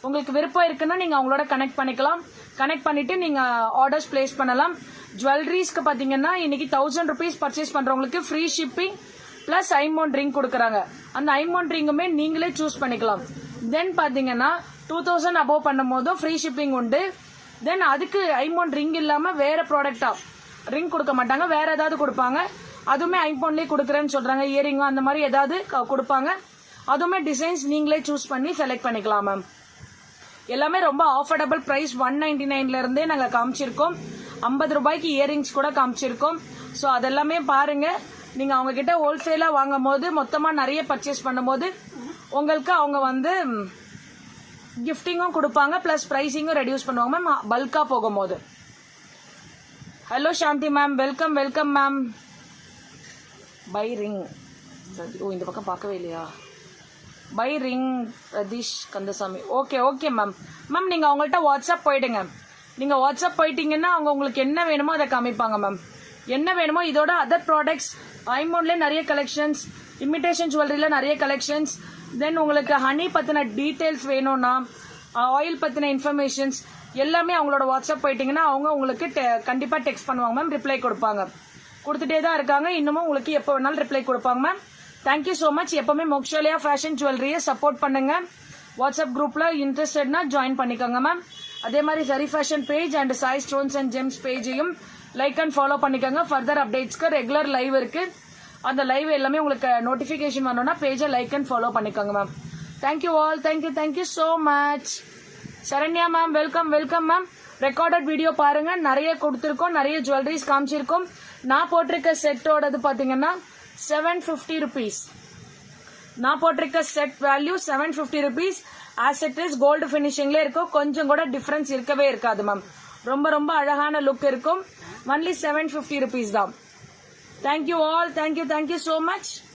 உங்களுக்கு விருப்பம் இருக்குன்னா நீங்க அவங்களோட கனெக்ட் பண்ணிக்கலாம். கனெக்ட் பண்ணிட்டு நீங்க ஆர்டர்ஸ் பிளேஸ் பண்ணலாம். ஜுவல்லரிஸ்க்கு பாத்தீங்கன்னா இன்னைக்கு 1000 rupees பர்ச்சேஸ் பண்றவங்களுக்கு ஃப்ரீ ஷிப்பிங் பிளஸ் ஐமோன் ரிங் கொடுக்கறாங்க. அந்த ஐமோன் ரிங்குமே நீங்களே சூஸ் பண்ணிக்கலாம். தென் பாத்தீங்கன்னா 2000 above பண்ணும் போதும் ஃப்ரீ ஷிப்பிங் உண்டு. தென் அதுக்கு ஐமோன் ரிங் இல்லாம வேற ப்ராடக்டா ரிங் கொடுக்க மாட்டாங்க, வேற ஏதாவது கொடுப்பாங்க. அதுவுமே ஐமோன்லயே கொடுக்கறேன்னு சொல்றாங்க. இயரிங் அந்த மாதிரி ஏதாவது கொடுப்பாங்க. அதுவுமே டிசைன்ஸ் நீங்களே சூஸ் பண்ணி செலக்ட் பண்ணிக்கலாம் மேம். எல்லாமே ரொம்ப ஆஃபர்டபுள் பிரைஸ். 199ல இருந்தே நாங்க காமிச்சிருக்கோம். 50 ரூபாய்க்கு இயரிங்ஸ் கூட காமிச்சிருக்கோம். ஸோ அதெல்லாமே பாருங்க. நீங்க அவங்க கிட்ட ஹோல்சேலா வாங்கும் போது, மொத்தமா நிறைய பர்ச்சேஸ் பண்ணும் போது உங்களுக்கு அவங்க வந்து கிஃப்டிங்கும் கொடுப்பாங்க, பிளஸ் பிரைசிங்கும் ரெடியூஸ் பண்ணுவாங்க மேம் பல்கா போகும்போது. Hello Shanthi ma'am, welcome welcome ma'am. பை ரிங். ஓ இந்த பக்கம் பார்க்கவே இல்லையா? பை ரிங் Ratheesh Kandasamy. Okay okay ma'am. Ma'am நீங்க அவங்கள்ட்ட வாட்ஸ்அப் போயிடுங்க. நீங்க வாட்ஸ்அப் போயிட்டீங்கன்னா அவங்க உங்களுக்கு என்ன வேணுமோ அதை காமிப்பாங்க மேம். என்ன வேணுமோ இதோட அதர் ப்ராடக்ட்ஸ் ஐமோன்ல நிறைய கலெக்ஷன்ஸ், இமிடேஷன் ஜுவல்லரியில நிறைய கலெக்ஷன்ஸ். தென் உங்களுக்கு ஹனி பத்தின டீடைல்ஸ் வேணும்னா, ஆயில் பத்தின இன்ஃபர்மேஷன்ஸ் எல்லாமே அவங்களோட வாட்ஸ்அப் போயிட்டீங்கன்னா அவங்க உங்களுக்கு கண்டிப்பா டெக்ஸ்ட் பண்ணுவாங்க மேம். ரிப்ளை கொடுப்பாங்க, கொடுத்துட்டே தான் இருக்காங்க. இன்னமும் உங்களுக்கு எப்போ வேணாலும் ரிப்ளை கொடுப்பாங்க மேம். Thank you so much. எப்பவுமே மோக்ஷாலயா ஃபேஷன் ஜுவல்லரியை சப்போர்ட் பண்ணுங்க. வாட்ஸ்அப் குரூப்ல இன்ட்ரெஸ்டட்னா ஜாயின் பண்ணிக்கோங்க மேம். அதே மாதிரி சரி fashion page and Sai stones and gems பேஜையும் லைக் அண்ட் ஃபாலோ பண்ணிக்கோங்க. ஃபர்தர் அப்டேட்ஸ்க்கு ரெகுலர் லைவ் இருக்கு. அந்த லைவ் எல்லாமே உங்களுக்கு நோட்டிபிகேஷன் வரணும்னா பேஜை லைக் அண்ட் ஃபாலோ பண்ணிக்கோங்க ma'am. Thank you all. Thank you so much. Saranya ma'am welcome ma'am. Recorded video பாருங்க, நிறைய கொடுத்துருக்கோம், நிறைய ஜுவல்லரிஸ் காமிச்சிருக்கோம். நான் போட்டிருக்க செட்டோடது பாத்தீங்கன்னா 750 rupees. நான் போட்டிருக்க set value 750 rupees. As it is gold பினிஷிங்ல இருக்கும், கொஞ்சம் கூட டிஃபரன்ஸ் இருக்கவே இருக்காது மேம். ரொம்ப அழகான லுக் இருக்கும். ஒன்லி 750 rupees தான். Thank you all. Thank you so much.